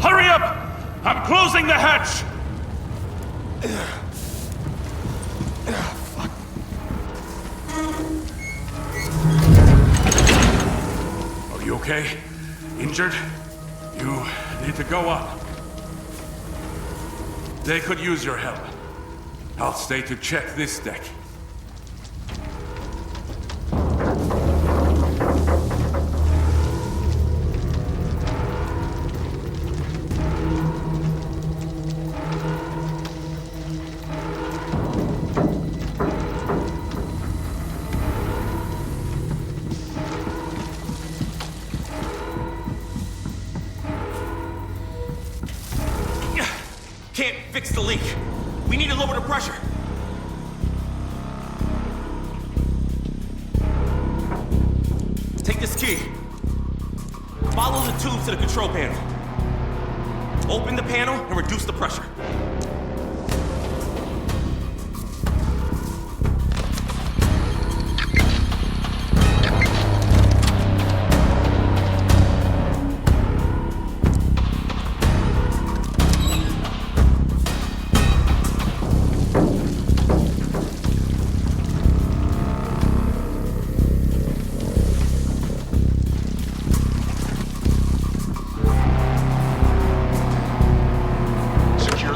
Hurry up! I'm closing the hatch! Are you okay? Injured? You need to go up. They could use your help. I'll stay to check this deck. Can't fix the leak. We need to lower the pressure. Take this key. Follow the tubes to the control panel. Open the panel and reduce the pressure.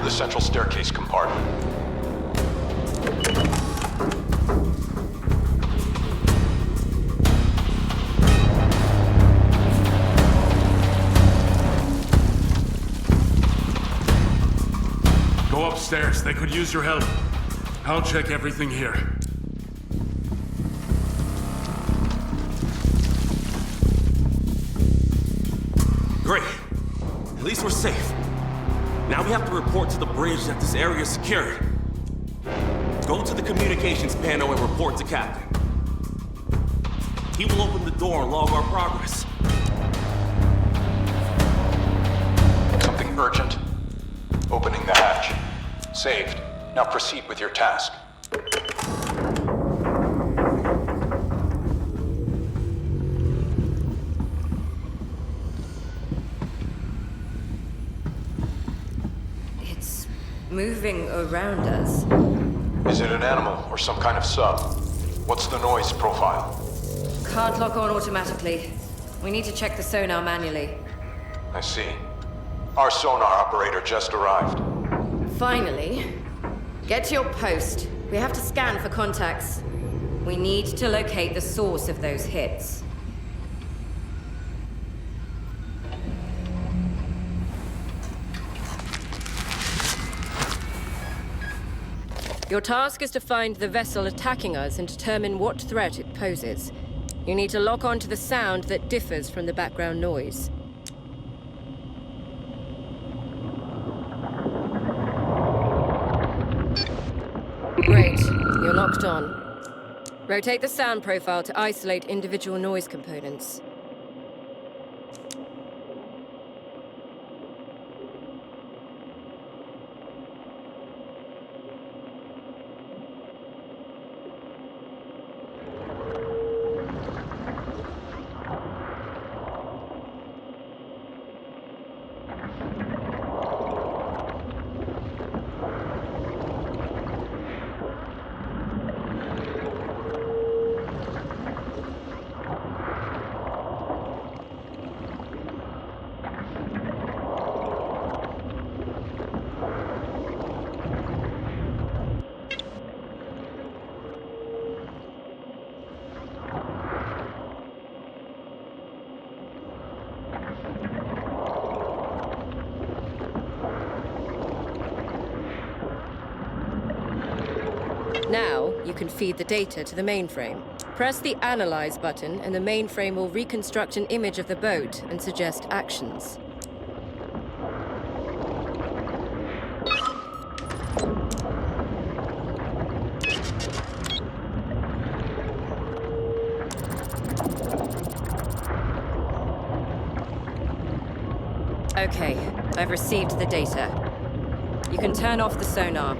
Central staircase compartment. Go upstairs. They could use your help. I'll check everything here. Great. At least we're safe. Now we have to report to the bridge that this area is secure. Go to the communications panel and report to Captain. He will open the door and log our progress. Something urgent. Opening the hatch. Saved. Now proceed with your task. Moving around us. Is it an animal or some kind of sub? What's the noise profile? Can't lock on automatically. We need to check the sonar manually. I see. Our sonar operator just arrived. Finally. Get to your post. We have to scan for contacts. We need to locate the source of those hits. Your task is to find the vessel attacking us and determine what threat it poses. You need to lock on to the sound that differs from the background noise. Great. You're locked on. Rotate the sound profile to isolate individual noise components. Now, you can feed the data to the mainframe. Press the Analyze button, and the mainframe will reconstruct an image of the boat and suggest actions. Okay, I've received the data. You can turn off the sonar.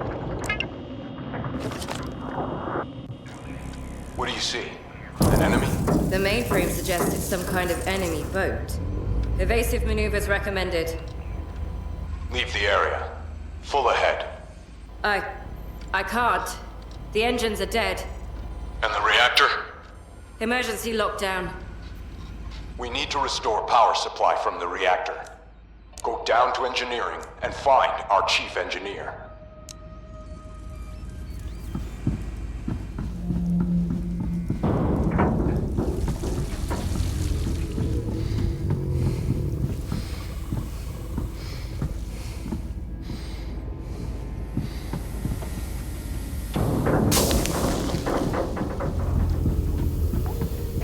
What do you see? An enemy? The mainframe suggests it's some kind of enemy boat. Evasive maneuvers recommended. Leave the area. Full ahead. I can't. The engines are dead. And the reactor? Emergency lockdown. We need to restore power supply from the reactor. Go down to engineering and find our chief engineer.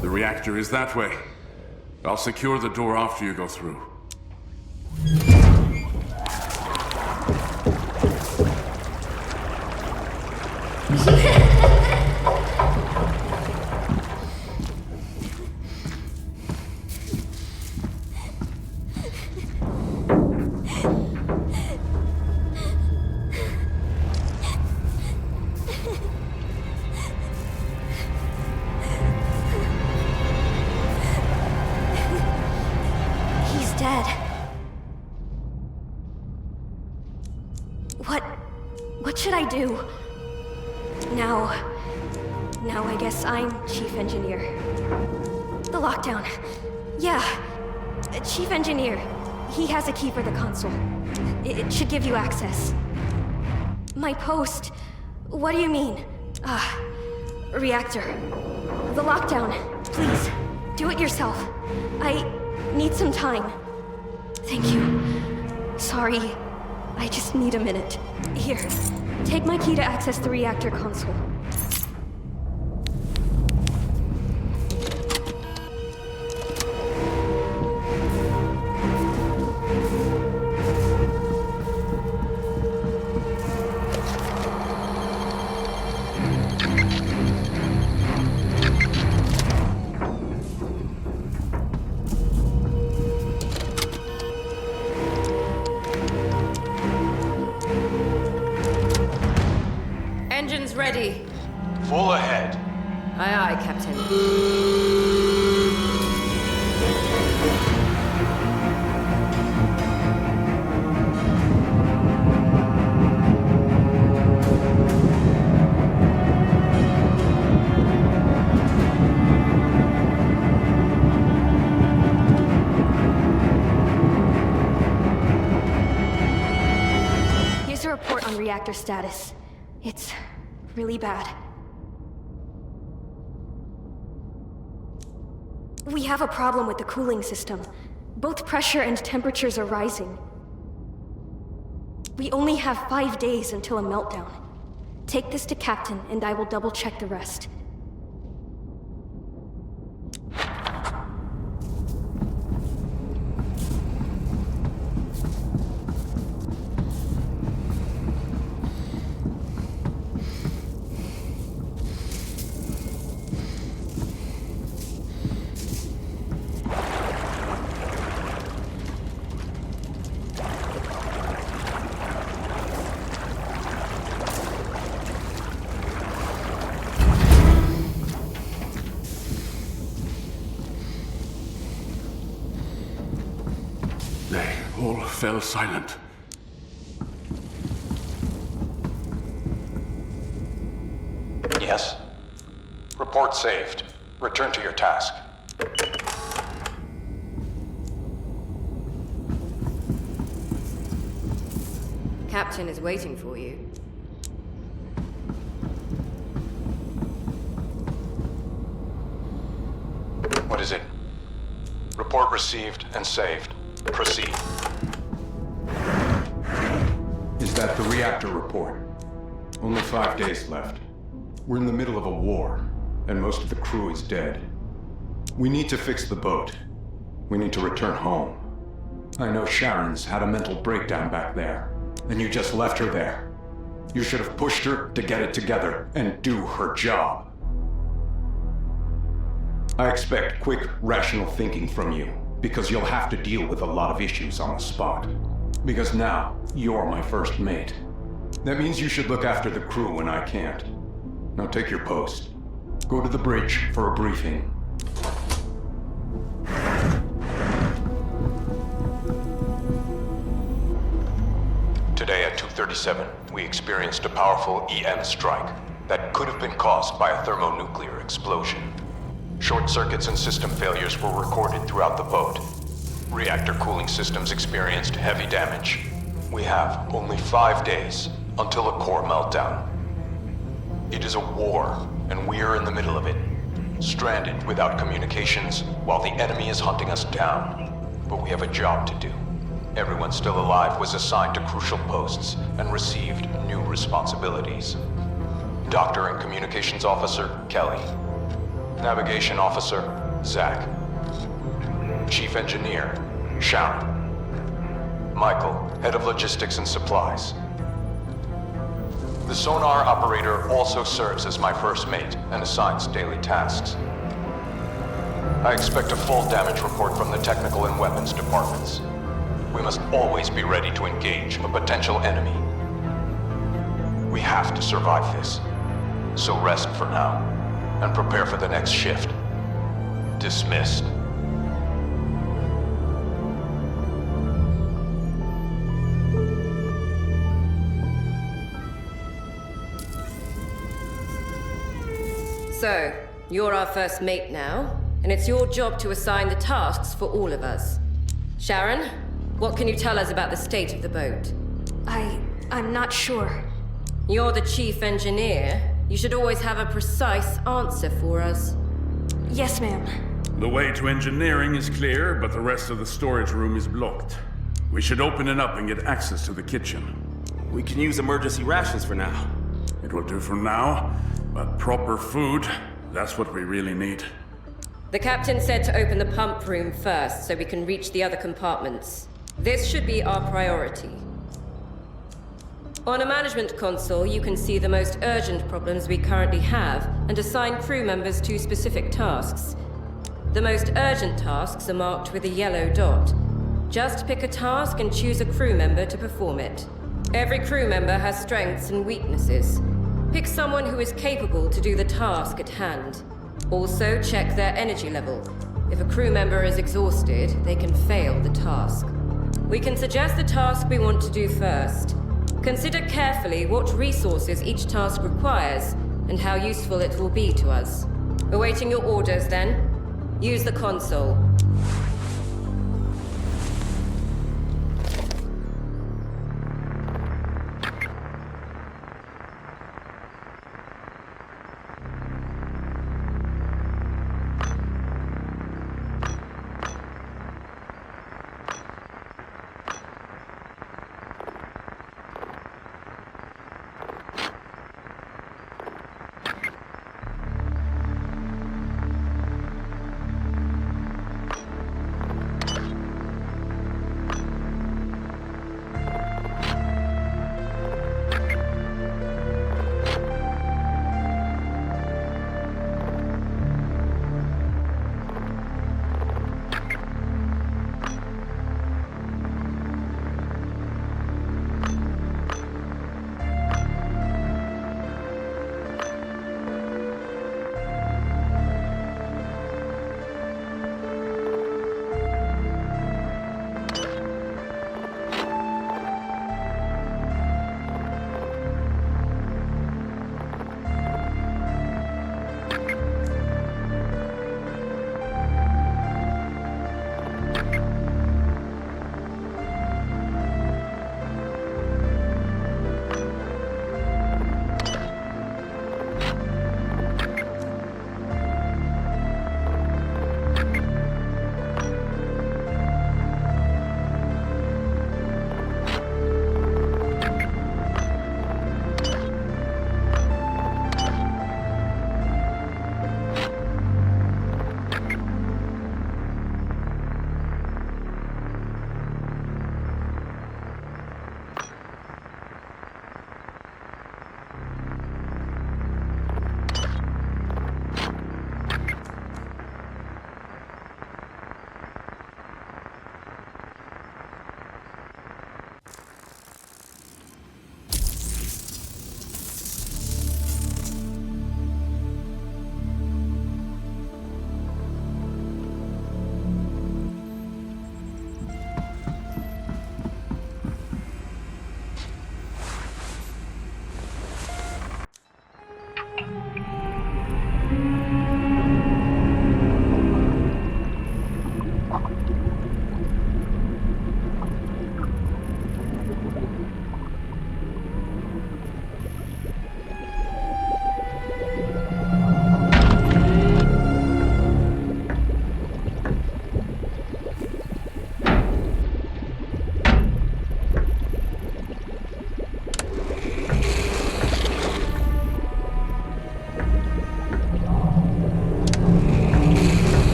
The reactor is that way. I'll secure the door after you go through. What should I do? Now I guess I'm Chief Engineer. The lockdown. Yeah. Chief Engineer. He has a key for the console. It should give you access. My post. What do you mean? Reactor. The lockdown. Please, do it yourself. I need some time. Thank you. Sorry. I just need a minute. Here, take my key to access the reactor console. Engines ready. Full ahead. Aye, aye, Captain. Here's a report on reactor status. It's really bad. We have a problem with the cooling system. Both pressure and temperatures are rising. We only have 5 days until a meltdown. Take this to Captain, and I will double-check the rest. They all fell silent. Yes? Report saved. Return to your task. Captain is waiting for you. What is it? Report received and saved. Proceed. Is that the reactor report? Only 5 days left. We're in the middle of a war, and most of the crew is dead. We need to fix the boat. We need to return home. I know Sharon's had a mental breakdown back there, and you just left her there. You should have pushed her to get it together and do her job. I expect quick, rational thinking from you, because you'll have to deal with a lot of issues on the spot. Because now, you're my first mate. That means you should look after the crew when I can't. Now take your post. Go to the bridge for a briefing. Today at 2:37, we experienced a powerful EM strike that could have been caused by a thermonuclear explosion. Short circuits and system failures were recorded throughout the boat. Reactor cooling systems experienced heavy damage. We have only 5 days until a core meltdown. It is a war, and we're in the middle of it, stranded without communications while the enemy is hunting us down. But we have a job to do. Everyone still alive was assigned to crucial posts and received new responsibilities. Doctor and Communications Officer, Kelly. Navigation Officer, Zach. Chief Engineer, Sharon. Michael, Head of Logistics and Supplies. The sonar operator also serves as my first mate and assigns daily tasks. I expect a full damage report from the technical and weapons departments. We must always be ready to engage a potential enemy. We have to survive this. So rest for now, and prepare for the next shift. Dismissed. So, you're our first mate now, and it's your job to assign the tasks for all of us. Sharon, what can you tell us about the state of the boat? I'm not sure. You're the chief engineer. You should always have a precise answer for us. Yes, ma'am. The way to engineering is clear, but the rest of the storage room is blocked. We should open it up and get access to the kitchen. We can use emergency rations for now. It will do for now, but proper food, that's what we really need. The captain said to open the pump room first so we can reach the other compartments. This should be our priority. On a management console, you can see the most urgent problems we currently have and assign crew members to specific tasks. The most urgent tasks are marked with a yellow dot. Just pick a task and choose a crew member to perform it. Every crew member has strengths and weaknesses. Pick someone who is capable to do the task at hand. Also, check their energy level. If a crew member is exhausted, they can fail the task. We can suggest the task we want to do first. Consider carefully what resources each task requires and how useful it will be to us. Awaiting your orders, then. Use the console.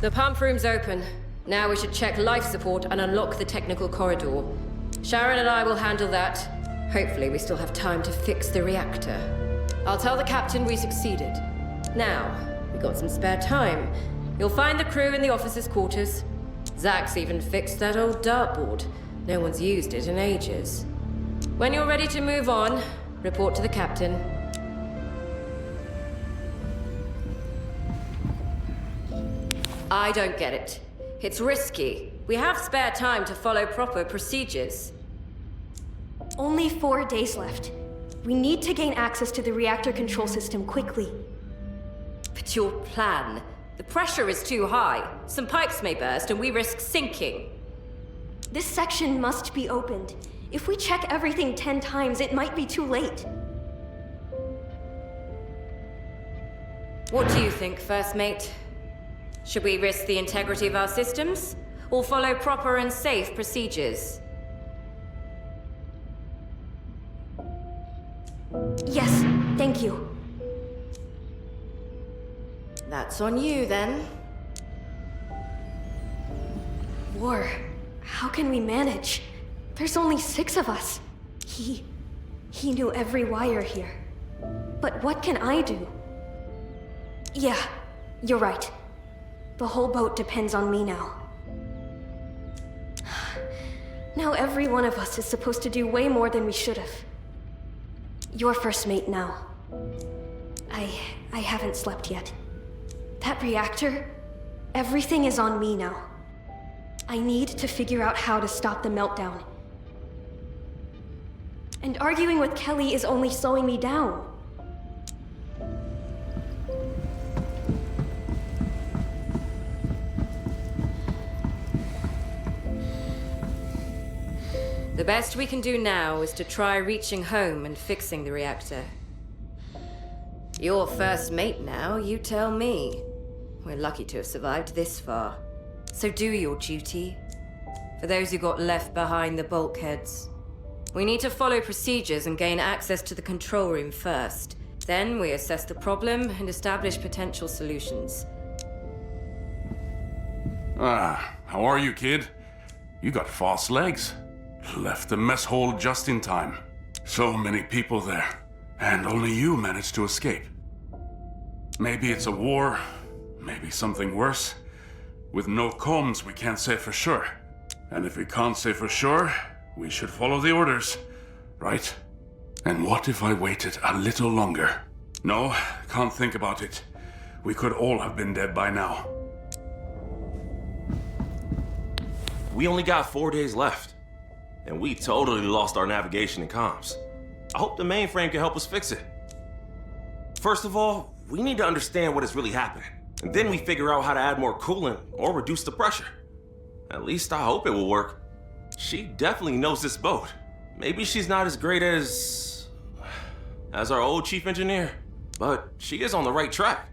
The pump room's open. Now we should check life support and unlock the technical corridor. Sharon and I will handle that. Hopefully we still have time to fix the reactor. I'll tell the captain we succeeded. Now, we got some spare time. You'll find the crew in the officers' quarters. Zach's even fixed that old dartboard. No one's used it in ages. When you're ready to move on, report to the captain. I don't get it. It's risky. We have spare time to follow proper procedures. Only 4 days left. We need to gain access to the reactor control system quickly. But your plan? The pressure is too high. Some pipes may burst and we risk sinking. This section must be opened. If we check everything 10 times, it might be too late. What do you think, First Mate? Should we risk the integrity of our systems, or follow proper and safe procedures? Yes, thank you. That's on you, then. War. How can we manage? There's only 6 of us. He knew every wire here. But what can I do? Yeah, you're right. The whole boat depends on me now. Now every one of us is supposed to do way more than we should have. You're First Mate now. I haven't slept yet. That reactor, everything is on me now. I need to figure out how to stop the meltdown. And arguing with Kelly is only slowing me down. The best we can do now is to try reaching home and fixing the reactor. You're First Mate now, you tell me. We're lucky to have survived this far. So do your duty. For those who got left behind the bulkheads. We need to follow procedures and gain access to the control room first. Then we assess the problem and establish potential solutions. How are you, kid? You got fast legs. Left the mess hall just in time. So many people there, and only you managed to escape. Maybe it's a war, maybe something worse. With no comms, we can't say for sure. And if we can't say for sure, we should follow the orders, right? And what if I waited a little longer? No, can't think about it. We could all have been dead by now. We only got 4 days left. And we totally lost our navigation and comms. I hope the mainframe can help us fix it. First of all, we need to understand what is really happening. And then we figure out how to add more coolant or reduce the pressure. At least I hope it will work. She definitely knows this boat. Maybe she's not as great as our old chief engineer, but she is on the right track.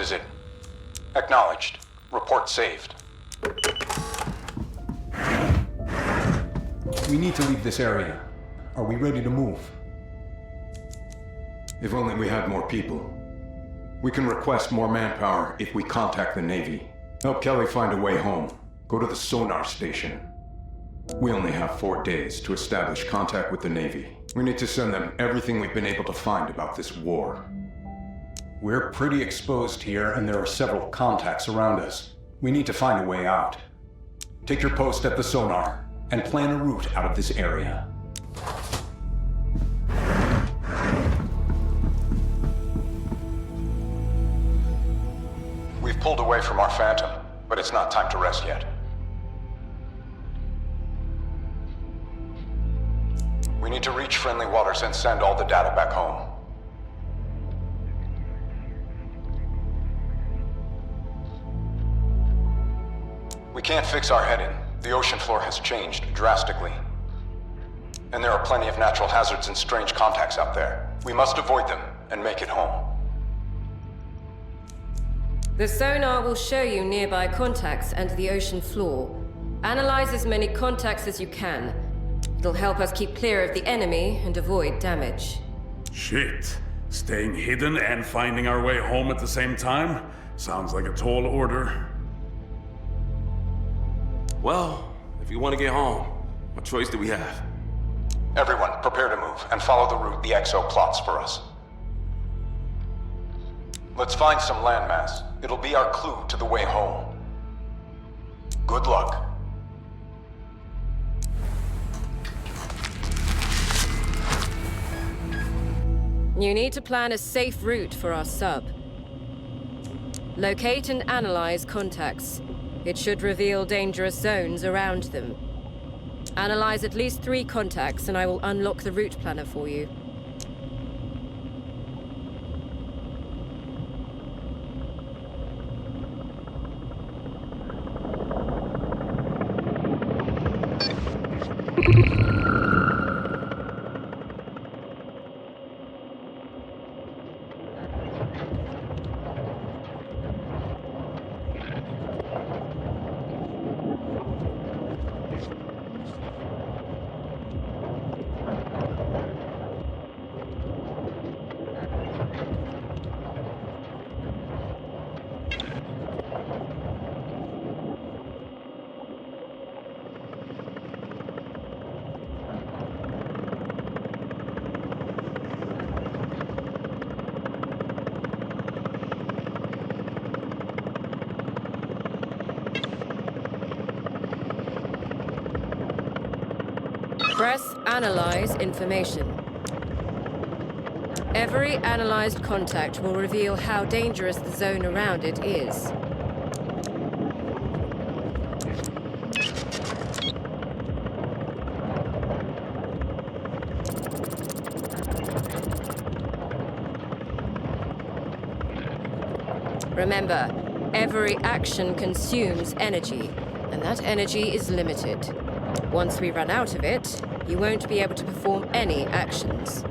is it? Acknowledged. Report saved. We need to leave this area. Are we ready to move? If only we had more people. We can request more manpower if we contact the Navy. Help Kelly find a way home. Go to the sonar station. We only have 4 days to establish contact with the Navy. We need to send them everything we've been able to find about this war. We're pretty exposed here, and there are several contacts around us. We need to find a way out. Take your post at the sonar, and plan a route out of this area. We've pulled away from our Phantom, but it's not time to rest yet. We need to reach friendly waters and send all the data back home. We can't fix our heading. The ocean floor has changed drastically. And there are plenty of natural hazards and strange contacts out there. We must avoid them and make it home. The sonar will show you nearby contacts and the ocean floor. Analyze as many contacts as you can. It'll help us keep clear of the enemy and avoid damage. Shit. Staying hidden and finding our way home at the same time? Sounds like a tall order. Well, if you want to get home, what choice do we have? Everyone, prepare to move and follow the route the XO plots for us. Let's find some landmass. It'll be our clue to the way home. Good luck. You need to plan a safe route for our sub. Locate and analyze contacts. It should reveal dangerous zones around them. Analyze at least 3 contacts and I will unlock the route planner for you. Press Analyze Information. Every analyzed contact will reveal how dangerous the zone around it is. Remember, every action consumes energy, and that energy is limited. Once we run out of it, you won't be able to perform any actions.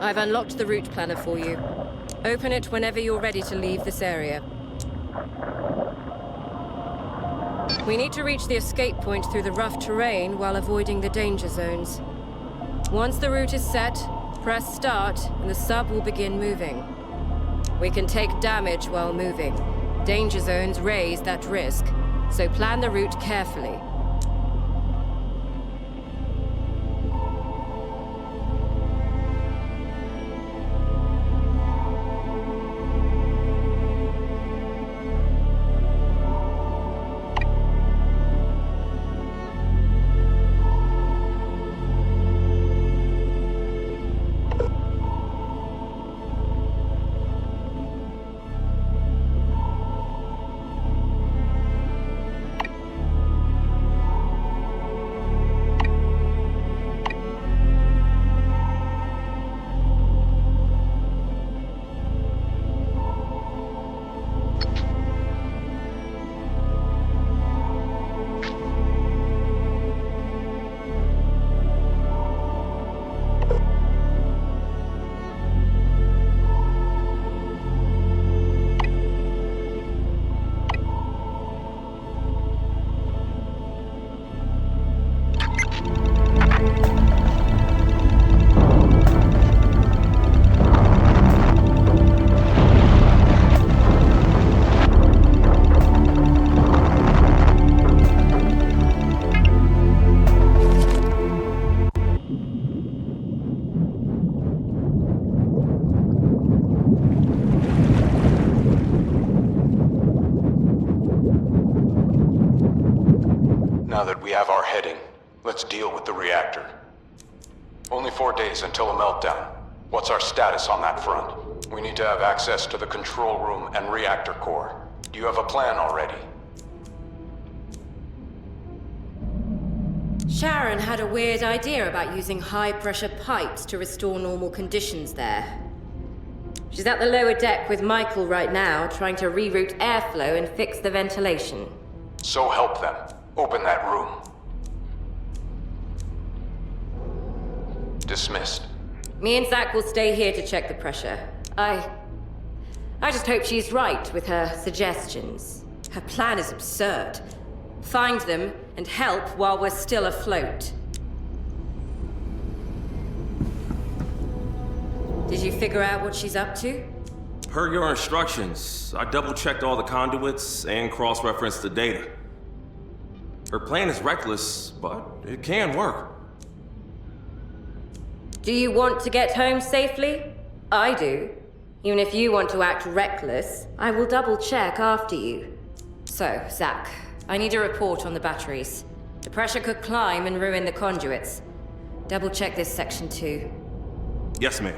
I've unlocked the route planner for you. Open it whenever you're ready to leave this area. We need to reach the escape point through the rough terrain while avoiding the danger zones. Once the route is set, press start and the sub will begin moving. We can take damage while moving. Danger zones raise that risk, so plan the route carefully. Now that we have our heading, let's deal with the reactor. Only 4 days until a meltdown. What's our status on that front? We need to have access to the control room and reactor core. Do you have a plan already? Sharon had a weird idea about using high-pressure pipes to restore normal conditions there. She's at the lower deck with Michael right now, trying to reroute airflow and fix the ventilation. So help them. Open that room. Dismissed. Me and Zach will stay here to check the pressure. I just hope she's right with her suggestions. Her plan is absurd. Find them and help while we're still afloat. Did you figure out what she's up to? Per your instructions, I double-checked all the conduits and cross-referenced the data. Her plan is reckless, but it can work. Do you want to get home safely? I do. Even if you want to act reckless, I will double-check after you. So, Zach, I need a report on the batteries. The pressure could climb and ruin the conduits. Double-check this section too. Yes, ma'am.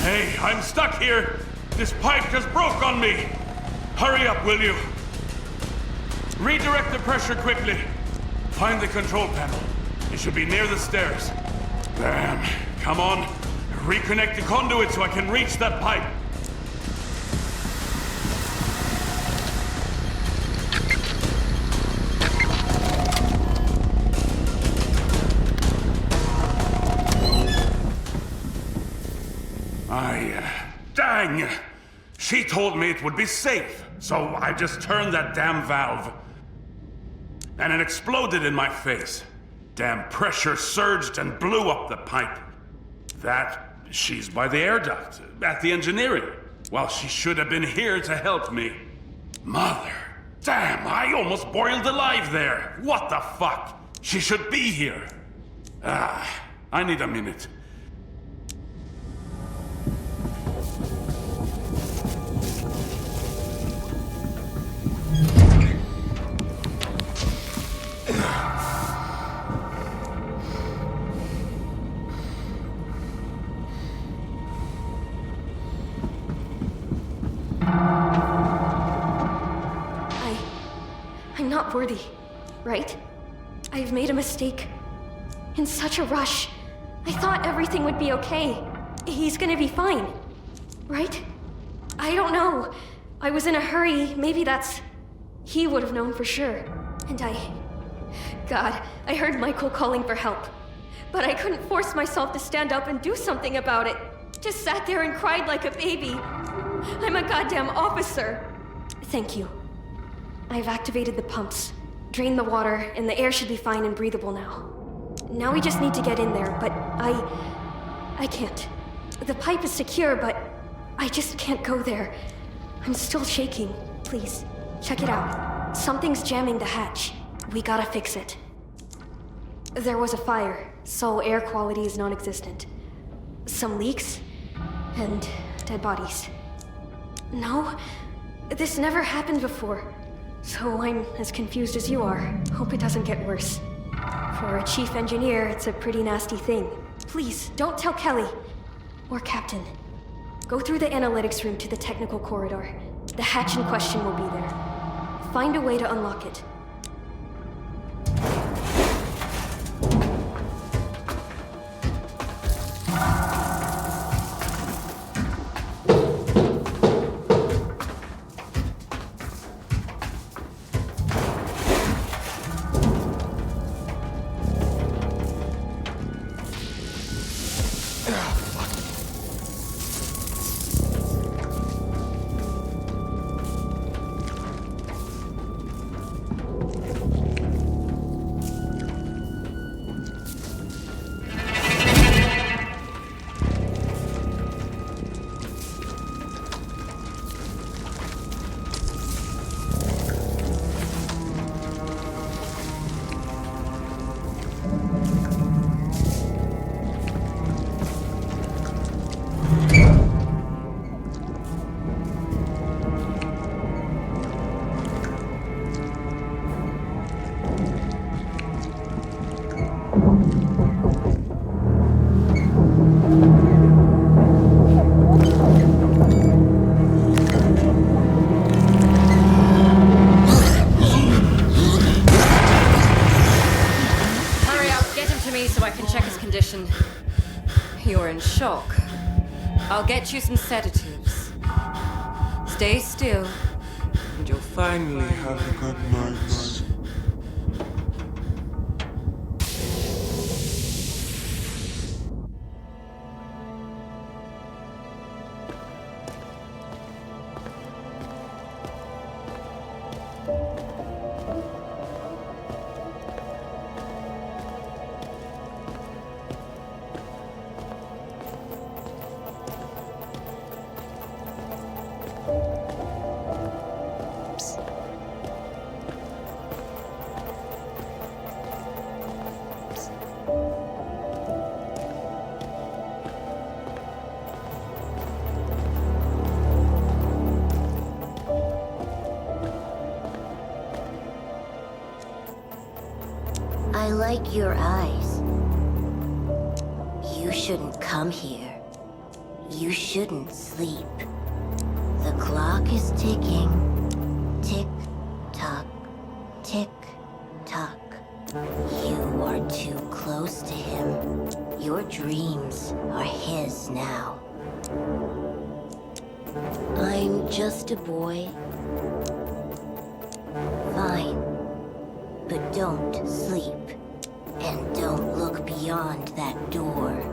Hey, I'm stuck here! This pipe just broke on me! Hurry up, will you? Redirect the pressure quickly. Find the control panel. It should be near the stairs. Damn. Come on. Reconnect the conduit so I can reach that pipe. Dang! She told me it would be safe, so I just turned that damn valve. And it exploded in my face. Damn pressure surged and blew up the pipe. She's by the air duct, at the engineering. Well, she should have been here to help me. Mother, damn, I almost boiled alive there. What the fuck? She should be here. I need a minute. I'm not worthy, right? I've made a mistake. In such a rush. I thought everything would be okay. He's gonna be fine, right? I don't know. I was in a hurry. Maybe that's... He would have known for sure. And God, I heard Michael calling for help. But I couldn't force myself to stand up and do something about it. Just sat there and cried like a baby. I'm a goddamn officer. Thank you. I've activated the pumps, drained the water, and the air should be fine and breathable now. Now we just need to get in there, but I can't. The pipe is secure, but I just can't go there. I'm still shaking. Please, check it out. Something's jamming the hatch. We gotta fix it. There was a fire, so air quality is non-existent. Some leaks, and dead bodies. No, this never happened before. So I'm as confused as you are. Hope it doesn't get worse. For a chief engineer, it's a pretty nasty thing. Please, don't tell Kelly. Or Captain. Go through the analytics room to the technical corridor. The hatch in question will be there. Find a way to unlock it. You're in shock. I'll get you some sedatives. Stay still, and you'll finally have a good night's. I like your eyes. You shouldn't come here. You shouldn't sleep. clock is ticking. Tick tock, tick tock. You are too close to him. Your dreams are his now. I'm just a boy. Fine. But don't sleep. And don't look beyond that door.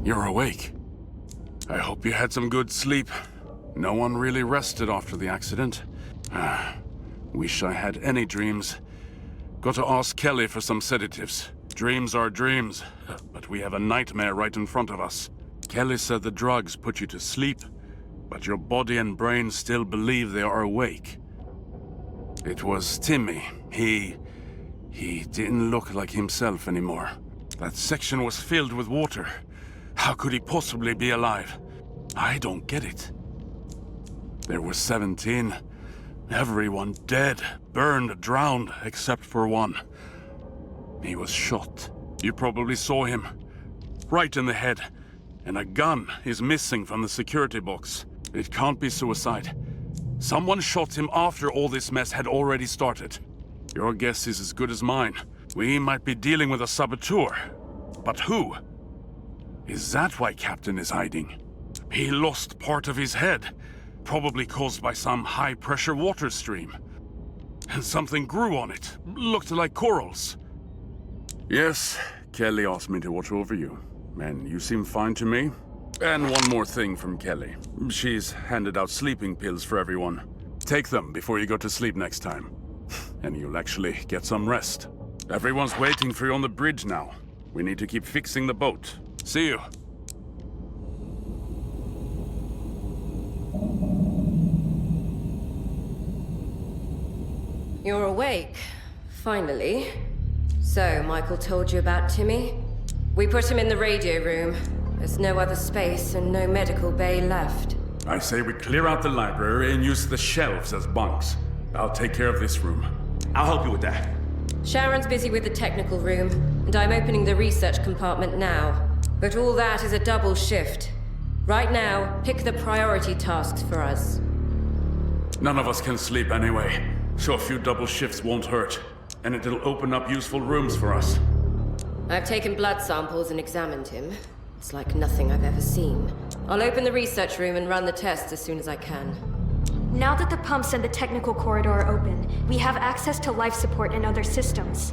You're awake. I hope you had some good sleep. No one really rested after the accident. Wish I had any dreams. Got to ask Kelly for some sedatives. Dreams are dreams, but we have a nightmare right in front of us. Kelly said the drugs put you to sleep, but your body and brain still believe they are awake. It was Timmy. He didn't look like himself anymore. That section was filled with water. How could he possibly be alive? I don't get it. There were 17. Everyone dead, burned, drowned, except for one. He was shot. You probably saw him. Right in the head. And a gun is missing from the security box. It can't be suicide. Someone shot him after all this mess had already started. Your guess is as good as mine. We might be dealing with a saboteur. But who? Is that why Captain is hiding? He lost part of his head, probably caused by some high-pressure water stream. And something grew on it, looked like corals. Yes, Kelly asked me to watch over you, and you seem fine to me. And one more thing from Kelly. She's handed out sleeping pills for everyone. Take them before you go to sleep next time. And you'll actually get some rest. Everyone's waiting for you on the bridge now. We need to keep fixing the boat. See you. You're awake, finally. So, Michael told you about Timmy? We put him in the radio room. There's no other space and no medical bay left. I say we clear out the library and use the shelves as bunks. I'll take care of this room. I'll help you with that. Sharon's busy with the technical room, and I'm opening the research compartment now. But all that is a double shift. Right now, pick the priority tasks for us. None of us can sleep anyway, so a few double shifts won't hurt. And it'll open up useful rooms for us. I've taken blood samples and examined him. It's like nothing I've ever seen. I'll open the research room and run the tests as soon as I can. Now that the pumps and the technical corridor are open, we have access to life support and other systems.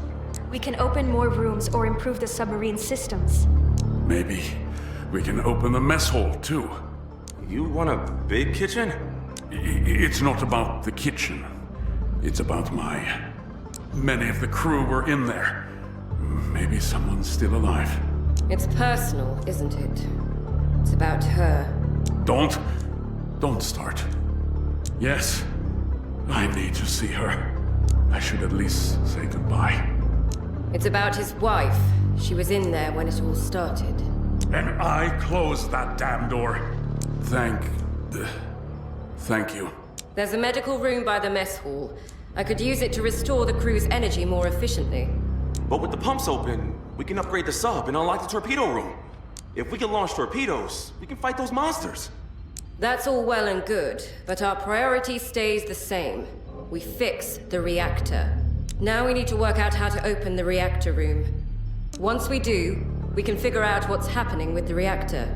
We can open more rooms or improve the submarine systems. Maybe we can open the mess hall, too. You want a big kitchen? It's not about the kitchen. It's about many of the crew were in there. Maybe someone's still alive. It's personal, isn't it? It's about her. Don't start. Yes, I need to see her. I should at least say goodbye. It's about his wife. She was in there when it all started. And I closed that damn door. Thank you. There's a medical room by the mess hall. I could use it to restore the crew's energy more efficiently. But with the pumps open, we can upgrade the sub and unlock the torpedo room. If we can launch torpedoes, we can fight those monsters. That's all well and good, but our priority stays the same. We fix the reactor. Now we need to work out how to open the reactor room. Once we do, we can figure out what's happening with the reactor.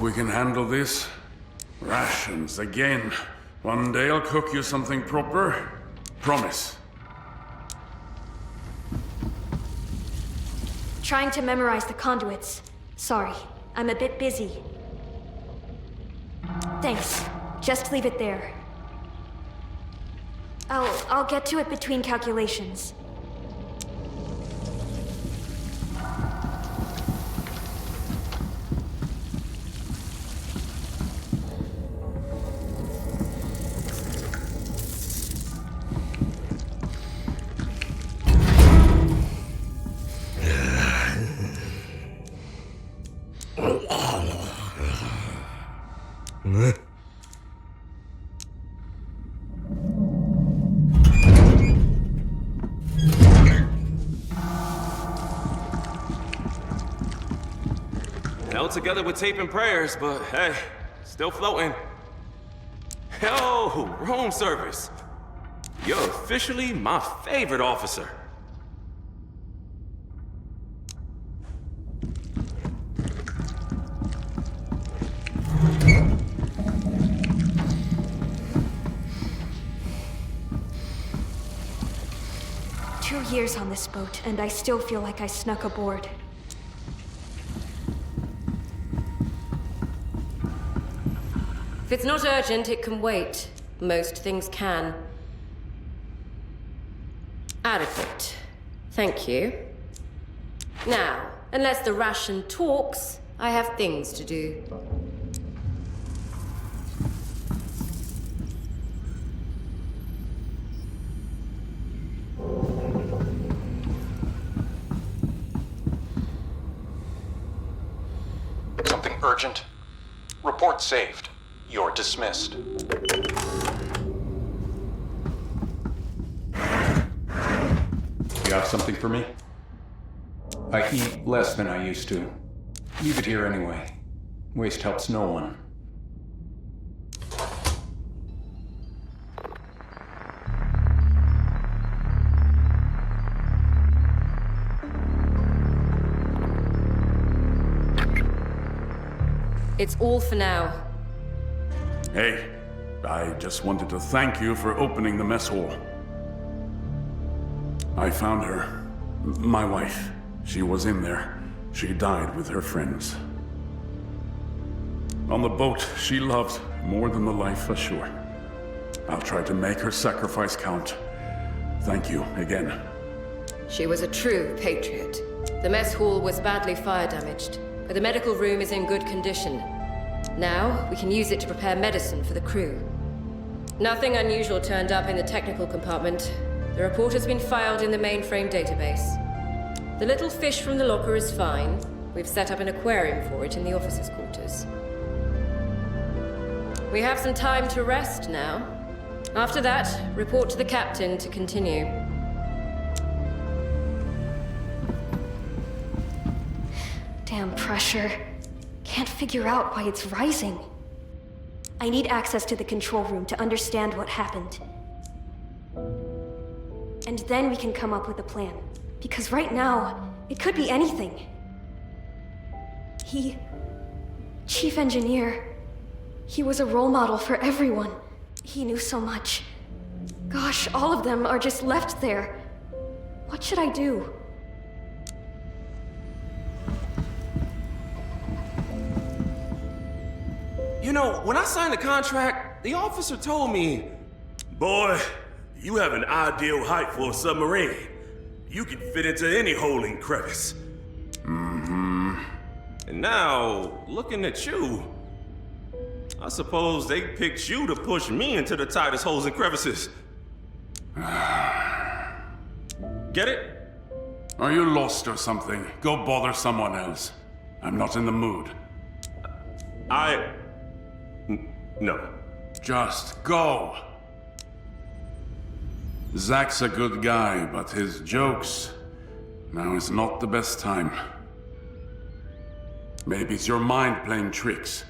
we can handle this? Rations again. One day I'll cook you something proper. Promise. Trying to memorize the conduits. Sorry, I'm a bit busy. Thanks. Just leave it there. I'll get to it between calculations. Held together with tape and prayers, but hey, still floating. Yo, room service. You're officially my favorite officer. Two years on this boat, and I still feel like I snuck aboard. If it's not urgent, it can wait. Most things can. Adequate. Thank you. Now, unless the ration talks, I have things to do. Something urgent? Report saved. You're dismissed. You have something for me? I eat less than I used to. Leave it here anyway. Waste helps no one. It's all for now. Hey, I just wanted to thank you for opening the mess hall. I found her. My wife. She was in there. She died with her friends. On the boat she loved more than the life ashore. I'll try to make her sacrifice count. Thank you again. She was a true patriot. The mess hall was badly fire damaged, but the medical room is in good condition. Now, we can use it to prepare medicine for the crew. Nothing unusual turned up in the technical compartment. The report has been filed in the mainframe database. The little fish from the locker is fine. We've set up an aquarium for it in the officers' quarters. We have some time to rest now. After that, report to the captain to continue. Damn pressure. Can't figure out why it's rising. I need access to the control room to understand what happened. And then we can come up with a plan. Because right now, it could be anything. Chief Engineer, he was a role model for everyone. He knew so much. Gosh, all of them are just left there. What should I do? You know, when I signed the contract, the officer told me, Boy, you have an ideal height for a submarine. You can fit into any hole and crevice. and now, looking at you, I suppose they picked you to push me into the tightest holes and crevices. Get it? Are you lost or something? Go bother someone else. I'm not in the mood. No. Just go. Zach's a good guy, but his jokes... Now is not the best time. Maybe it's your mind playing tricks.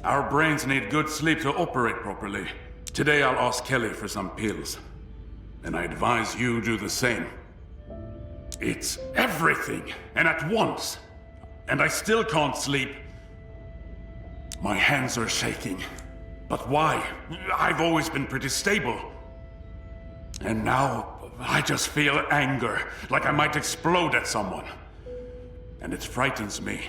Our brains need good sleep to operate properly. Today I'll ask Kelly for some pills. And I advise you do the same. It's everything, and at once. And I still can't sleep. My hands are shaking. But why? I've always been pretty stable. And now, I just feel anger, like I might explode at someone. And it frightens me.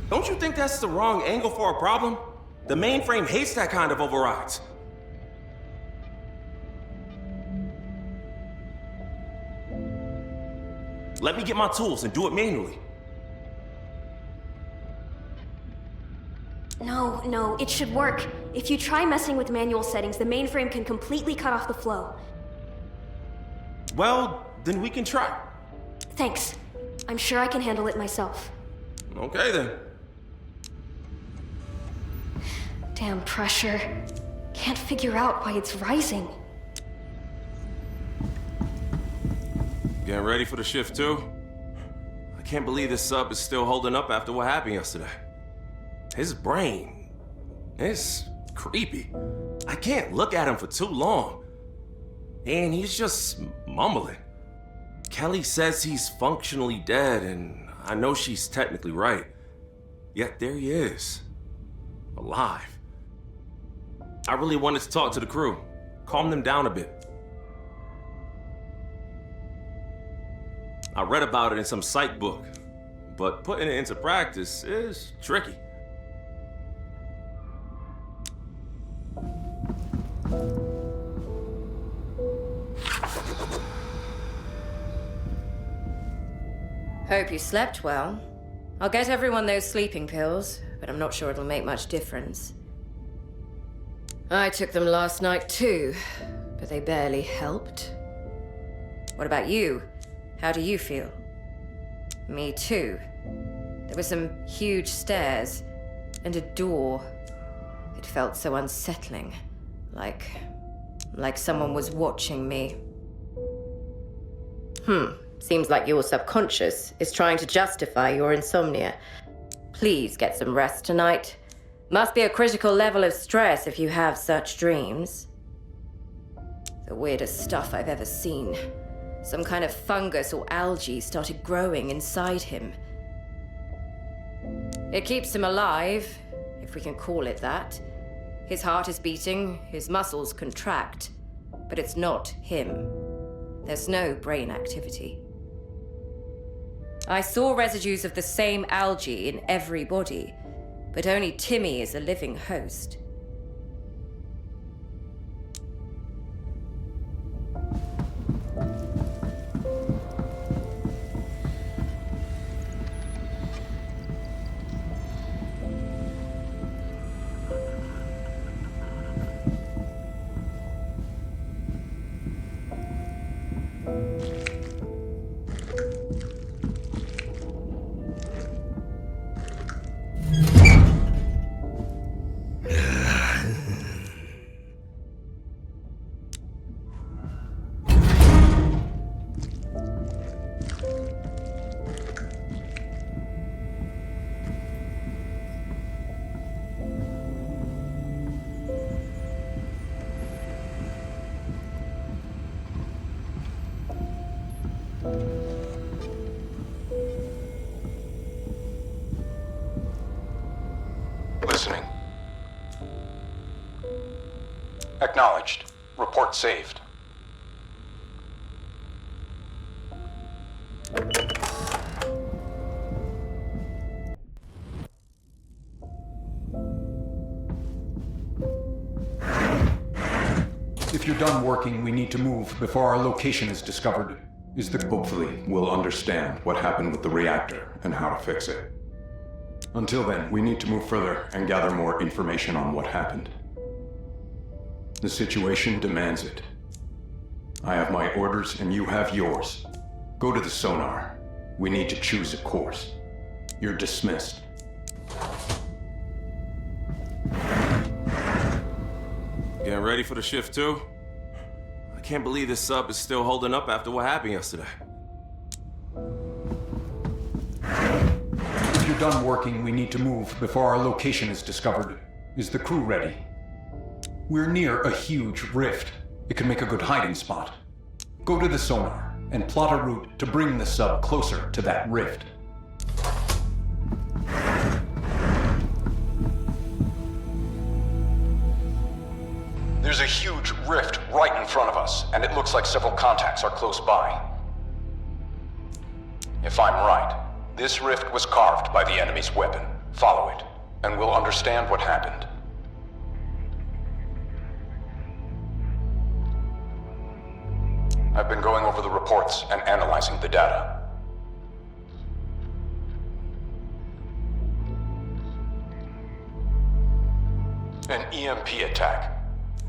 Don't you think that's the wrong angle for a problem? The mainframe hates that kind of overrides. Let me get my tools and do it manually. No, it should work. If you try messing with manual settings, the mainframe can completely cut off the flow. Well, then we can try. Thanks. I'm sure I can handle it myself. Okay then. Damn pressure. Can't figure out why it's rising. Getting ready for the shift too? I can't believe this sub is still holding up after what happened yesterday. His brain, it's creepy. I can't look at him for too long. And he's just mumbling. Kelly says he's functionally dead, and I know she's technically right. Yet there he is, alive. I really wanted to talk to the crew, calm them down a bit. I read about it in some psych book, but putting it into practice is tricky. Hope you slept well. I'll get everyone those sleeping pills, but I'm not sure it'll make much difference. I took them last night too, but they barely helped. What about you? How do you feel? Me too. There were some huge stairs and a door. It felt so unsettling, like someone was watching me. Seems like your subconscious is trying to justify your insomnia. Please get some rest tonight. Must be a critical level of stress if you have such dreams. The weirdest stuff I've ever seen. Some kind of fungus or algae started growing inside him. It keeps him alive, if we can call it that. His heart is beating, his muscles contract, but it's not him. There's no brain activity. I saw residues of the same algae in every body, but only Timmy is a living host. Listening. Acknowledged. Report saved. If you're done working, we need to move before our location is discovered. Hopefully, we'll understand what happened with the reactor and how to fix it. Until then, we need to move further and gather more information on what happened. The situation demands it. I have my orders and you have yours. Go to the sonar. We need to choose a course. You're dismissed. Getting ready for the shift too? I can't believe this sub is still holding up after what happened yesterday. If you're done working, we need to move before our location is discovered. Is the crew ready? We're near a huge rift. It could make a good hiding spot. Go to the sonar and plot a route to bring the sub closer to that rift. There's a huge rift right in front of us, and it looks like several contacts are close by. If I'm right, this rift was carved by the enemy's weapon. Follow it, and we'll understand what happened. I've been going over the reports and analyzing the data. An EMP attack.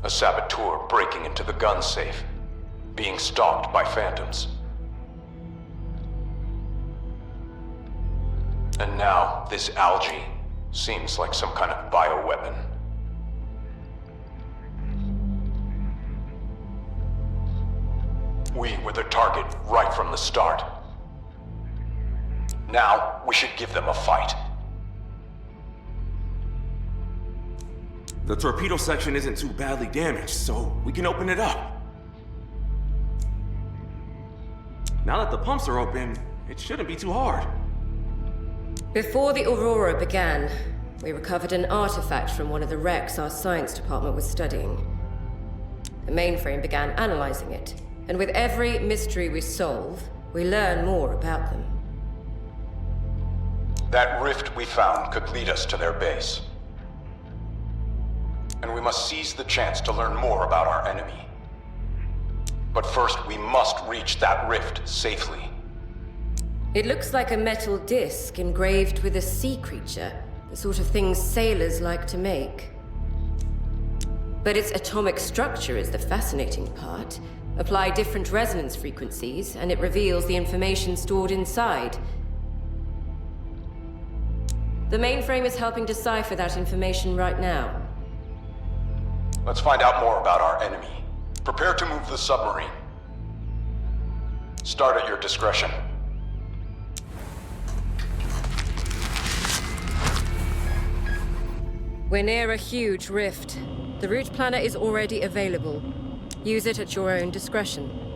A saboteur breaking into the gun safe. Being stalked by phantoms. And now, this algae seems like some kind of bioweapon. We were the target right from the start. Now, we should give them a fight. The torpedo section isn't too badly damaged, so we can open it up. Now that the pumps are open, it shouldn't be too hard. Before the Aurora began, we recovered an artifact from one of the wrecks our science department was studying. The mainframe began analyzing it, and with every mystery we solve, we learn more about them. That rift we found could lead us to their base. And we must seize the chance to learn more about our enemy. But first, we must reach that rift safely. It looks like a metal disc engraved with a sea creature, the sort of things sailors like to make. But its atomic structure is the fascinating part. Apply different resonance frequencies, and it reveals the information stored inside. The mainframe is helping decipher that information right now. Let's find out more about our enemy. Prepare to move the submarine. Start at your discretion. We're near a huge rift. The route planner is already available. Use it at your own discretion.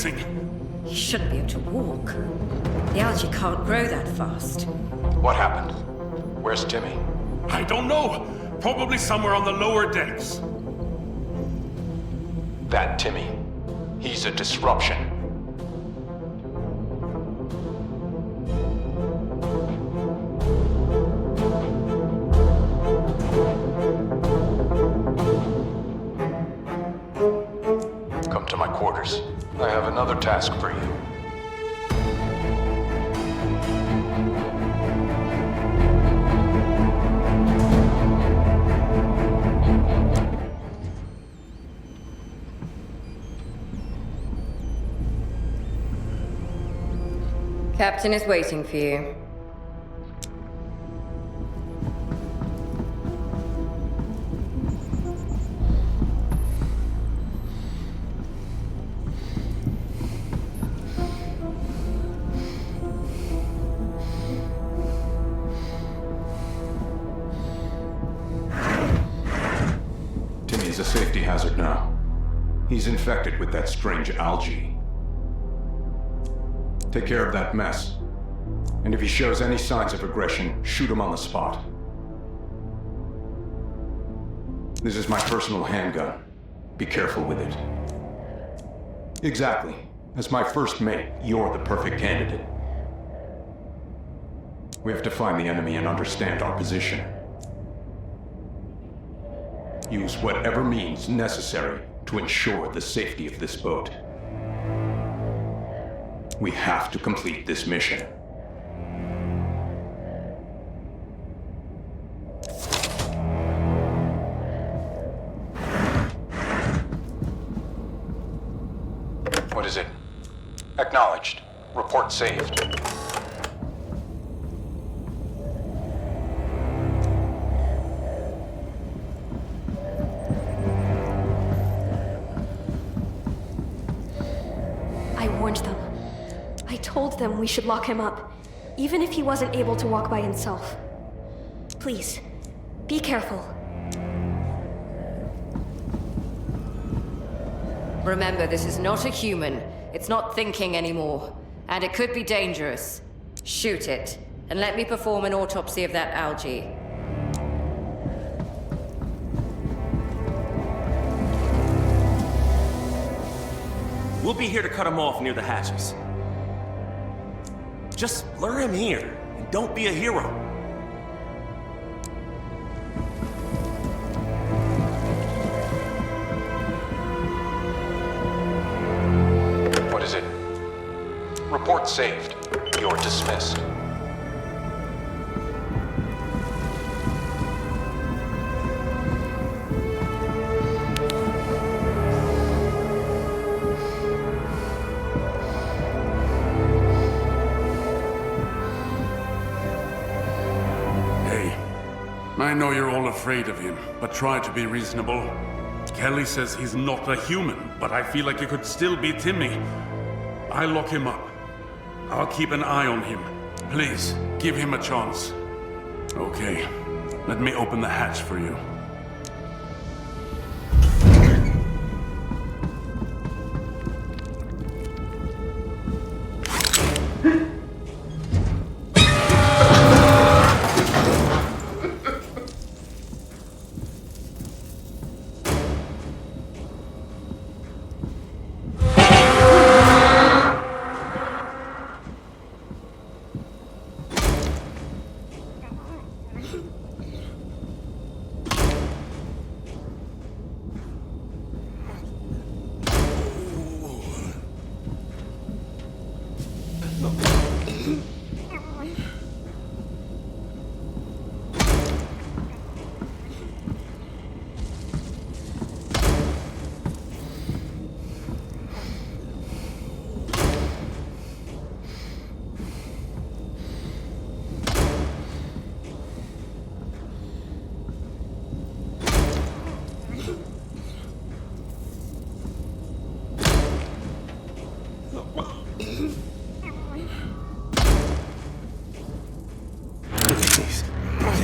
amazing. He shouldn't be able to walk. The algae can't grow that fast. What happened? Where's Timmy? I don't know. Probably somewhere on the lower decks. That Timmy. He's a disruption. Come to my quarters. I have another task for you. Captain is waiting for you. Timmy's a safety hazard now. He's infected with that strange algae. Take care of that mess. And if he shows any signs of aggression, shoot him on the spot. This is my personal handgun. Be careful with it. Exactly. As my first mate, you're the perfect candidate. We have to find the enemy and understand our position. Use whatever means necessary to ensure the safety of this boat. We have to complete this mission. What is it? Acknowledged. Report saved. I warned them. I told them we should lock him up, even if he wasn't able to walk by himself. Please, be careful. Remember, this is not a human. It's not thinking anymore. And it could be dangerous. Shoot it, and let me perform an autopsy of that algae. We'll be here to cut him off near the hatches. Just lure him here, and don't be a hero. What is it? Report saved. You're dismissed. I know you're all afraid of him, but try to be reasonable. Kelly says he's not a human, but I feel like it could still be Timmy. I'll lock him up. I'll keep an eye on him. Please, give him a chance. Okay, let me open the hatch for you.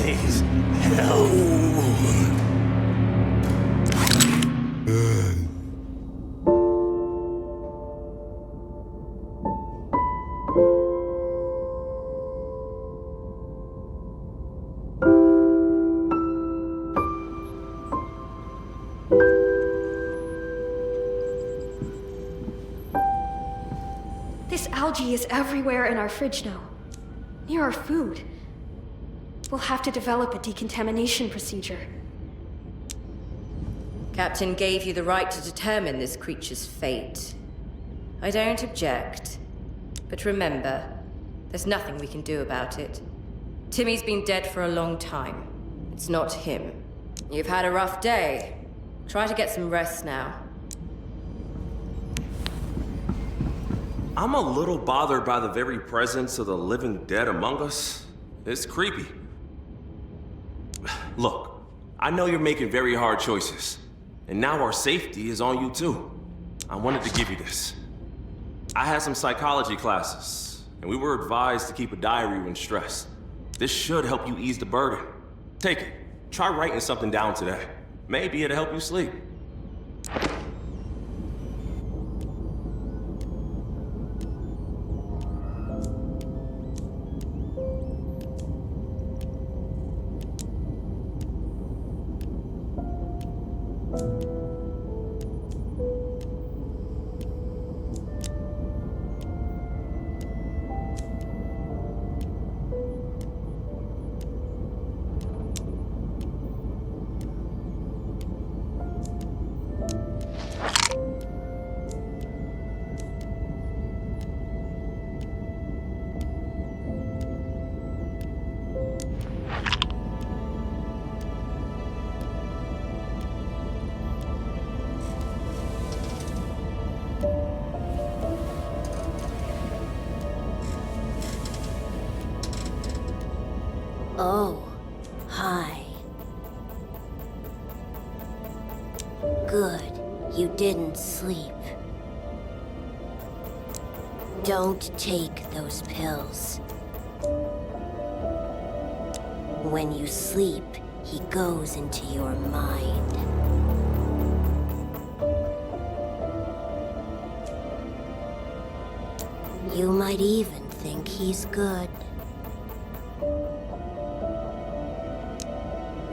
Please, help. algae is everywhere in our fridge now, near our food. We'll have to develop a decontamination procedure. Captain gave you the right to determine this creature's fate. I don't object. But remember, there's nothing we can do about it. Timmy's been dead for a long time. It's not him. You've had a rough day. Try to get some rest now. I'm a little bothered by the very presence of the living dead among us. It's creepy. Look, I know you're making very hard choices, and now our safety is on you too. I wanted to give you this. I had some psychology classes, and we were advised to keep a diary when stressed. This should help you ease the burden. Take it. Try writing something down today. Maybe it'll help you sleep. Oh, hi. Good, you didn't sleep. Don't take those pills. When you sleep, he goes into your mind. You might even think he's good.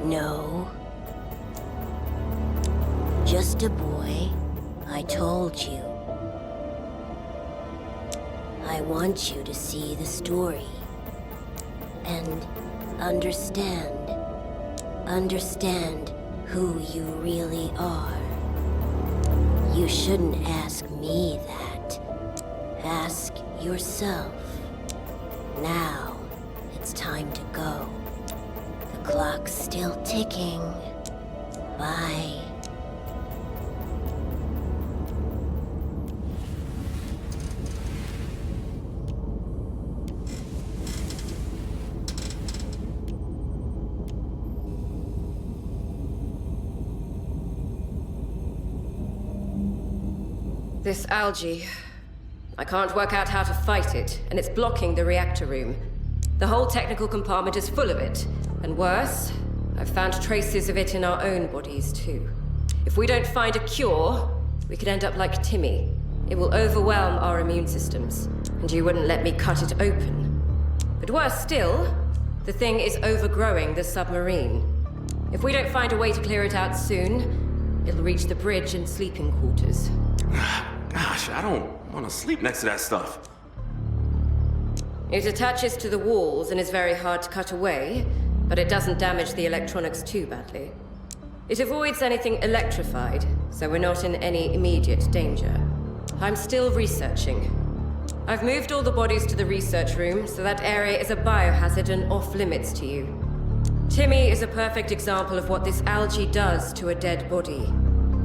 No. Just a boy. I told you. I want you to see the story. And understand. Understand who you really are. You shouldn't ask me that. Ask yourself. Now, it's time to go. The clock's still ticking. Bye. This algae... I can't work out how to fight it, and it's blocking the reactor room. The whole technical compartment is full of it. And worse, I've found traces of it in our own bodies, too. If we don't find a cure, we could end up like Timmy. It will overwhelm our immune systems, and you wouldn't let me cut it open. But worse still, the thing is overgrowing the submarine. If we don't find a way to clear it out soon, it'll reach the bridge and sleeping quarters. Gosh, I don't want to sleep next to that stuff. It attaches to the walls and is very hard to cut away, but it doesn't damage the electronics too badly. It avoids anything electrified, so we're not in any immediate danger. I'm still researching. I've moved all the bodies to the research room, so that area is a biohazard and off-limits to you. Timmy is a perfect example of what this algae does to a dead body.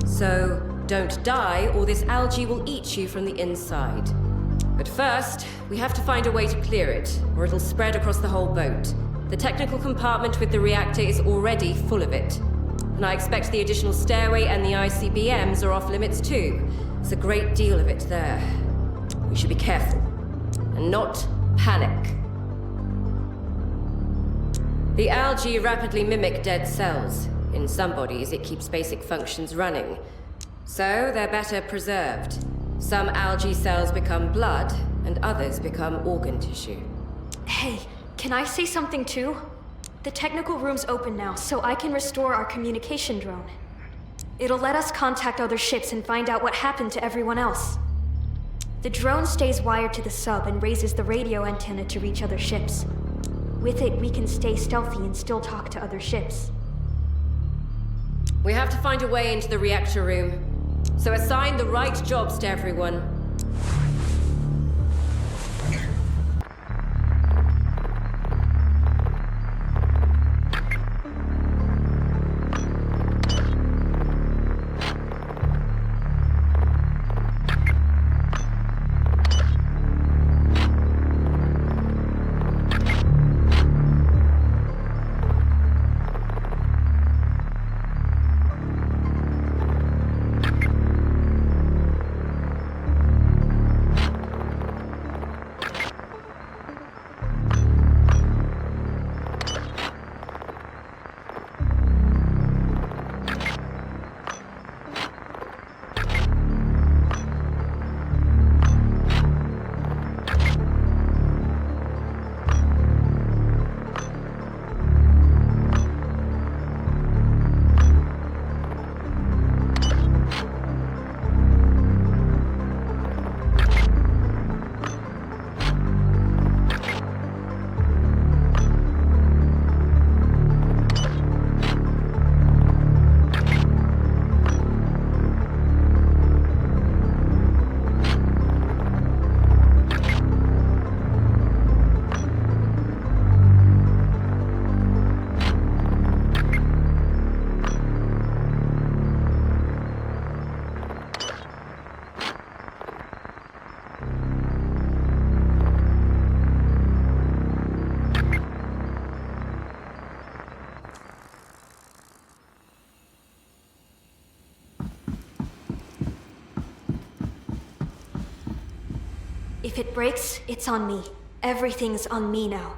So, don't die, or this algae will eat you from the inside. But first, we have to find a way to clear it, or it'll spread across the whole boat. The technical compartment with the reactor is already full of it. And I expect the additional stairway and the ICBMs are off-limits too. There's a great deal of it there. We should be careful, and not panic. The algae rapidly mimic dead cells. In some bodies, it keeps basic functions running. So, they're better preserved. Some algae cells become blood, and others become organ tissue. Hey, can I say something too? The technical room's open now, so I can restore our communication drone. It'll let us contact other ships and find out what happened to everyone else. The drone stays wired to the sub and raises the radio antenna to reach other ships. With it, we can stay stealthy and still talk to other ships. We have to find a way into the reactor room. So assign the right jobs to everyone. If it breaks, it's on me. Everything's on me now.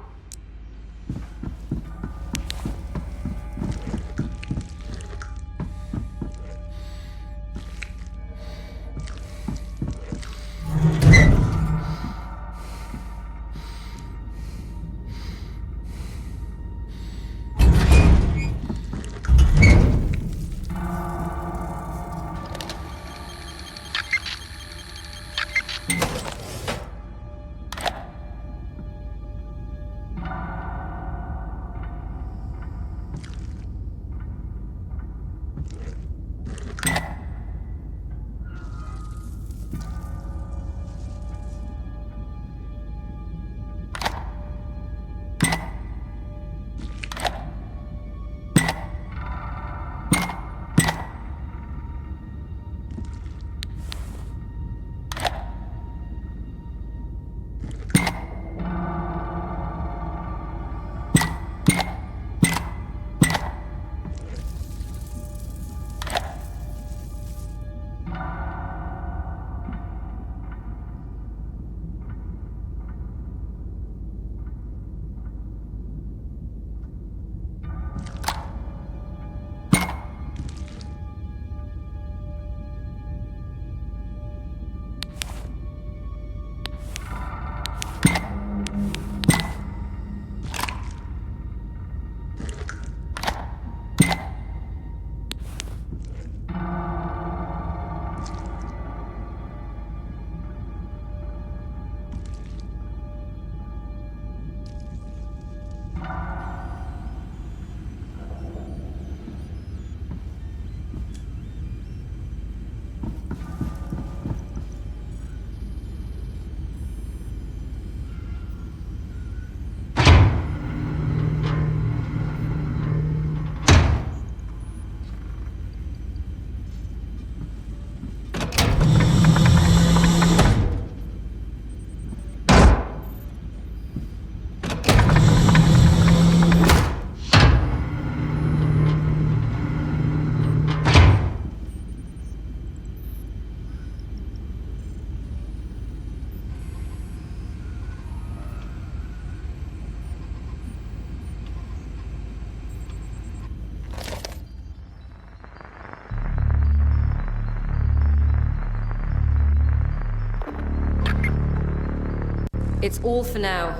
It's all for now.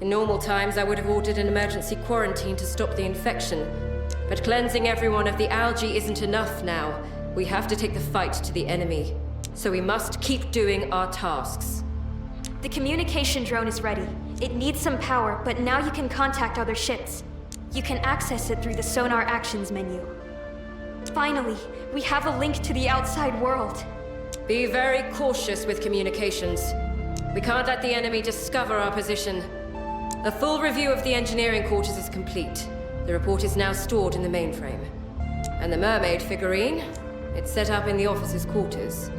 In normal times, I would have ordered an emergency quarantine to stop the infection. But cleansing everyone of the algae isn't enough now. We have to take the fight to the enemy. So we must keep doing our tasks. The communication drone is ready. It needs some power, but now you can contact other ships. You can access it through the Sonar Actions menu. Finally, we have a link to the outside world. Be very cautious with communications. We can't let the enemy discover our position. A full review of the engineering quarters is complete. The report is now stored in the mainframe. And the mermaid figurine? It's set up in the officers' quarters.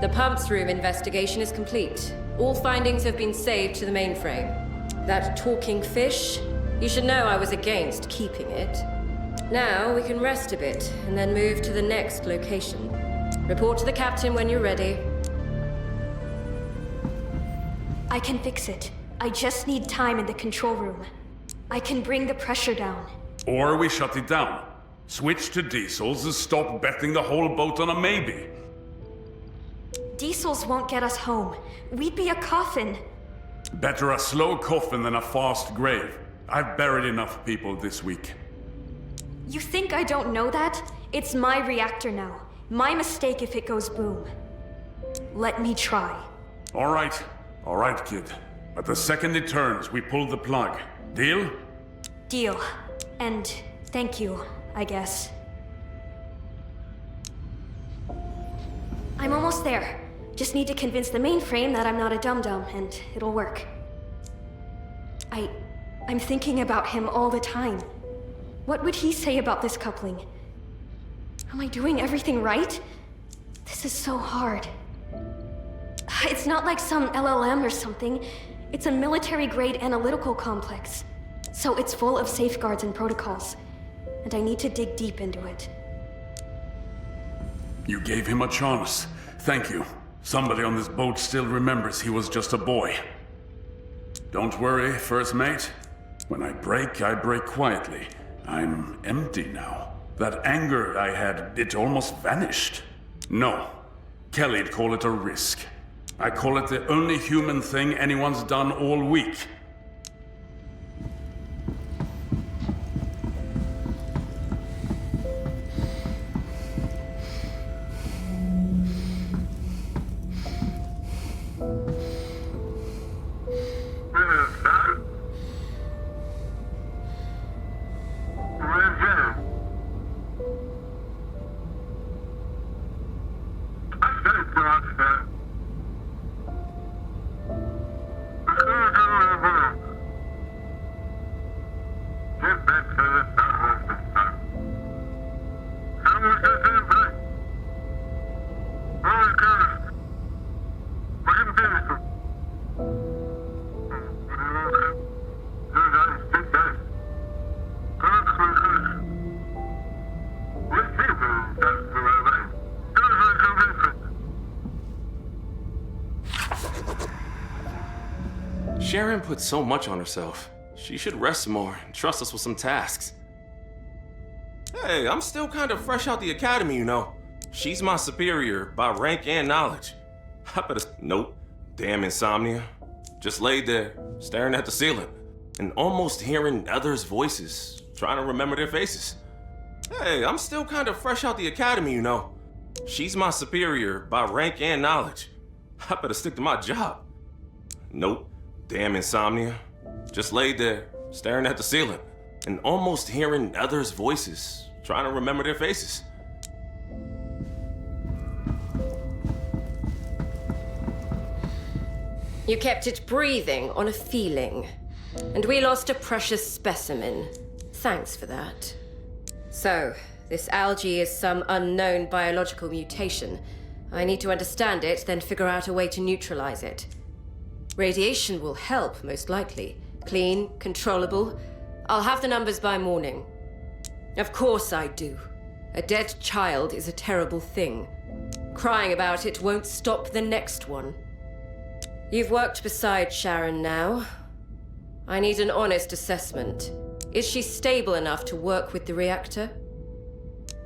The pumps room investigation is complete. All findings have been saved to the mainframe. That talking fish? You should know I was against keeping it. Now we can rest a bit, and then move to the next location. Report to the captain when you're ready. I can fix it. I just need time in the control room. I can bring the pressure down. Or we shut it down. Switch to diesels and stop betting the whole boat on a maybe. Diesels won't get us home. We'd be a coffin. Better a slow coffin than a fast grave. I've buried enough people this week. You think I don't know that? It's my reactor now. My mistake if it goes boom. Let me try. All right, kid. But the second it turns, we pull the plug. Deal? Deal. And thank you, I guess. I'm almost there. Just need to convince the mainframe that I'm not a dum-dum, and it'll work. I'm thinking about him all the time. What would he say about this coupling? Am I doing everything right? This is so hard. It's not like some LLM or something. It's a military-grade analytical complex. So it's full of safeguards and protocols. And I need to dig deep into it. You gave him a chance. Thank you. Somebody on this boat still remembers he was just a boy. Don't worry, first mate. When I break quietly. I'm empty now. That anger I had, it almost vanished. No. Kelly'd call it a risk. I call it the only human thing anyone's done all week. Sharon put so much on herself. She should rest more and trust us with some tasks. Hey, I'm still kind of fresh out the academy, you know. She's my superior by rank and knowledge. I better... Nope. Damn insomnia. Just laid there, staring at the ceiling, and almost hearing others' voices, trying to remember their faces. Hey, I'm still kind of fresh out the academy, you know. She's my superior by rank and knowledge. I better stick to my job. Nope. Damn insomnia. Just laid there, staring at the ceiling, and almost hearing others' voices, trying to remember their faces. You kept it breathing on a feeling. And we lost a precious specimen. Thanks for that. So, this algae is some unknown biological mutation. I need to understand it, then figure out a way to neutralize it. Radiation will help, most likely. Clean, controllable. I'll have the numbers by morning. Of course I do. A dead child is a terrible thing. Crying about it won't stop the next one. You've worked beside Sharon now. I need an honest assessment. Is she stable enough to work with the reactor?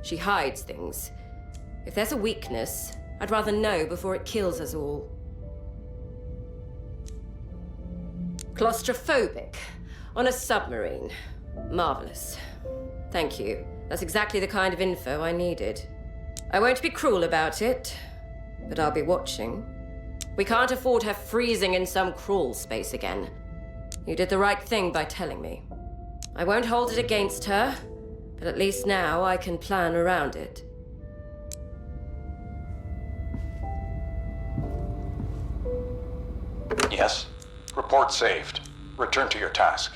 She hides things. If there's a weakness, I'd rather know before it kills us all. Claustrophobic. On a submarine. Marvelous. Thank you. That's exactly the kind of info I needed. I won't be cruel about it. but I'll be watching. We can't afford her freezing in some crawl space again. You did the right thing by telling me. I won't hold it against her, but at least now I can plan around it. Yes. Report saved. Return to your task.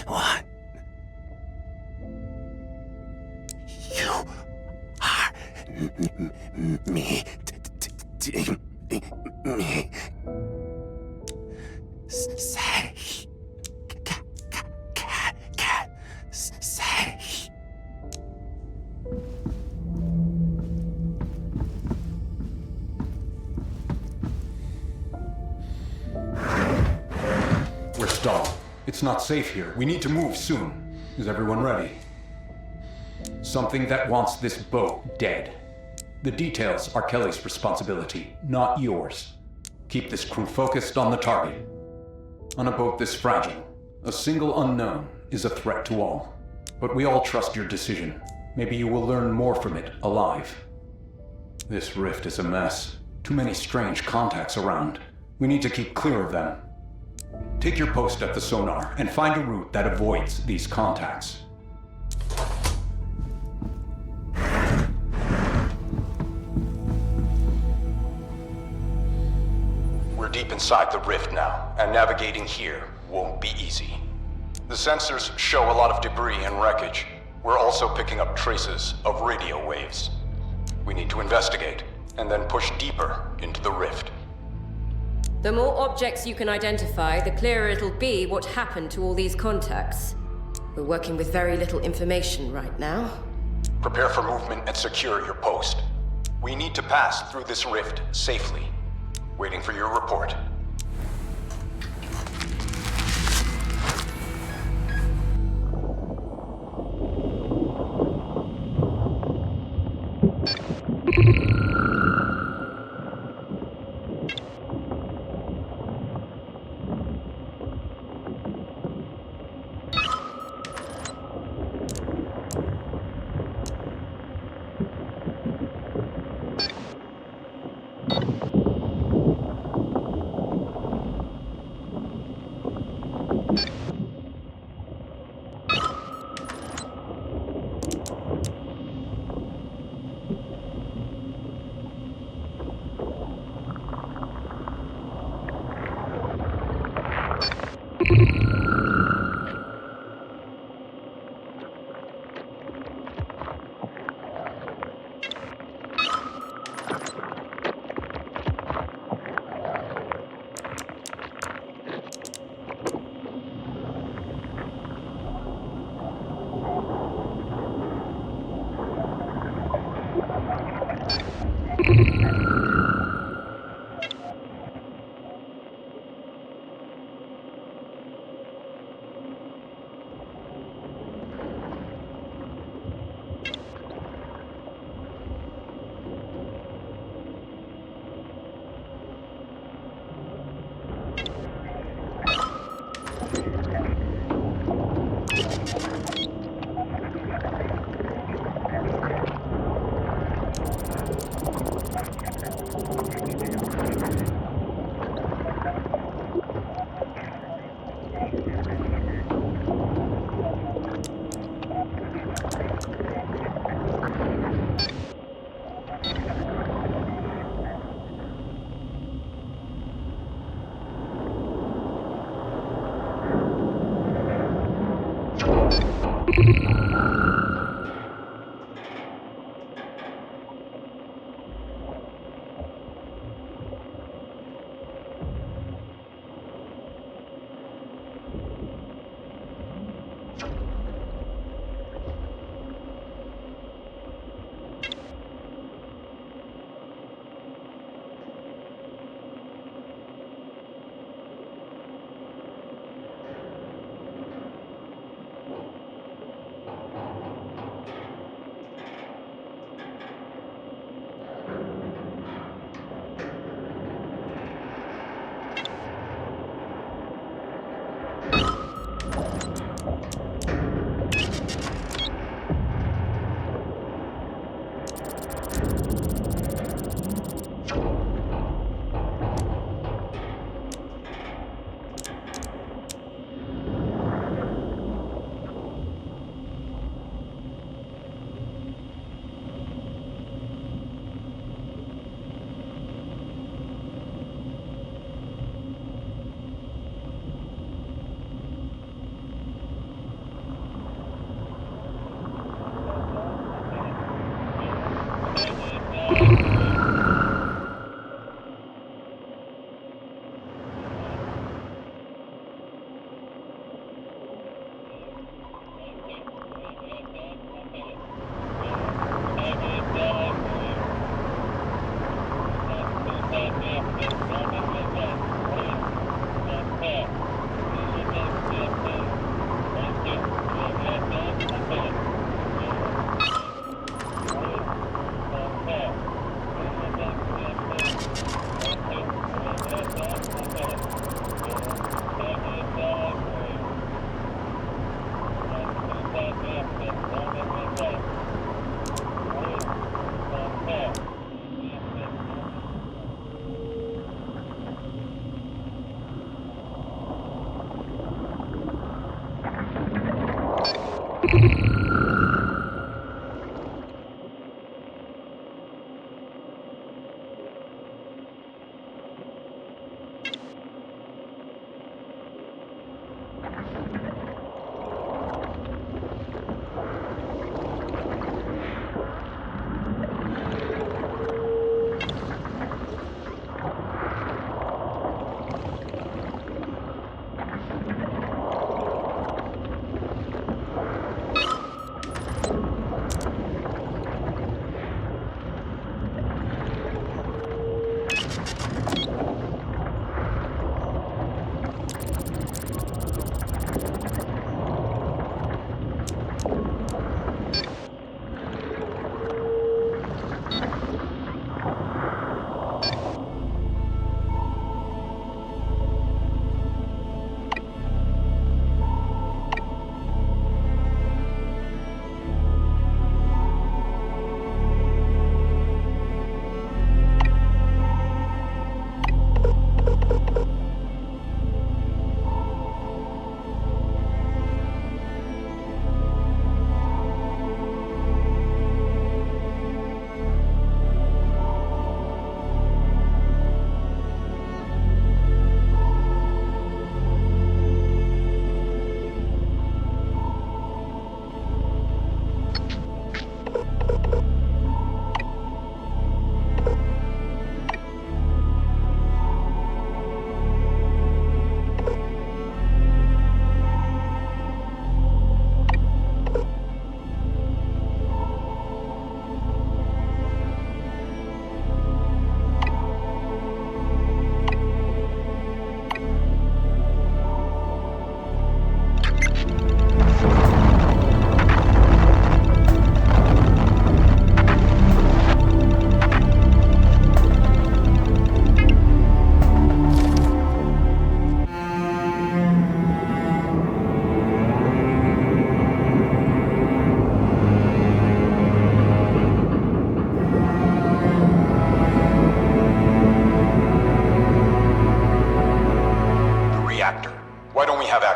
What? You are me. Me. Say. Say. We're stalled. It's not safe here. We need to move soon. Is everyone ready? Something that wants this boat dead. The details are Kelly's responsibility, not yours. Keep this crew focused on the target. On a boat this fragile, a single unknown is a threat to all. But we all trust your decision. Maybe you will learn more from it alive. This rift is a mess. Too many strange contacts around. We need to keep clear of them. Take your post at the sonar and find a route that avoids these contacts. We're deep inside the rift now, and navigating here won't be easy. The sensors show a lot of debris and wreckage. We're also picking up traces of radio waves. We need to investigate, and then push deeper into the rift. The more objects you can identify, the clearer it'll be what happened to all these contacts. We're working with very little information right now. Prepare for movement and secure your post. We need to pass through this rift safely. Waiting for your report.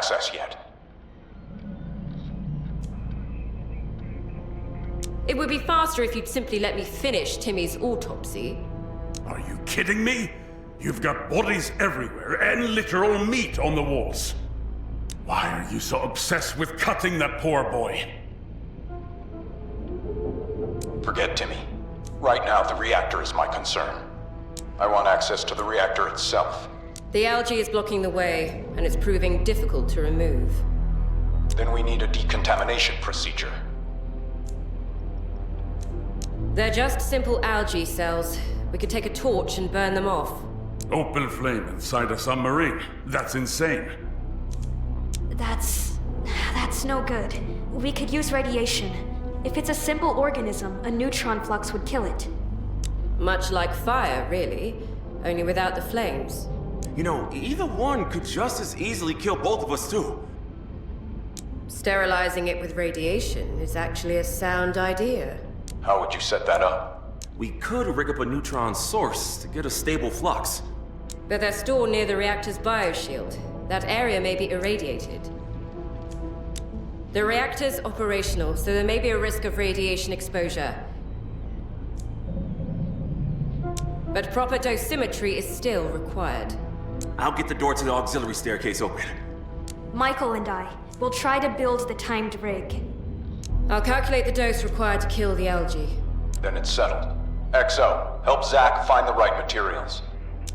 access yet. It would be faster if you'd simply let me finish Timmy's autopsy. Are you kidding me? You've got bodies everywhere and literal meat on the walls. Why are you so obsessed with cutting that poor boy? Forget Timmy. Right now, the reactor is my concern. I want access to the reactor itself. The algae is blocking the way, and it's proving difficult to remove. Then we need a decontamination procedure. They're just simple algae cells. We could take a torch and burn them off. Open flame inside a submarine? That's insane. That's no good. We could use radiation. If it's a simple organism, a neutron flux would kill it. Much like fire, really. Only without the flames. You know, either one could just as easily kill both of us, too. Sterilizing it with radiation is actually a sound idea. How would you set that up? We could rig up a neutron source to get a stable flux. But they're stored near the reactor's bioshield. That area may be irradiated. The reactor's operational, so there may be a risk of radiation exposure. But proper dosimetry is still required. I'll get the door to the auxiliary staircase open. Michael and I will try to build the timed rig. I'll calculate the dose required to kill the algae. Then it's settled. XO, help Zach find the right materials.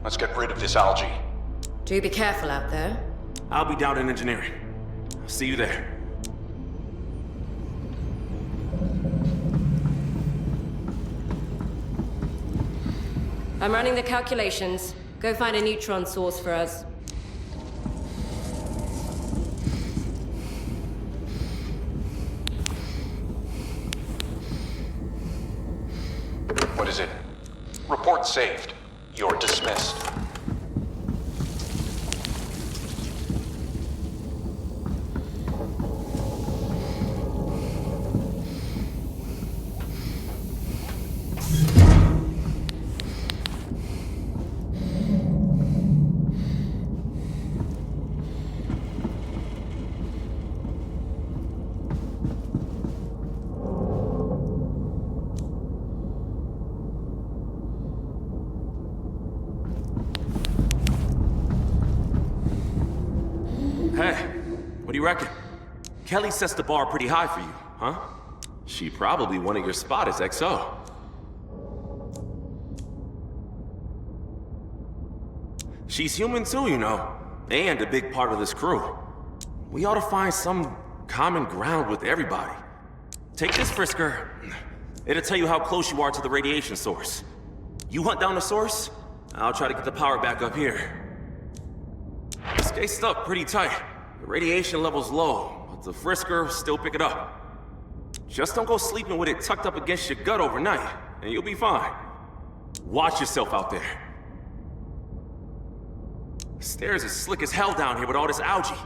Let's get rid of this algae. Do be careful out there. I'll be down in engineering. See you there. I'm running the calculations. Go find a neutron source for us. What is it? Report saved. You're dismissed. Hey, what do you reckon? Kelly sets the bar pretty high for you, huh? She probably wanted your spot as XO. She's human too, you know, and a big part of this crew. We ought to find some common ground with everybody. Take this, Frisker. It'll tell you how close you are to the radiation source. You hunt down the source, I'll try to get the power back up here. Stay stuck pretty tight. The radiation level's low, but the Frisker still pick it up. Just don't go sleeping with it tucked up against your gut overnight, and you'll be fine. Watch yourself out there. Stairs is slick as hell down here with all this algae.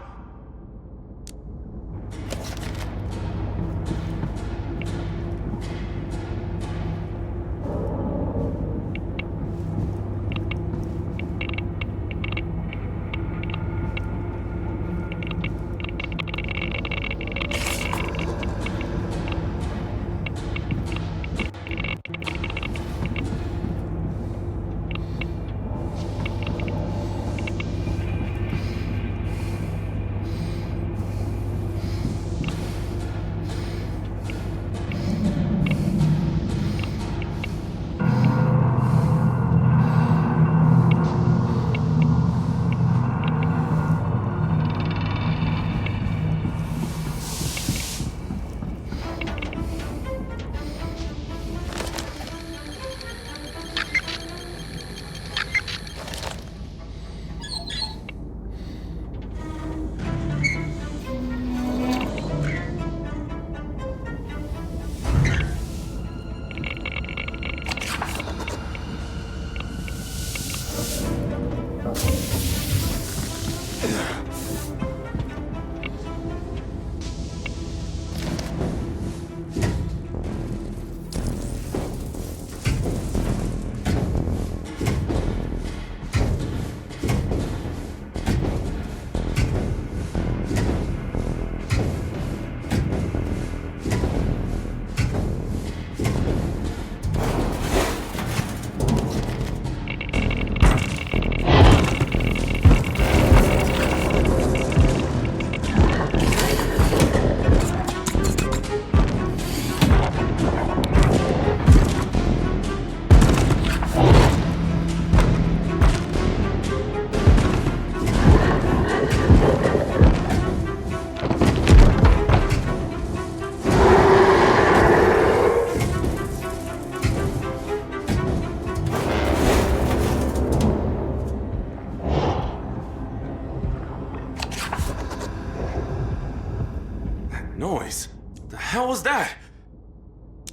Noise? The hell was that?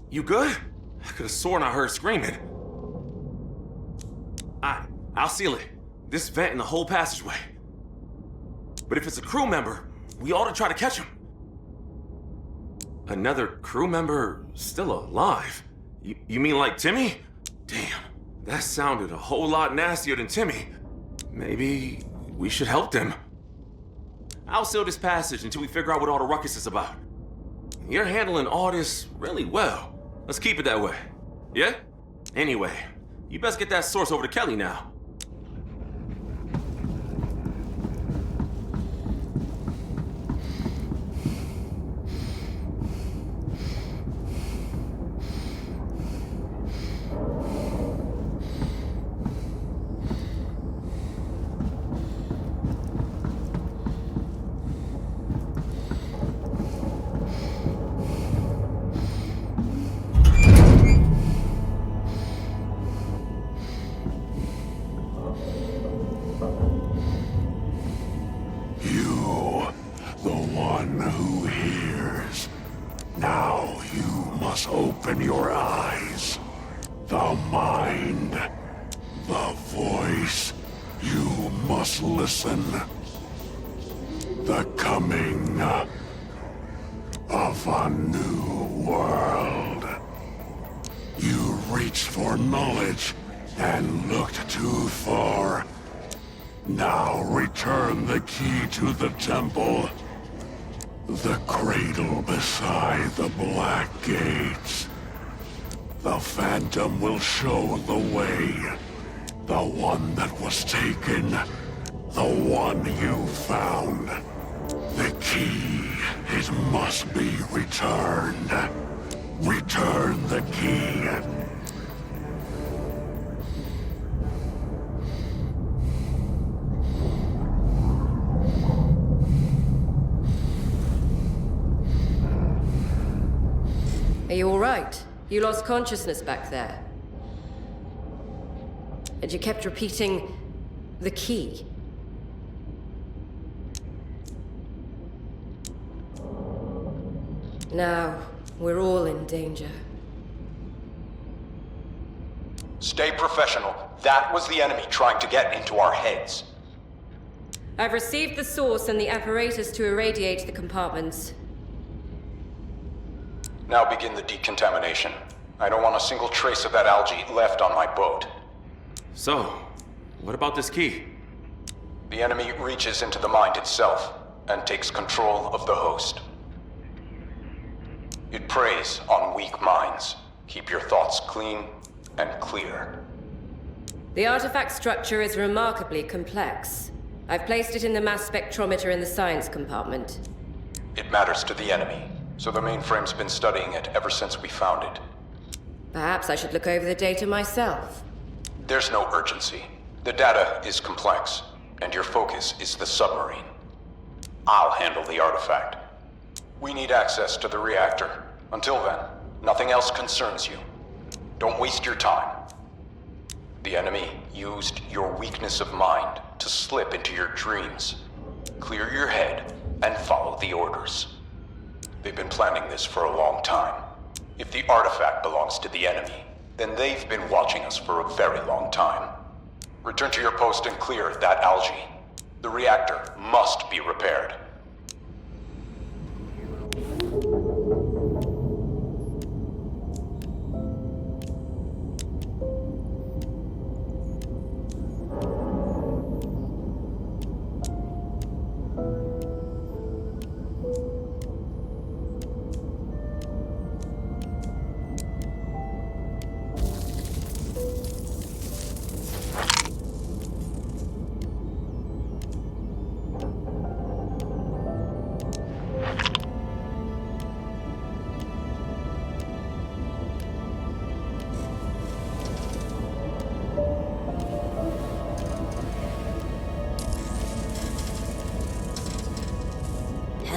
You good? I could have sworn I heard screaming. I'll seal it. This vent and the whole passageway. But if it's a crew member, we ought to try to catch him. Another crew member still alive? You mean like Timmy? Damn, that sounded a whole lot nastier than Timmy. Maybe we should help them. I'll seal this passage until we figure out what all the ruckus is about. You're handling all this really well. Let's keep it that way. Yeah? Anyway, you best get that source over to Kelly now. Open your eyes. The mind. The voice. You must listen. The coming of a new world. You reached for knowledge and looked too far. Now return the key to the temple. The cradle beside the black gates. The Phantom will show the way. The one that was taken. The one you found. The key, it must be returned. Return the key. Are you all right? You lost consciousness back there. And you kept repeating the key. Now, we're all in danger. Stay professional. That was the enemy trying to get into our heads. I've received the source and the apparatus to irradiate the compartments. Now begin the decontamination. I don't want a single trace of that algae left on my boat. So, what about this key? The enemy reaches into the mind itself and takes control of the host. It preys on weak minds. Keep your thoughts clean and clear. The artifact structure is remarkably complex. I've placed it in the mass spectrometer in the science compartment. It matters to the enemy, so the mainframe's been studying it ever since we found it. Perhaps I should look over the data myself. There's no urgency. The data is complex, and your focus is the submarine. I'll handle the artifact. We need access to the reactor. Until then, nothing else concerns you. Don't waste your time. The enemy used your weakness of mind to slip into your dreams. Clear your head and follow the orders. They've been planning this for a long time. If the artifact belongs to the enemy, then they've been watching us for a very long time. Return to your post and clear that algae. The reactor must be repaired.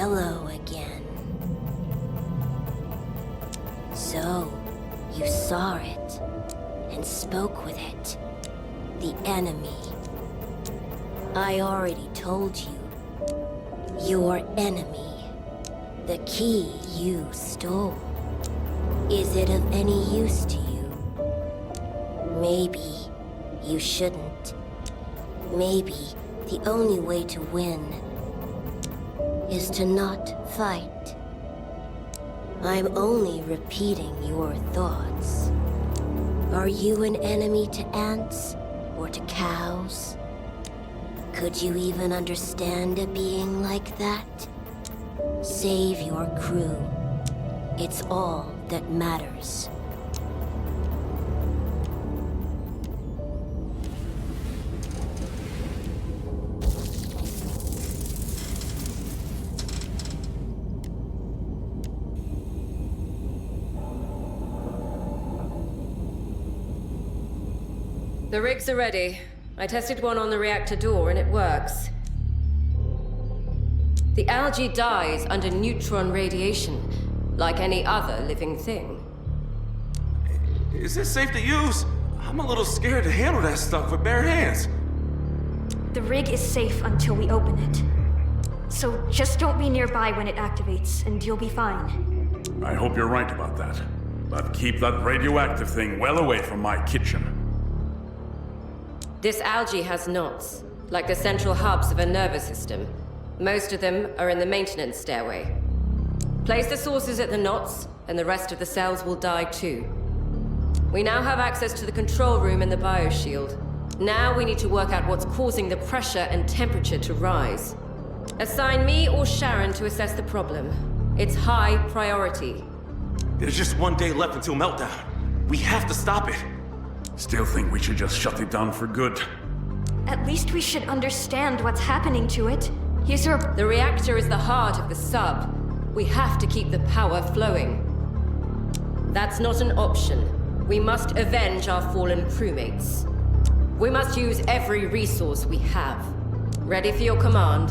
Hello again. So, you saw it and spoke with it. The enemy. I already told you. Your enemy. The key you stole. Is it of any use to you? Maybe you shouldn't. Maybe the only way to win is to not fight. I'm only repeating your thoughts. Are you an enemy to ants or to cows? Could you even understand a being like that? Save your crew. It's all that matters. The rigs are ready. I tested one on the reactor door and it works. The algae dies under neutron radiation, like any other living thing. Is this safe to use? I'm a little scared to handle that stuff with bare hands. The rig is safe until we open it. So just don't be nearby when it activates, and you'll be fine. I hope you're right about that. But keep that radioactive thing well away from my kitchen. This algae has knots, like the central hubs of a nervous system. Most of them are in the maintenance stairway. Place the sources at the knots, and the rest of the cells will die too. We now have access to the control room and the bioshield. Now we need to work out what's causing the pressure and temperature to rise. Assign me or Sharon to assess the problem. It's high priority. There's just one day left until meltdown. We have to stop it. Still think we should just shut it down for good. At least we should understand what's happening to it. Is there... The reactor is the heart of the sub. We have to keep the power flowing. That's not an option. We must avenge our fallen crewmates. We must use every resource we have. Ready for your command?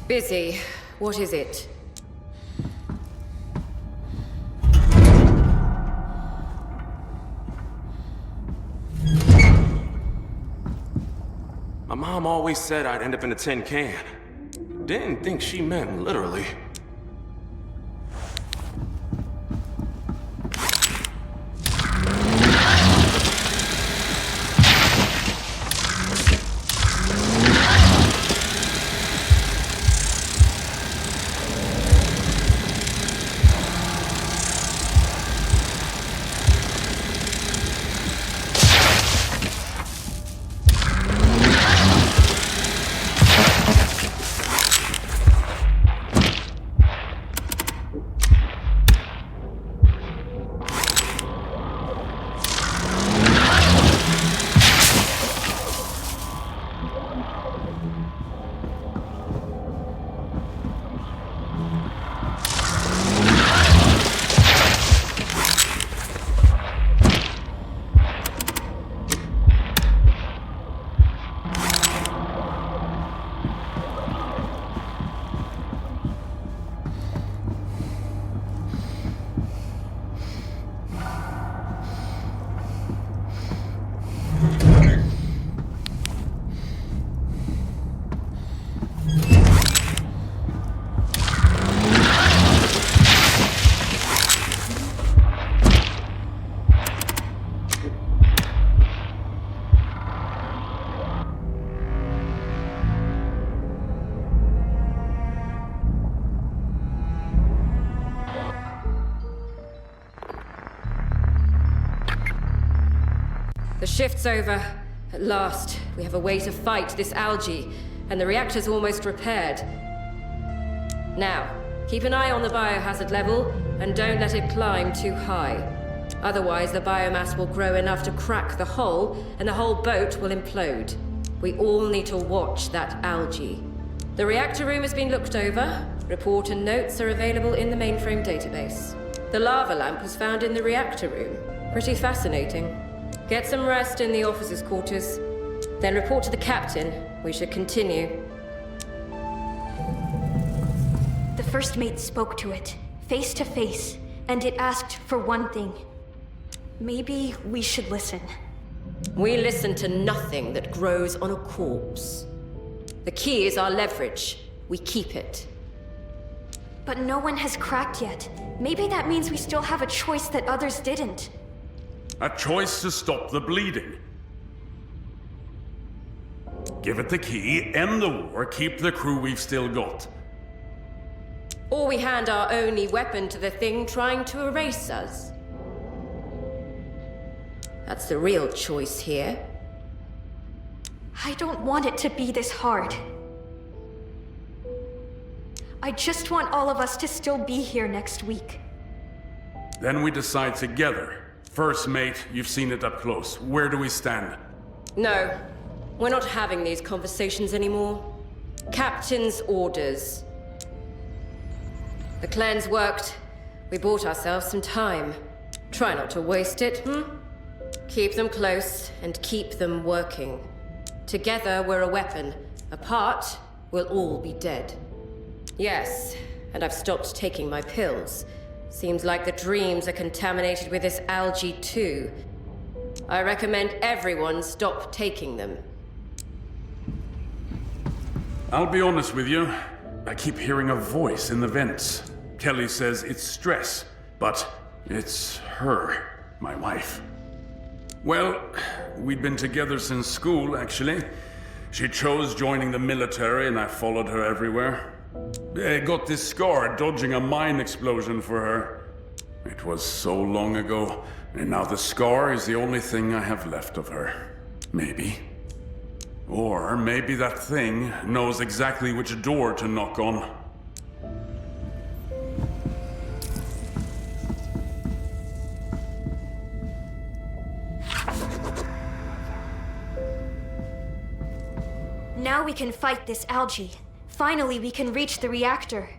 Busy. What is it? My mom always said I'd end up in a tin can. Didn't think she meant literally. shift's over. At last, we have a way to fight this algae, and the reactor's almost repaired. Now, keep an eye on the biohazard level, and don't let it climb too high. Otherwise, the biomass will grow enough to crack the hull, and the whole boat will implode. We all need to watch that algae. The reactor room has been looked over. Report and notes are available in the mainframe database. The lava lamp was found in the reactor room. Pretty fascinating. Get some rest in the officers' quarters. Then report to the captain. We should continue. The first mate spoke to it, face to face, and it asked for one thing. Maybe we should listen. We listen to nothing that grows on a corpse. The key is our leverage. We keep it. But no one has cracked yet. Maybe that means we still have a choice that others didn't. A choice to stop the bleeding. Give it the key, end the war, keep the crew we've still got. Or we hand our only weapon to the thing trying to erase us. That's the real choice here. I don't want it to be this hard. I just want all of us to still be here next week. Then we decide together. First mate, you've seen it up close. Where do we stand? No, we're not having these conversations anymore. Captain's orders. The cleanse worked. We bought ourselves some time. Try not to waste it, Keep them close and keep them working. Together, we're a weapon. Apart, we'll all be dead. Yes, and I've stopped taking my pills. Seems like the dreams are contaminated with this algae too. I recommend everyone stop taking them. I'll be honest with you. I keep hearing a voice in the vents. Kelly says it's stress, but it's her, my wife. Well, we'd been together since school, actually. She chose joining the military and I followed her everywhere. I got this scar dodging a mine explosion for her. It was so long ago, and now the scar is the only thing I have left of her. Maybe. Or maybe that thing knows exactly which door to knock on. Now we can fight this algae. Finally, we can reach the reactor.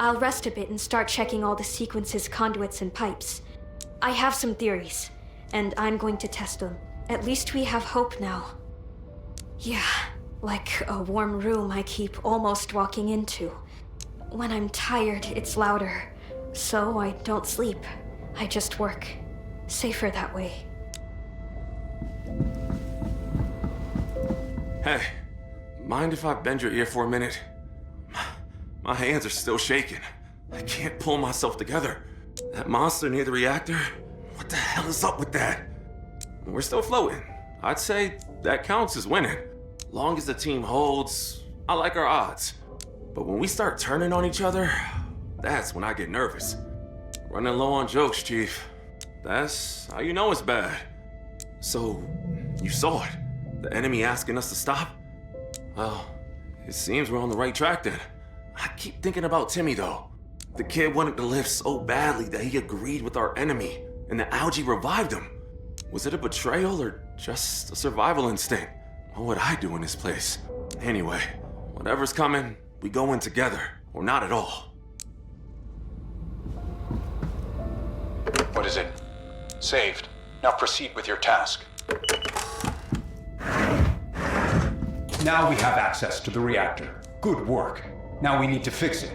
I'll rest a bit and start checking all the sequences, conduits, and pipes. I have some theories, and I'm going to test them. At least we have hope now. Yeah, like a warm room I keep almost walking into. When I'm tired, it's louder, so I don't sleep. I just work. Safer that way. Hey, mind if I bend your ear for a minute? My hands are still shaking. I can't pull myself together. That monster near the reactor? What the hell is up with that? We're still floating. I'd say that counts as winning. Long as the team holds, I like our odds. But when we start turning on each other, that's when I get nervous. Running low on jokes, Chief. That's how you know it's bad. So, you saw it? The enemy asking us to stop? Well, it seems we're on the right track then. I keep thinking about Timmy though. The kid wanted to live so badly that he agreed with our enemy, and the algae revived him. Was it a betrayal or just a survival instinct? What would I do in this place? Anyway, whatever's coming, we go in together, or not at all. What is it? Saved. Now proceed with your task. Now we have access to the reactor. Good work. Now we need to fix it.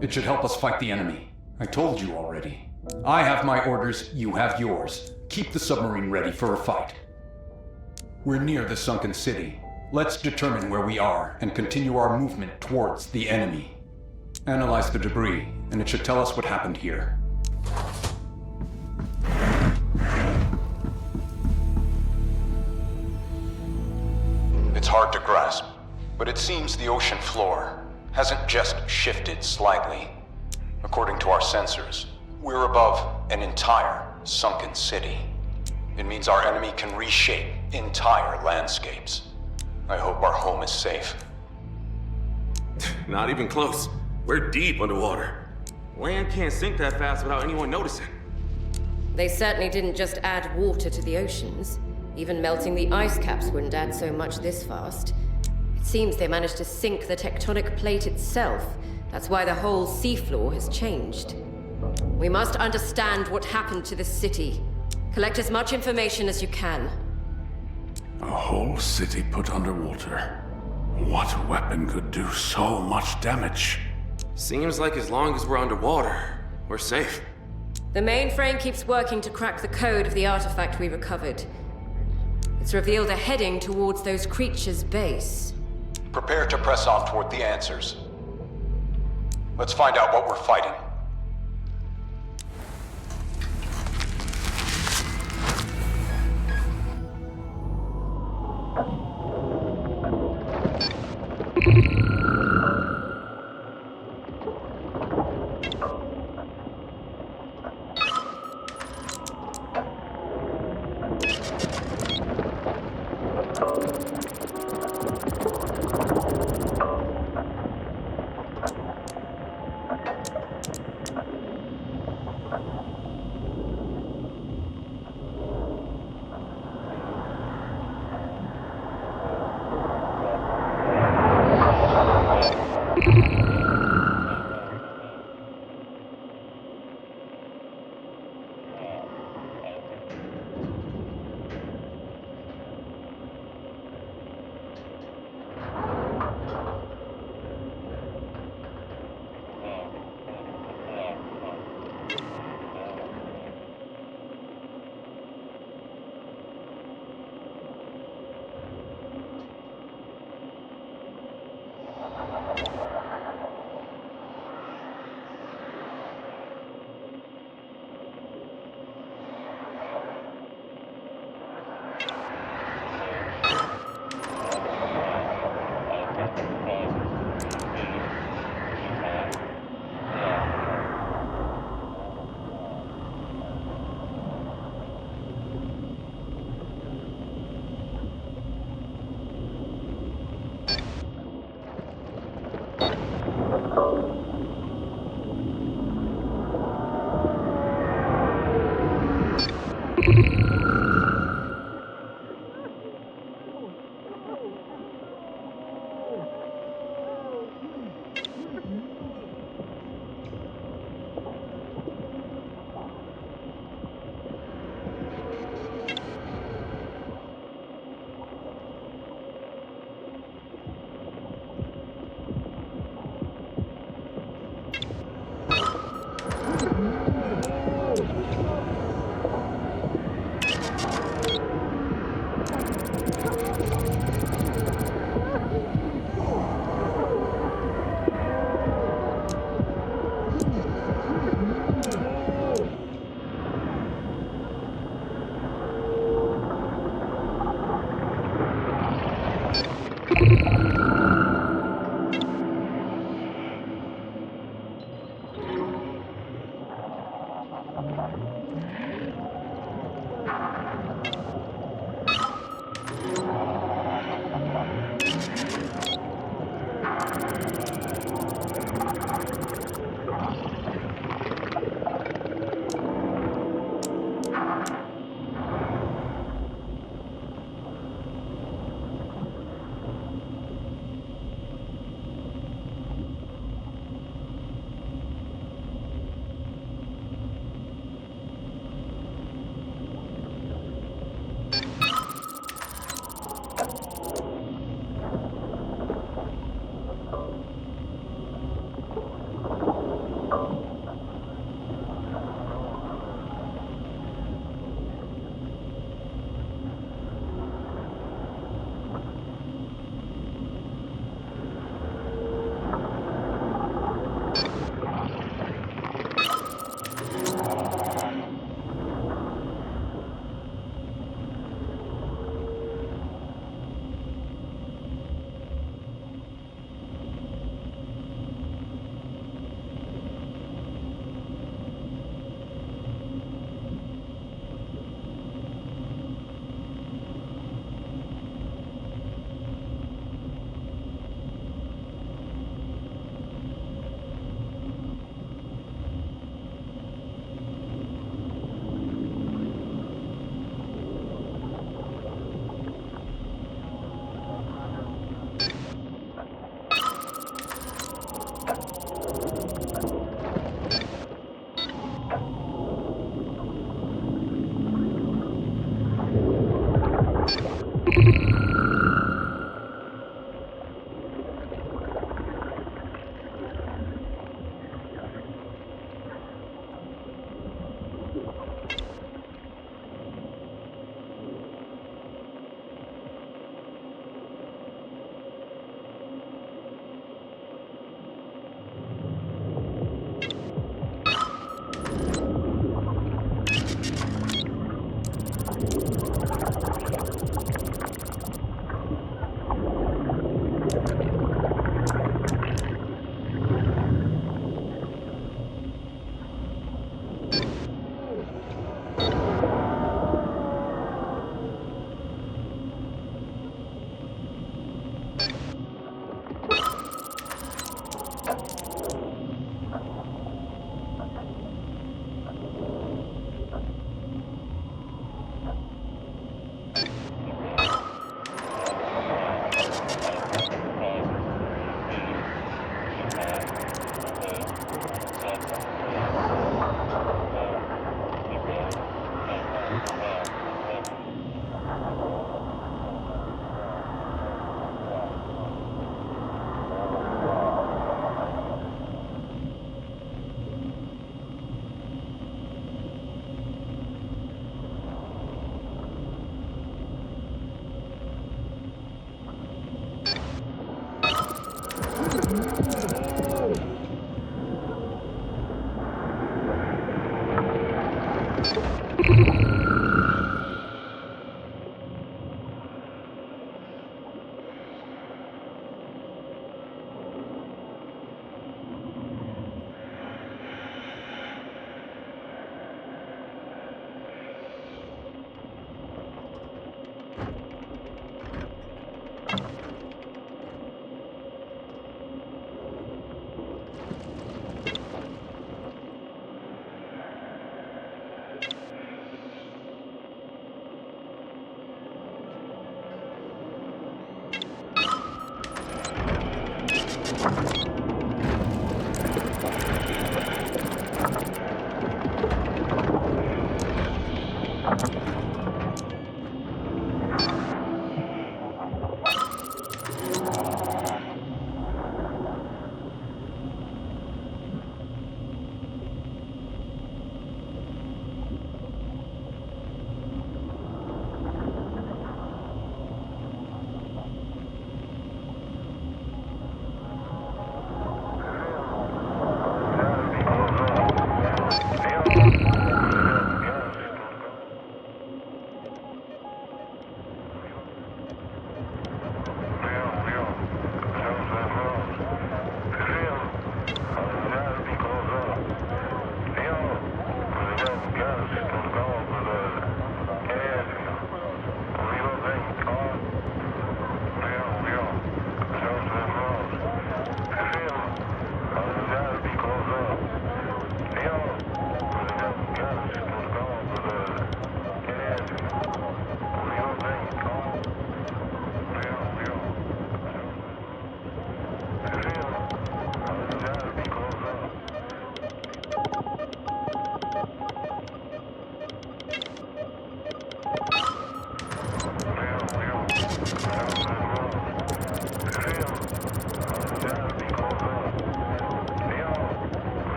It should help us fight the enemy. I told you already. I have my orders, you have yours. Keep the submarine ready for a fight. We're near the sunken city. Let's determine where we are and continue our movement towards the enemy. Analyze the debris, and it should tell us what happened here. It's hard to grasp, but it seems the ocean floor hasn't just shifted slightly. According to our sensors, we're above an entire sunken city. It means our enemy can reshape entire landscapes. I hope our home is safe. Not even close. We're deep underwater. Land can't sink that fast without anyone noticing. They certainly didn't just add water to the oceans. Even melting the ice caps wouldn't add so much this fast. It seems they managed to sink the tectonic plate itself. That's why the whole seafloor has changed. We must understand what happened to this city. Collect as much information as you can. A whole city put underwater. What weapon could do so much damage? Seems like as long as we're underwater, we're safe. The mainframe keeps working to crack the code of the artifact we recovered. It's revealed a heading towards those creatures' base. Prepare to press on toward the answers. Let's find out what we're fighting.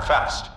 fast.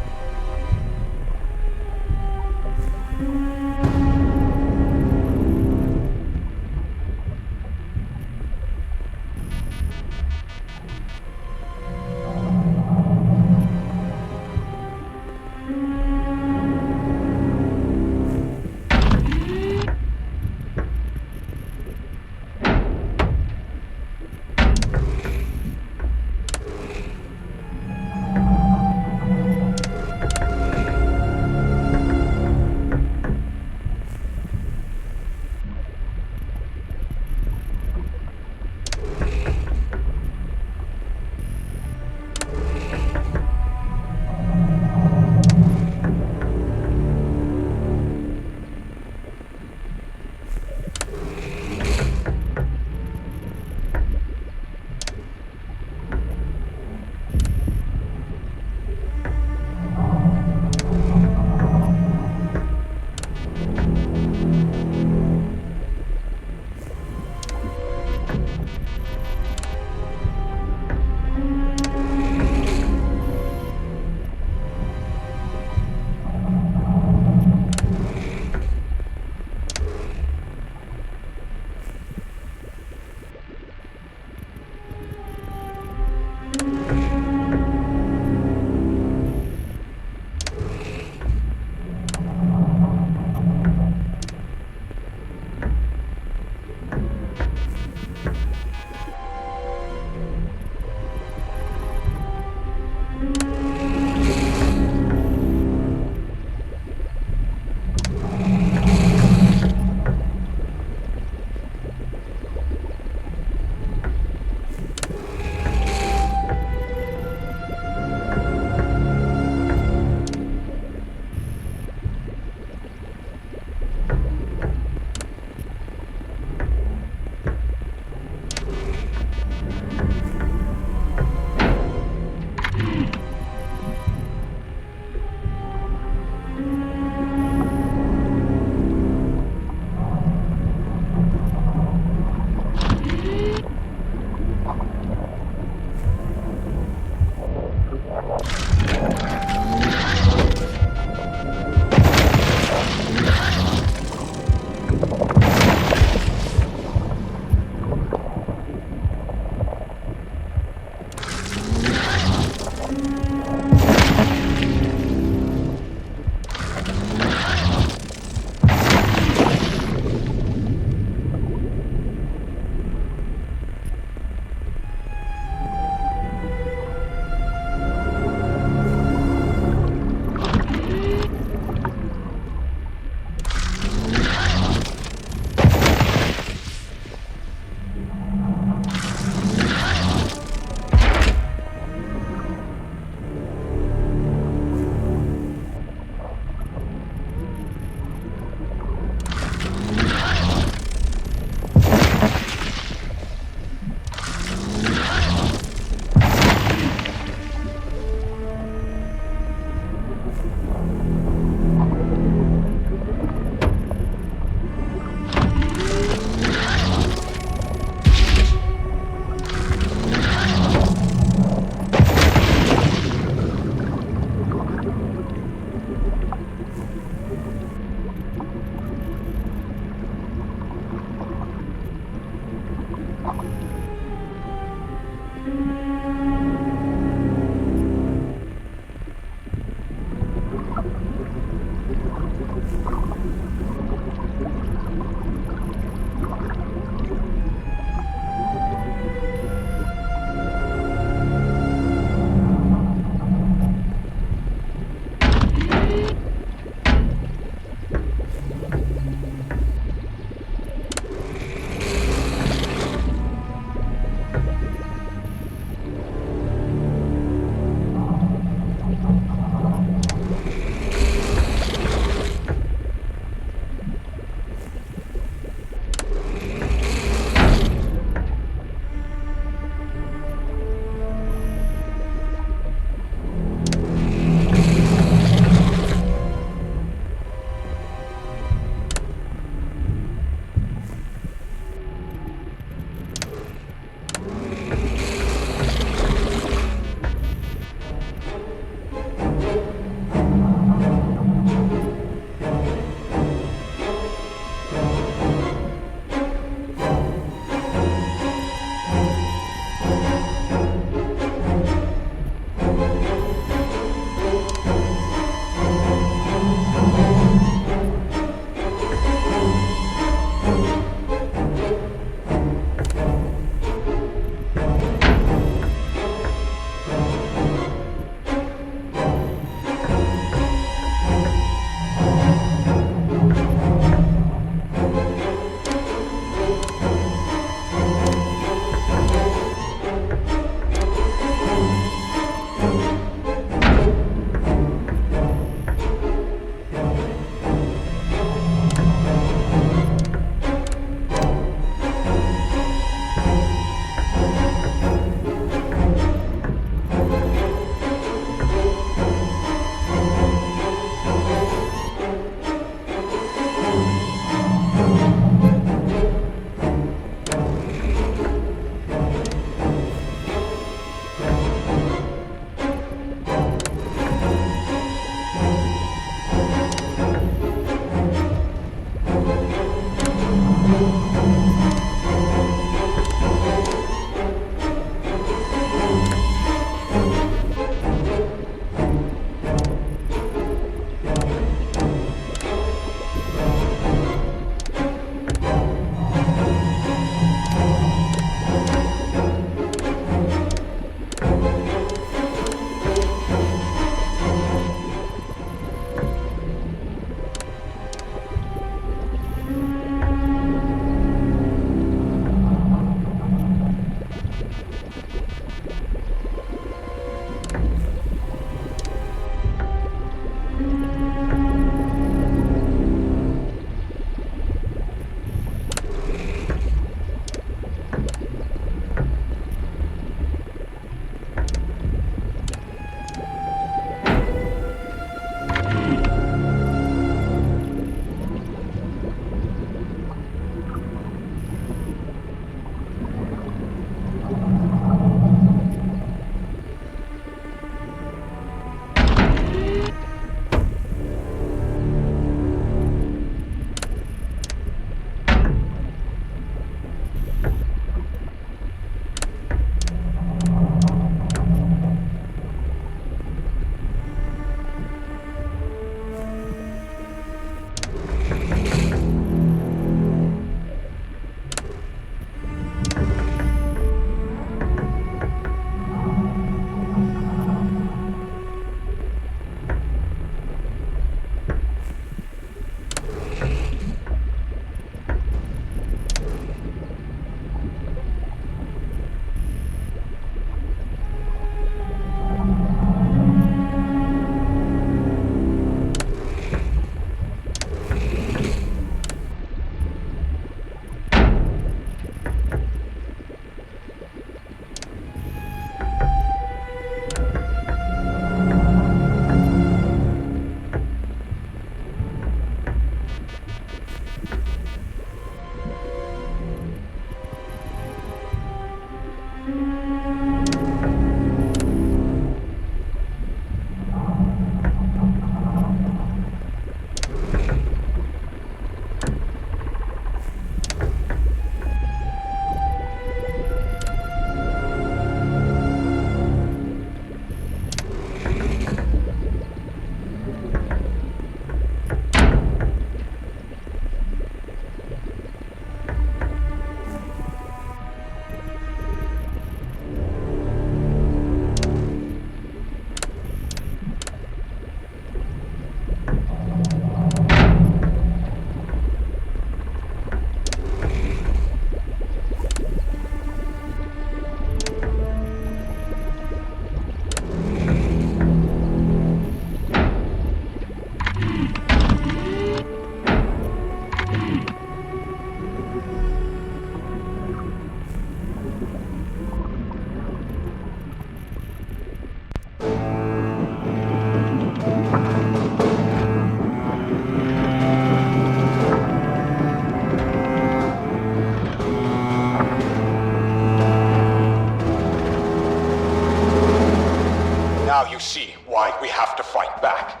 Now you see why we have to fight back.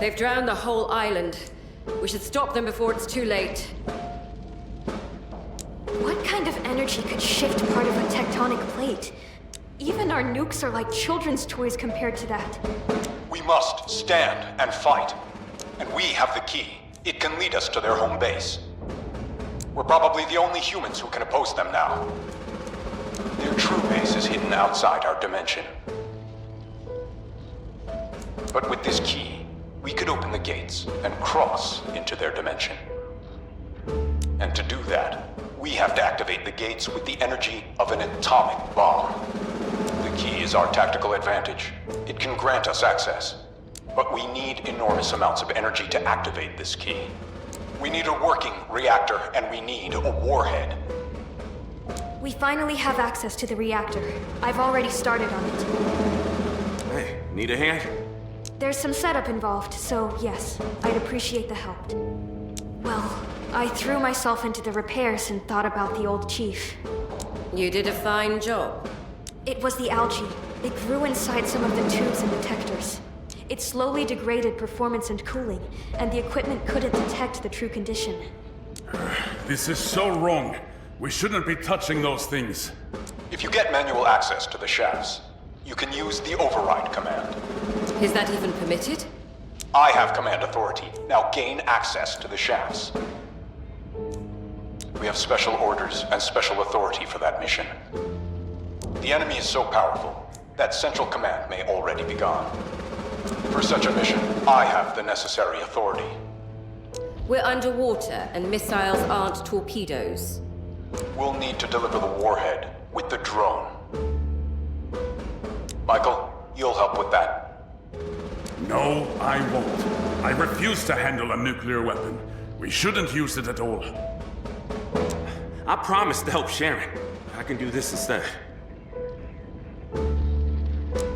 They've drowned the whole island. We should stop them before it's too late. What kind of energy could shift part of a tectonic plate? Even our nukes are like children's toys compared to that. We must stand and fight. And we have the key. It can lead us to their home base. We're probably the only humans who can oppose them now. Their true base is hidden outside our dimension. But with this key, we could open the gates and cross into their dimension. And to do that, we have to activate the gates with the energy of an atomic bomb. The key is our tactical advantage. It can grant us access. But we need enormous amounts of energy to activate this key. We need a working reactor, and we need a warhead. We finally have access to the reactor. I've already started on it. Hey, need a hand? There's some setup involved, so yes, I'd appreciate the help. Well, I threw myself into the repairs and thought about the old chief. You did a fine job. It was the algae. It grew inside some of the tubes and detectors. It slowly degraded performance and cooling, and the equipment couldn't detect the true condition. This is so wrong. We shouldn't be touching those things. If you get manual access to the shafts, you can use the override command. Is that even permitted? I have command authority. Now gain access to the shafts. We have special orders and special authority for that mission. The enemy is so powerful that central command may already be gone. For such a mission, I have the necessary authority. We're underwater, and missiles aren't torpedoes. We'll need to deliver the warhead with the drone. Michael, you'll help with that. No, I won't. I refuse to handle a nuclear weapon. We shouldn't use it at all. I promised to help Sharon. I can do this instead.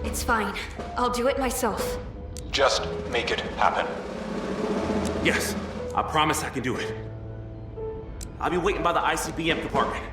It's fine. I'll do it myself. Just make it happen. Yes, I promise I can do it. I'll be waiting by the ICBM compartment.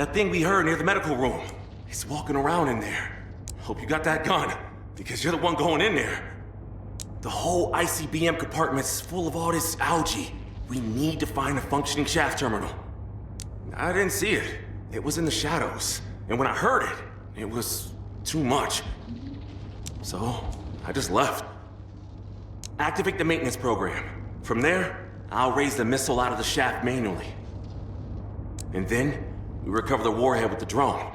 That thing we heard near the medical room. He's walking around in there. Hope you got that gun, because you're the one going in there. The whole ICBM compartment's full of all this algae. We need to find a functioning shaft terminal. I didn't see it. It was in the shadows. And when I heard it, it was too much. So, I just left. Activate the maintenance program. From there, I'll raise the missile out of the shaft manually. And then, we recover the warhead with the drone.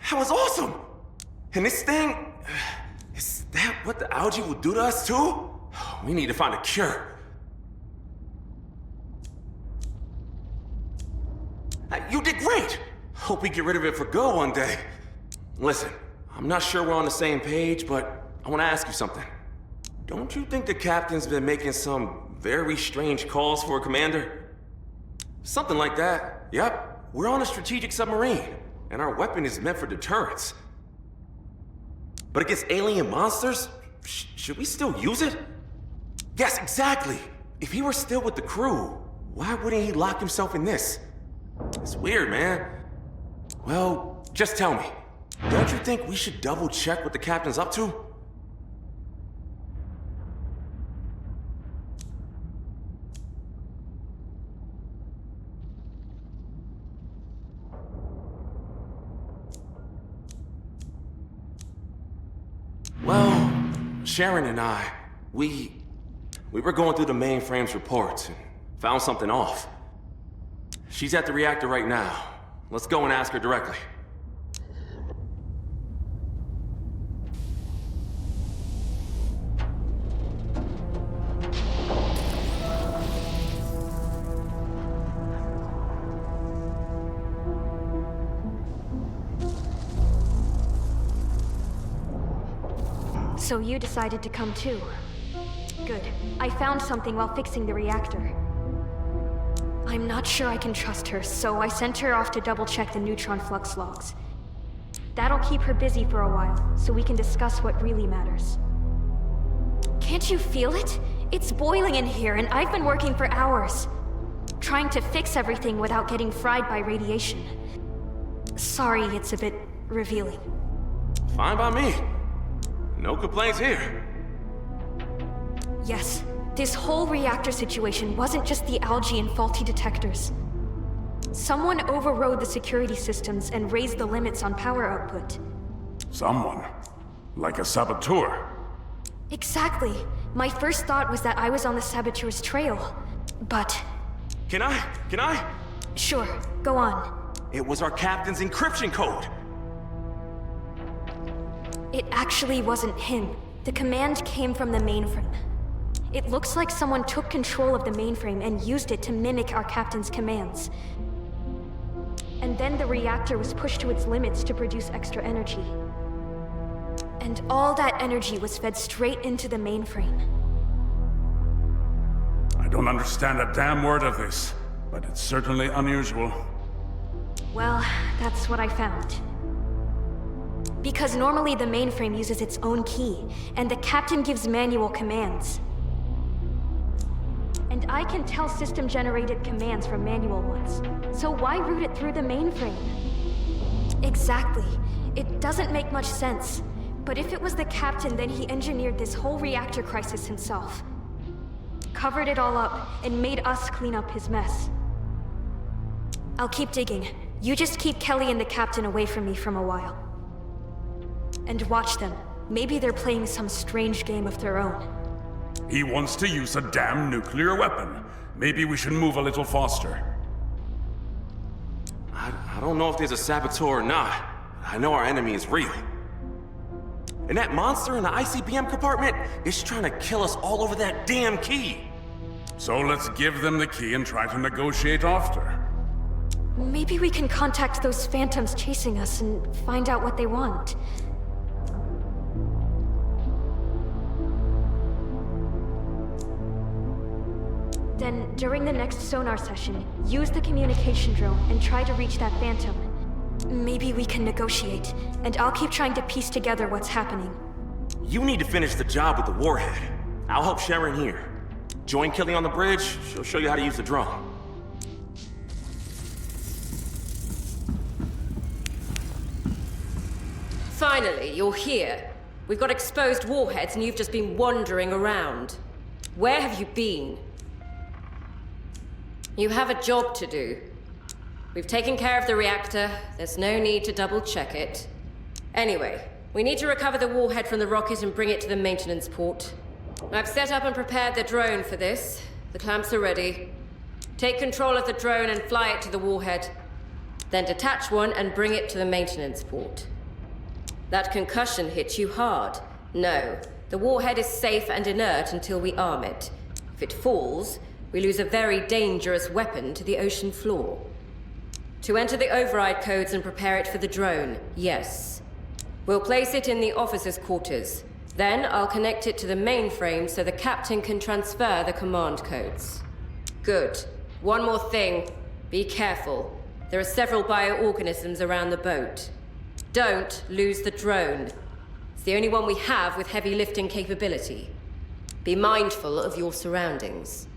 That was awesome! And this thing... Is that what the algae will do to us too? We need to find a cure. You did great! Hope we get rid of it for good one day. Listen, I'm not sure we're on the same page, but I want to ask you something. Don't you think the captain's been making some very strange calls for a commander? Something like that. Yep, we're on a strategic submarine, and our weapon is meant for deterrence. But against alien monsters? Should we still use it? Yes, exactly! If he were still with the crew, why wouldn't he lock himself in this? It's weird, man. Well, just tell me. Don't you think we should double check what the captain's up to? Well, Sharon and I, we were going through the mainframe's reports and found something off. She's at the reactor right now. Let's go and ask her directly. So you decided to come too. Good. I found something while fixing the reactor. I'm not sure I can trust her, so I sent her off to double-check the neutron flux logs. That'll keep her busy for a while, so we can discuss what really matters. Can't you feel it? It's boiling in here, and I've been working for hours. Trying to fix everything without getting fried by radiation. Sorry, it's a bit revealing. Fine by me. No complaints here. Yes, this whole reactor situation wasn't just the algae and faulty detectors. Someone overrode the security systems and raised the limits on power output. Someone? Like a saboteur? Exactly. My first thought was that I was on the saboteur's trail, but... Can I? Sure, go on. It was our captain's encryption code. It actually wasn't him. The command came from the mainframe. It looks like someone took control of the mainframe and used it to mimic our captain's commands. And then the reactor was pushed to its limits to produce extra energy. And all that energy was fed straight into the mainframe. I don't understand a damn word of this, but it's certainly unusual. Well, that's what I found. Because normally the mainframe uses its own key, and the captain gives manual commands. And I can tell system-generated commands from manual ones. So why route it through the mainframe? Exactly. It doesn't make much sense. But if it was the captain, then he engineered this whole reactor crisis himself. Covered it all up, and made us clean up his mess. I'll keep digging. You just keep Kelly and the captain away from me for a while. And watch them. Maybe they're playing some strange game of their own. He wants to use a damn nuclear weapon. Maybe we should move a little faster. I don't know if there's a saboteur or not. I know our enemy is real. And that monster in the ICBM compartment is trying to kill us all over that damn key. So let's give them the key and try to negotiate after. Maybe we can contact those phantoms chasing us and find out what they want. Then, during the next sonar session, use the communication drone and try to reach that phantom. Maybe we can negotiate, and I'll keep trying to piece together what's happening. You need to finish the job with the warhead. I'll help Sharon here. Join Kelly on the bridge, she'll show you how to use the drone. Finally, you're here. We've got exposed warheads and you've just been wandering around. Where have you been? You have a job to do. We've taken care of the reactor. There's no need to double-check it. Anyway, we need to recover the warhead from the rocket and bring it to the maintenance port. I've set up and prepared the drone for this. The clamps are ready. Take control of the drone and fly it to the warhead. Then detach one and bring it to the maintenance port. That concussion hit you hard. No, the warhead is safe and inert until we arm it. If it falls, we lose a very dangerous weapon to the ocean floor. To enter the override codes and prepare it for the drone, yes. We'll place it in the officers' quarters. Then I'll connect it to the mainframe so the captain can transfer the command codes. Good. One more thing. Be careful. There are several bioorganisms around the boat. Don't lose the drone. It's the only one we have with heavy lifting capability. Be mindful of your surroundings.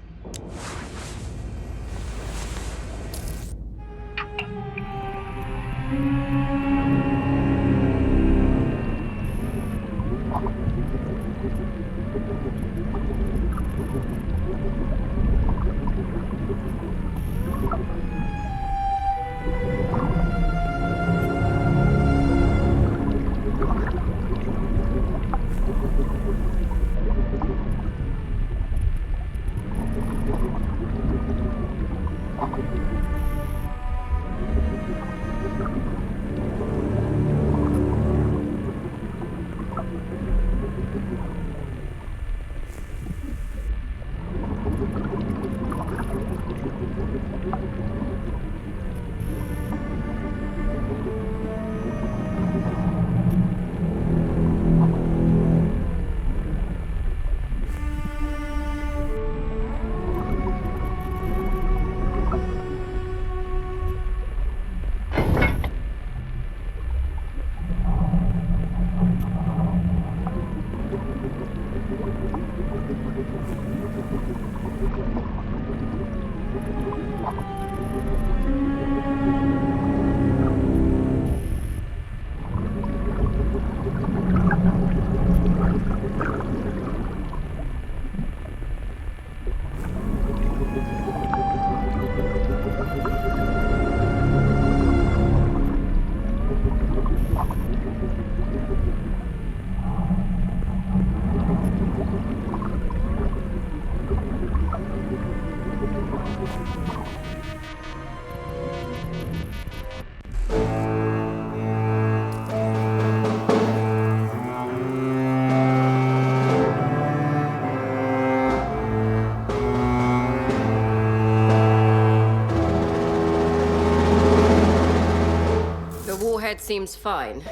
Warhead seems fine.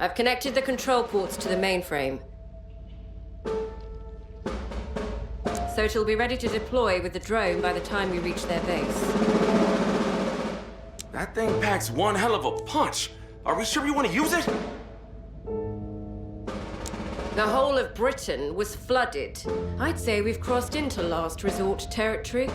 I've connected the control ports to the mainframe. So it'll be ready to deploy with the drone by the time we reach their base. That thing packs one hell of a punch. Are we sure we want to use it? The whole of Britain was flooded. I'd say we've crossed into last resort territory.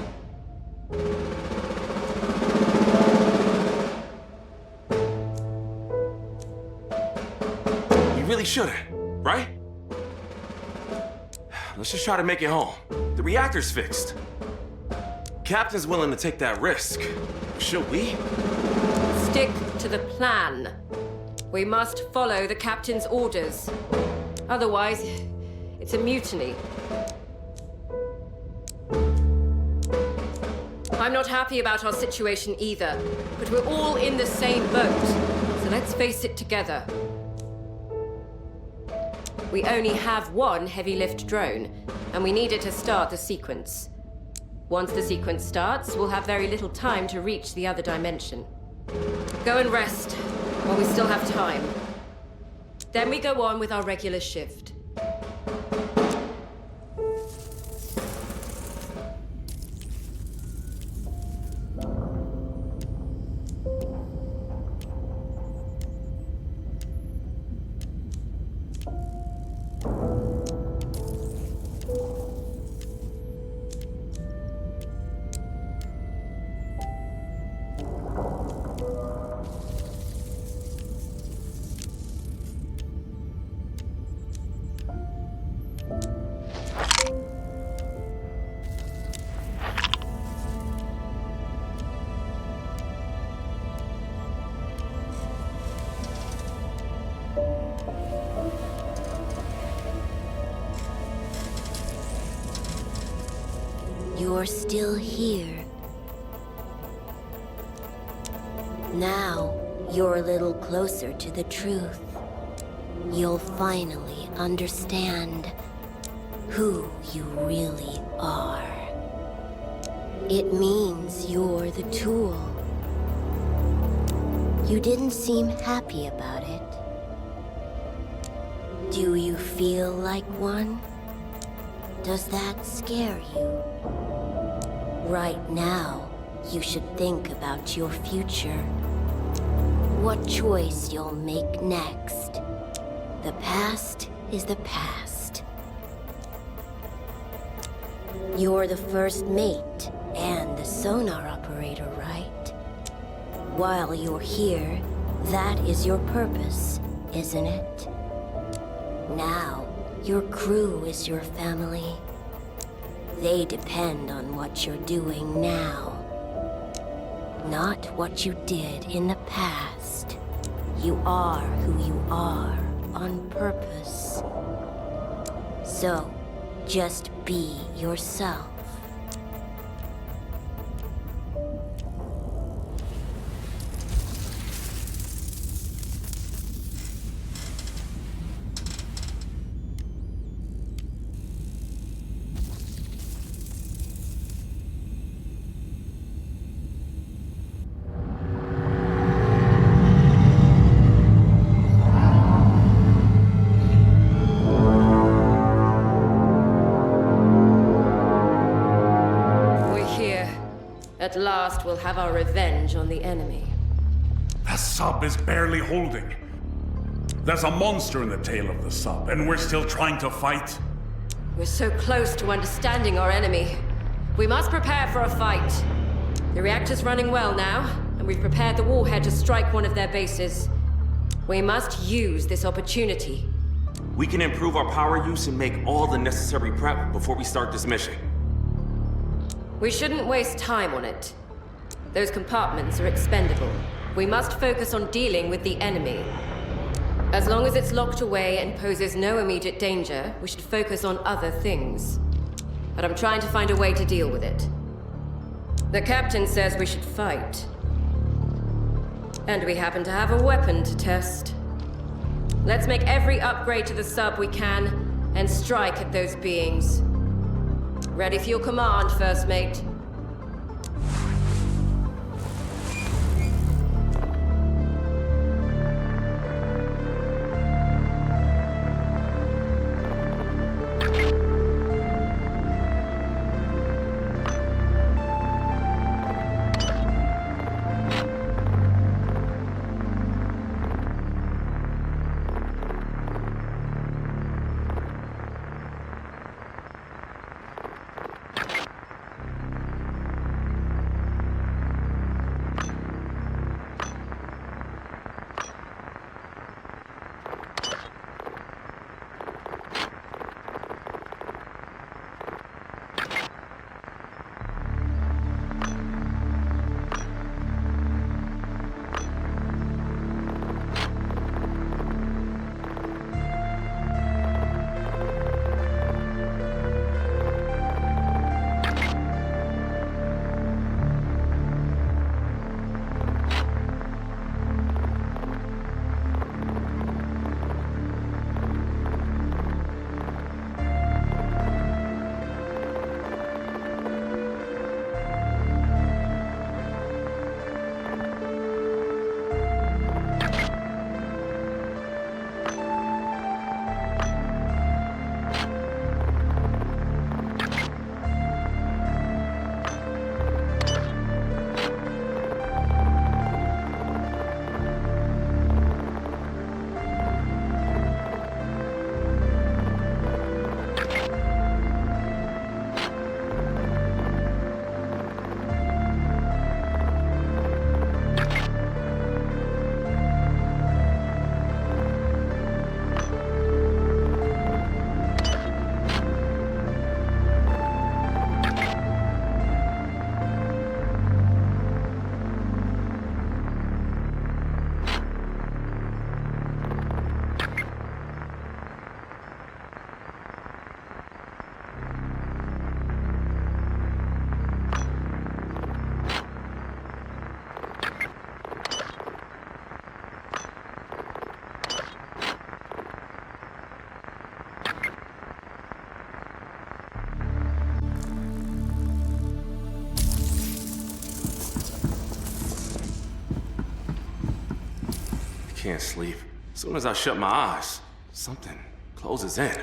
Really shouldn't, right? Let's just try to make it home. The reactor's fixed. Captain's willing to take that risk. Should we? Stick to the plan. We must follow the captain's orders. Otherwise, it's a mutiny. I'm not happy about our situation either, but we're all in the same boat. So let's face it together. We only have one heavy lift drone, and we need it to start the sequence. Once the sequence starts, we'll have very little time to reach the other dimension. Go and rest, while we still have time. Then we go on with our regular shift. You're still here. Now, you're a little closer to the truth. You'll finally understand who you really are. It means you're the tool. You didn't seem happy about it. Do you feel like one? Does that scare you? Right now, you should think about your future. What choice you'll make next. The past is the past. You're the first mate and the sonar operator, right? While you're here, that is your purpose, isn't it? Now, your crew is your family. They depend on what you're doing now, not what you did in the past. You are who you are on purpose. So, just be yourself. At last, we'll have our revenge on the enemy. The sub is barely holding. There's a monster in the tail of the sub, and we're still trying to fight. We're so close to understanding our enemy. We must prepare for a fight. The reactor's running well now, and we've prepared the warhead to strike one of their bases. We must use this opportunity. We can improve our power use and make all the necessary prep before we start this mission. We shouldn't waste time on it. Those compartments are expendable. We must focus on dealing with the enemy. As long as it's locked away and poses no immediate danger, we should focus on other things. But I'm trying to find a way to deal with it. The captain says we should fight. And we happen to have a weapon to test. Let's make every upgrade to the sub we can, and strike at those beings. Ready for your command, First Mate. can't sleep. As soon as I shut my eyes, something closes in.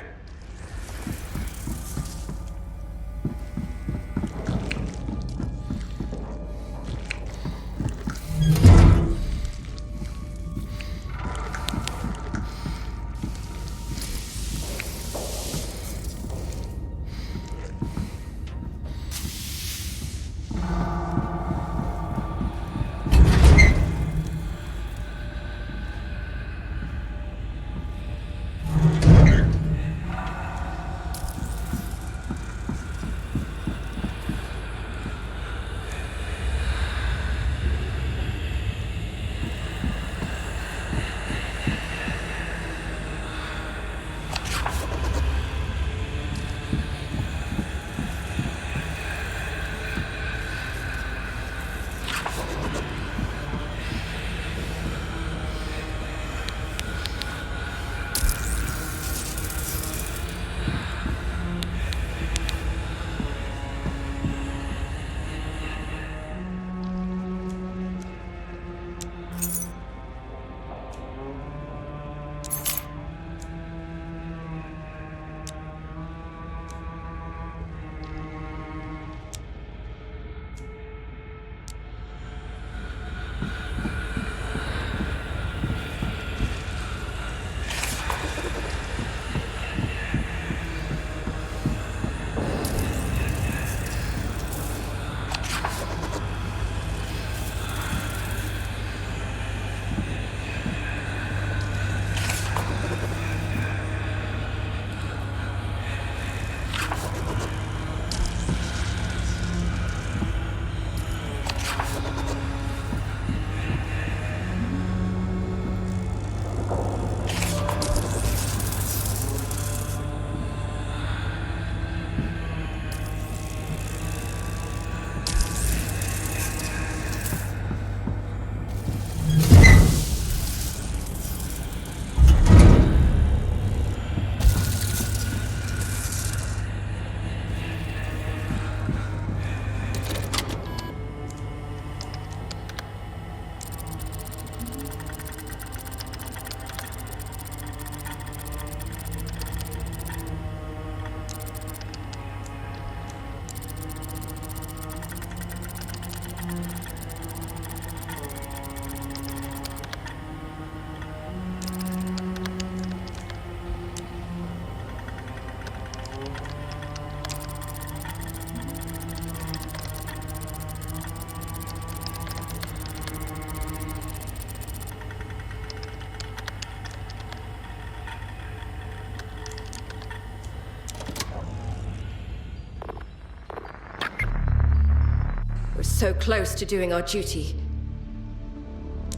We're so close to doing our duty.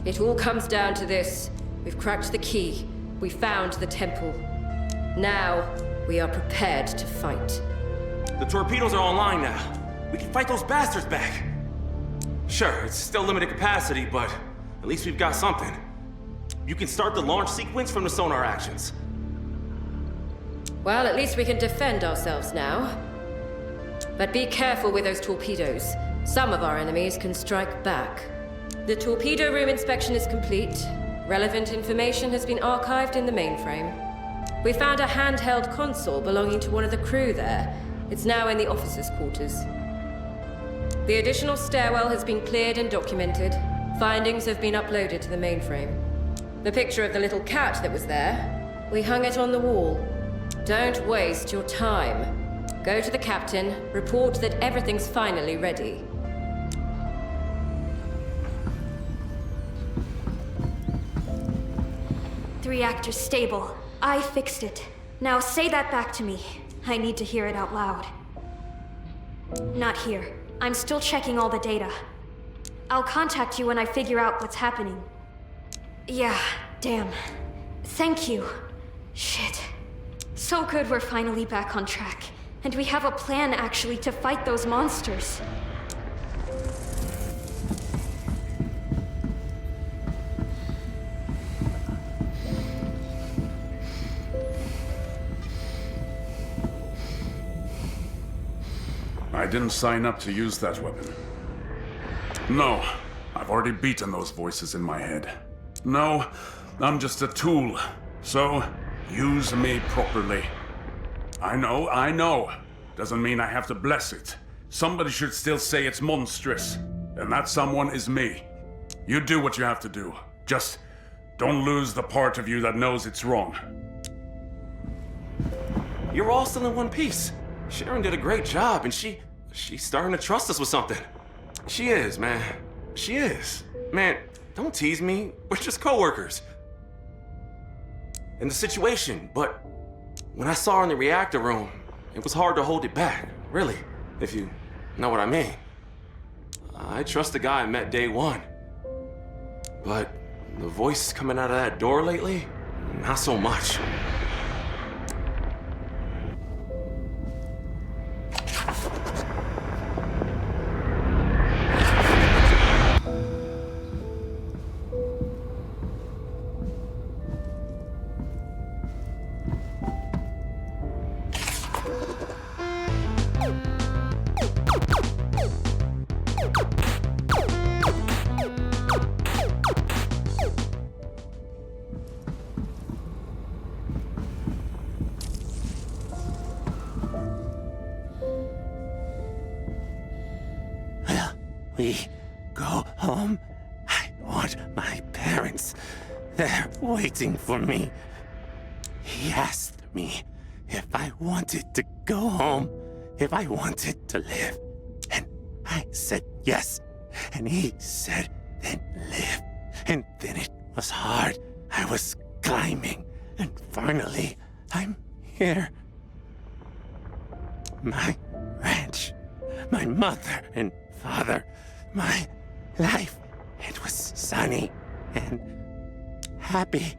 It all comes down to this. We've cracked the key. We found the temple. Now, we are prepared to fight. The torpedoes are online now. We can fight those bastards back. Sure, it's still limited capacity, but at least we've got something. You can start the launch sequence from the sonar actions. Well, at least we can defend ourselves now. But be careful with those torpedoes. Some of our enemies can strike back. The torpedo room inspection is complete. Relevant information has been archived in the mainframe. We found a handheld console belonging to one of the crew there. It's now in the officers' quarters. The additional stairwell has been cleared and documented. Findings have been uploaded to the mainframe. The picture of the little cat that was there, we hung it on the wall. Don't waste your time. Go to the captain, report that everything's finally ready. The reactor's stable. I fixed it. Now say that back to me. I need to hear it out loud. Not here. I'm still checking all the data. I'll contact you when I figure out what's happening. Yeah, damn. Thank you. Shit. So good we're finally back on track. And we have a plan, actually, to fight those monsters. I didn't sign up to use that weapon. No, I've already beaten those voices in my head. No, I'm just a tool. So, use me properly. I know. Doesn't mean I have to bless it. Somebody should still say it's monstrous. And that someone is me. You do what you have to do. Just don't lose the part of you that knows it's wrong. You're all still in one piece. Sharon did a great job, and she's starting to trust us with something. She is, man. She is. Man, don't tease me. We're just coworkers. In the situation, but when I saw her in the reactor room, it was hard to hold it back, really, if you know what I mean. I trust the guy I met day one. But the voice coming out of that door lately, not so much. We go home. I want my parents. They're waiting for me. He asked me if I wanted to go home, if I wanted to live. And I said yes. And he said, then live. And then it was hard. I was climbing. And finally, I'm here. My ranch. My mother and father. My life. It was sunny and happy.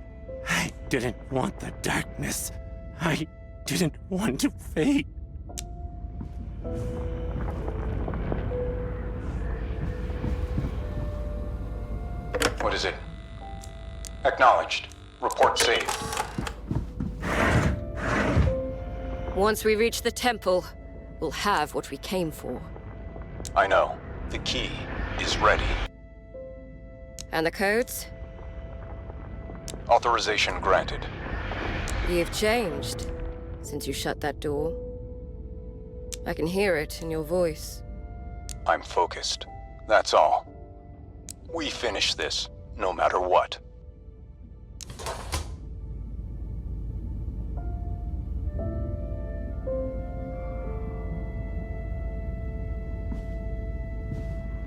I didn't want the darkness. I didn't want to fade. What is it? Acknowledged. Report saved. Once we reach the temple, we'll have what we came for. I know. The key is ready. And the codes? Authorization granted. You've changed since you shut that door. I can hear it in your voice. I'm focused. That's all. We finish this, no matter what.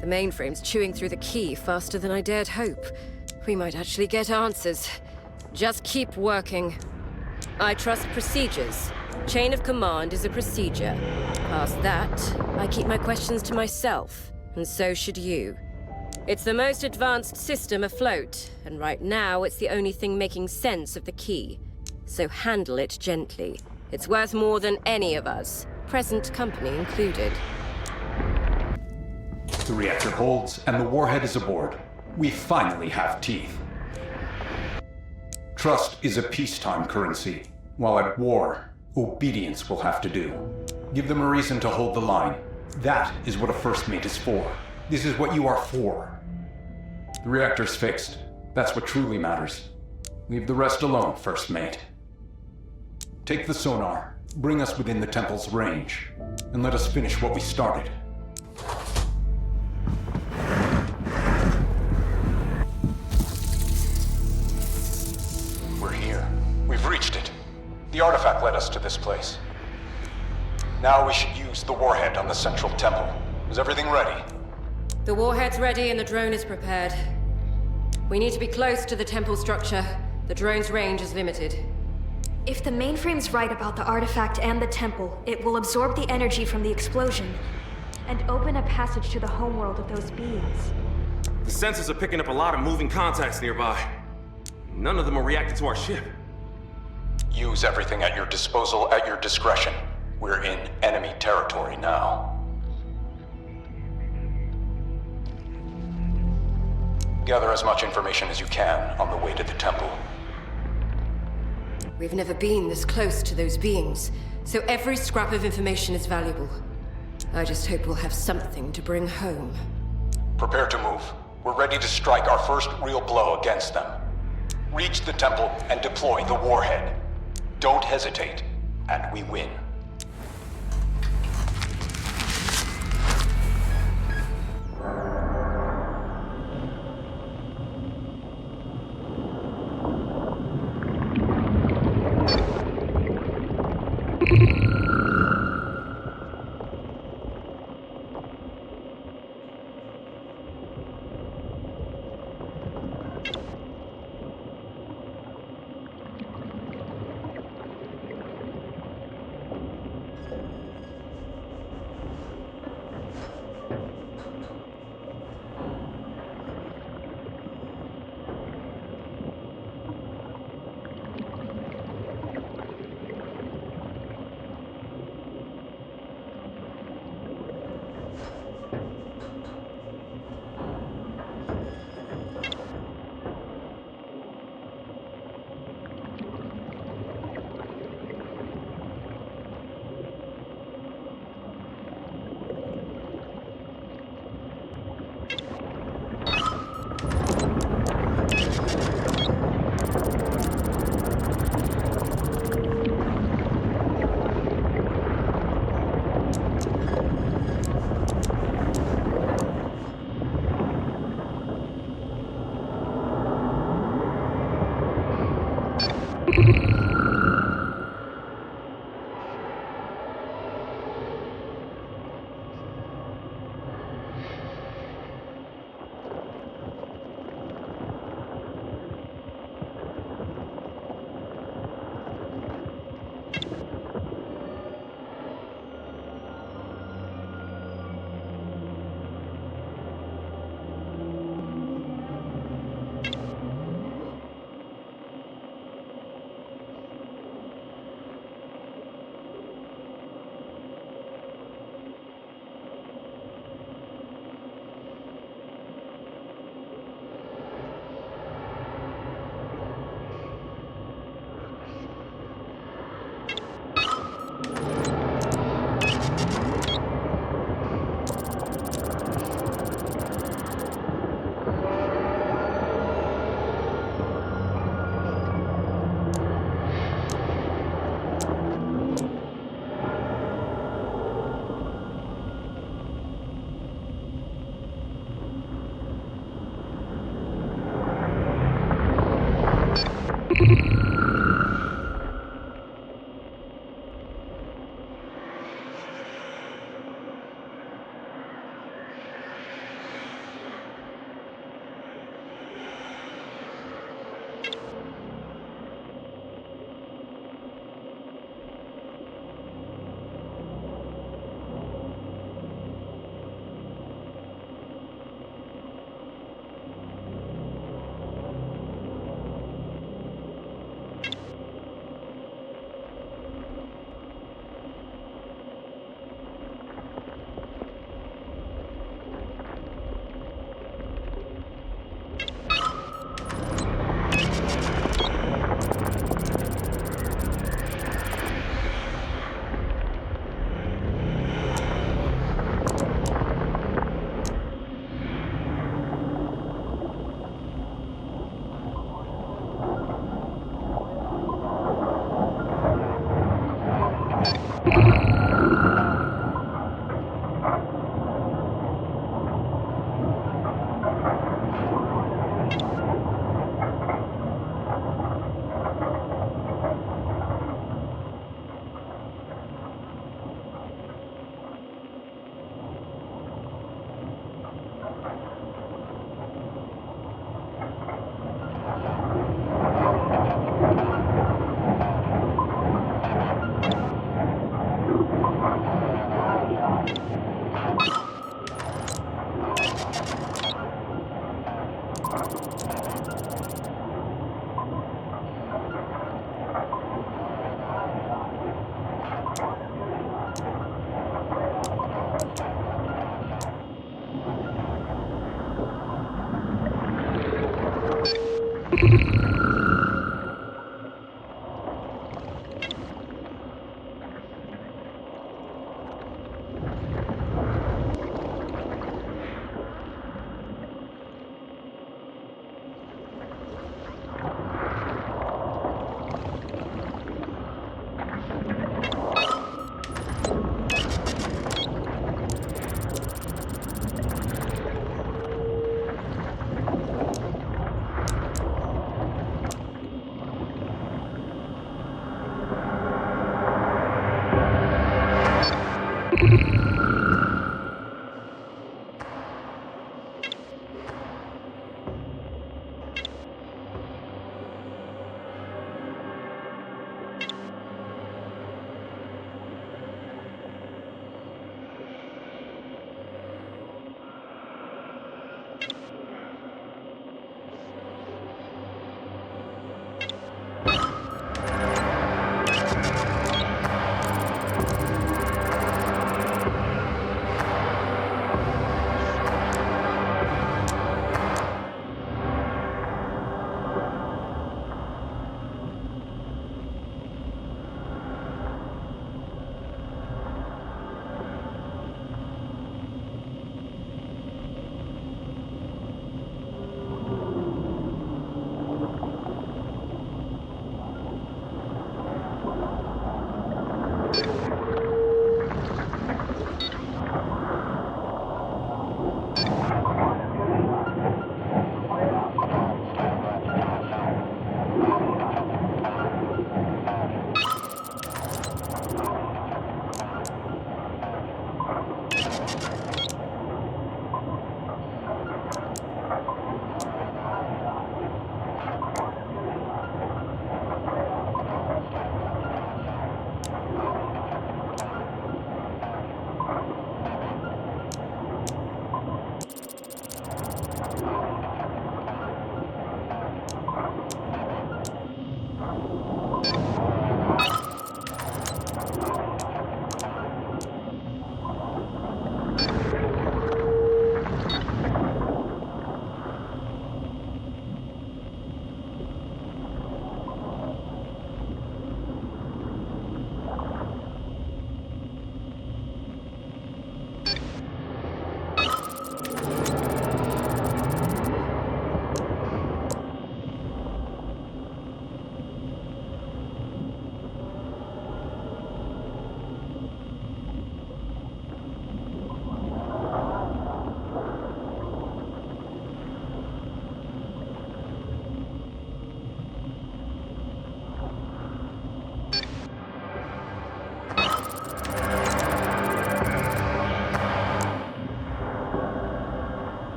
The mainframe's chewing through the key faster than I dared hope. We might actually get answers. Just keep working. I trust procedures. Chain of command is a procedure. Past that, I keep my questions to myself, and so should you. It's the most advanced system afloat, and right now it's the only thing making sense of the key. So handle it gently. It's worth more than any of us, present company included. The reactor holds, and the warhead is aboard. We finally have teeth. Trust is a peacetime currency, while at war, obedience will have to do. Give them a reason to hold the line. That is what a first mate is for. This is what you are for. The reactor's fixed. That's what truly matters. Leave the rest alone, first mate. Take the sonar, bring us within the temple's range, and let us finish what we started. We're here. We've reached it. The artifact led us to this place. Now we should use the warhead on the central temple. Is everything ready? The warhead's ready and the drone is prepared. We need to be close to the temple structure. The drone's range is limited. If the mainframe's right about the artifact and the temple, it will absorb the energy from the explosion and open a passage to the homeworld of those beings. The sensors are picking up a lot of moving contacts nearby. None of them are reacting to our ship. Use everything at your disposal at your discretion. We're in enemy territory now. Gather as much information as you can on the way to the temple. We've never been this close to those beings, so every scrap of information is valuable. I just hope we'll have something to bring home. Prepare to move. We're ready to strike our first real blow against them. Reach the temple and deploy the warhead. Don't hesitate, and we win.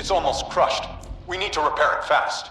It's almost crushed. We need to repair it fast.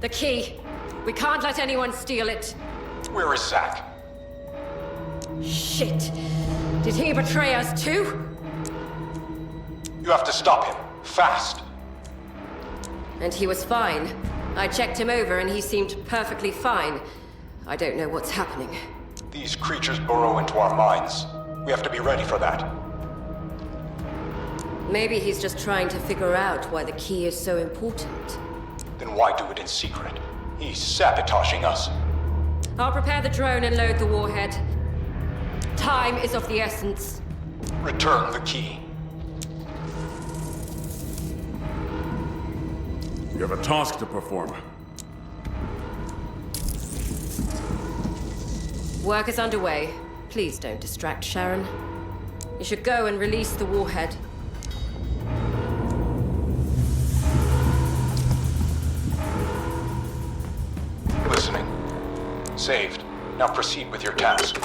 The key. We can't let anyone steal it. Where is Zack? Shit. Did he betray us too? You have to stop him. Fast. And he was fine. I checked him over and he seemed perfectly fine. I don't know what's happening. These creatures burrow into our minds. We have to be ready for that. Maybe he's just trying to figure out why the key is so important. Then why do it in secret? He's sabotaging us. I'll prepare the drone and load the warhead. Time is of the essence. Return the key. You have a task to perform. Work is underway. Please don't distract Sharon. You should go and release the warhead. Listening. Saved. Now proceed with your task.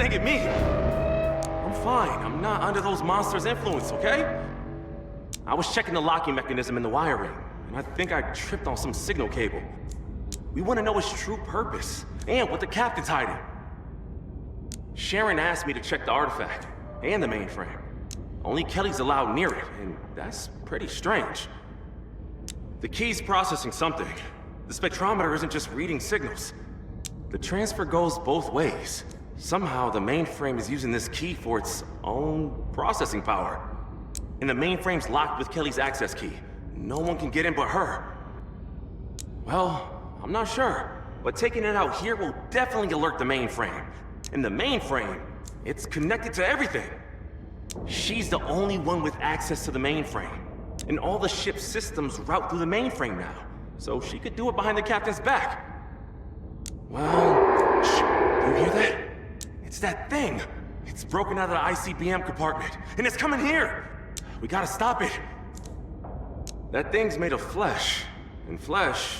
At me. I'm fine. I'm not under those monsters' influence, okay? I was checking the locking mechanism in the wiring, and I think I tripped on some signal cable. We want to know its true purpose, and what the captain's hiding. Sharon asked me to check the artifact, and the mainframe. Only Kelly's allowed near it, and that's pretty strange. The key's processing something. The spectrometer isn't just reading signals. The transfer goes both ways. Somehow, the mainframe is using this key for its own processing power. And the mainframe's locked with Kelly's access key. No one can get in but her. Well, I'm not sure, but taking it out here will definitely alert the mainframe. And the mainframe, it's connected to everything. She's the only one with access to the mainframe. And all the ship's systems route through the mainframe now. So she could do it behind the captain's back. Well, shh, you hear that? It's that thing! It's broken out of the ICBM compartment, and it's coming here! We gotta stop it! That thing's made of flesh, and flesh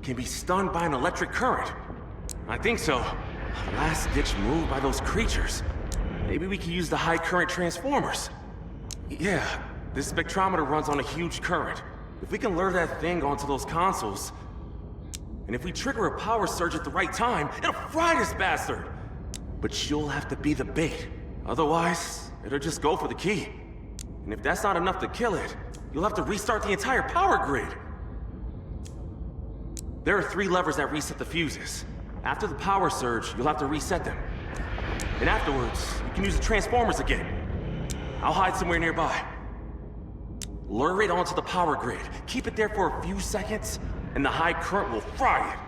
can be stunned by an electric current. I think so. A last-ditch move by those creatures. Maybe we can use the high-current transformers. Yeah, this spectrometer runs on a huge current. If we can lure that thing onto those consoles, and if we trigger a power surge at the right time, it'll fry this bastard! But you'll have to be the bait. Otherwise, it'll just go for the key. And if that's not enough to kill it, you'll have to restart the entire power grid. There are 3 levers that reset the fuses. After the power surge, you'll have to reset them. And afterwards, you can use the transformers again. I'll hide somewhere nearby. Lure it onto the power grid. Keep it there for a few seconds, and the high current will fry it.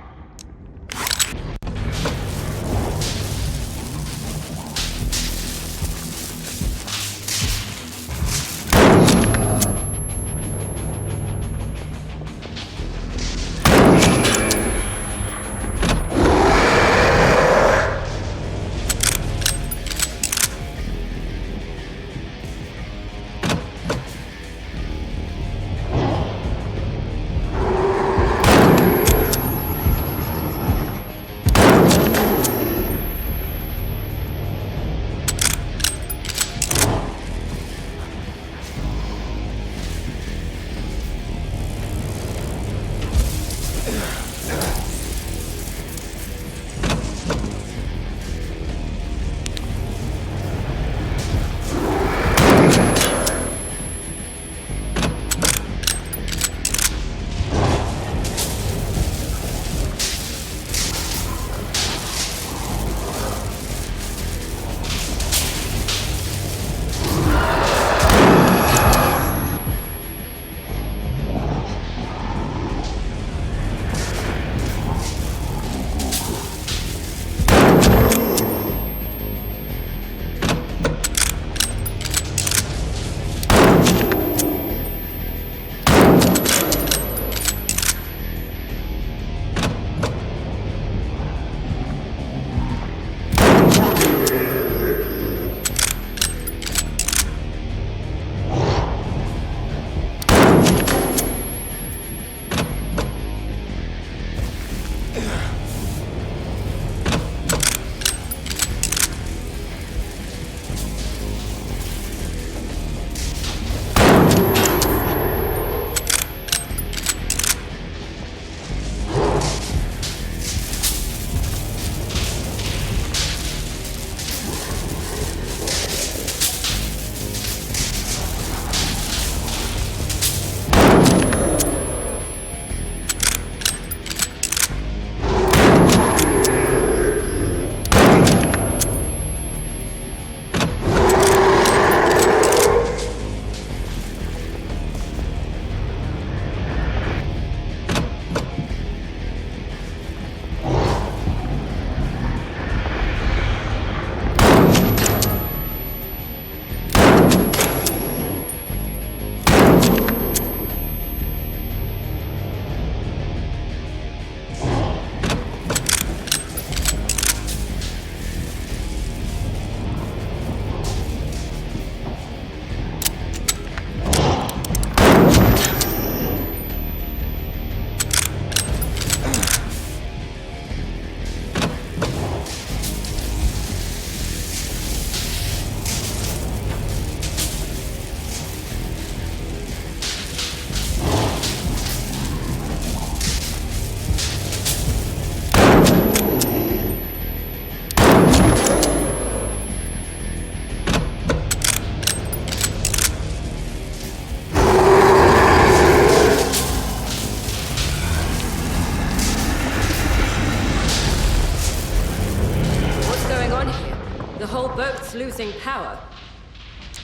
The whole boat's losing power.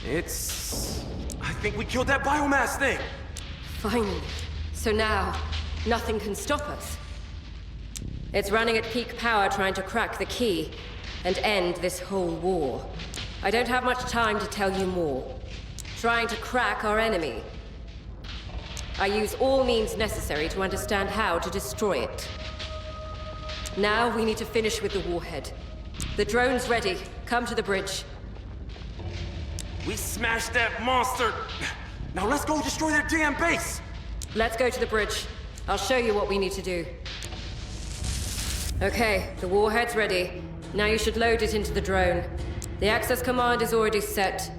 I think we killed that biomass thing! Finally. So now, nothing can stop us. It's running at peak power trying to crack the key and end this whole war. I don't have much time to tell you more. Trying to crack our enemy. I use all means necessary to understand how to destroy it. Now we need to finish with the warhead. The drone's ready. Come to the bridge. We smashed that monster! Now let's go destroy their damn base! Let's go to the bridge. I'll show you what we need to do. Okay, the warhead's ready. Now you should load it into the drone. The access command is already set.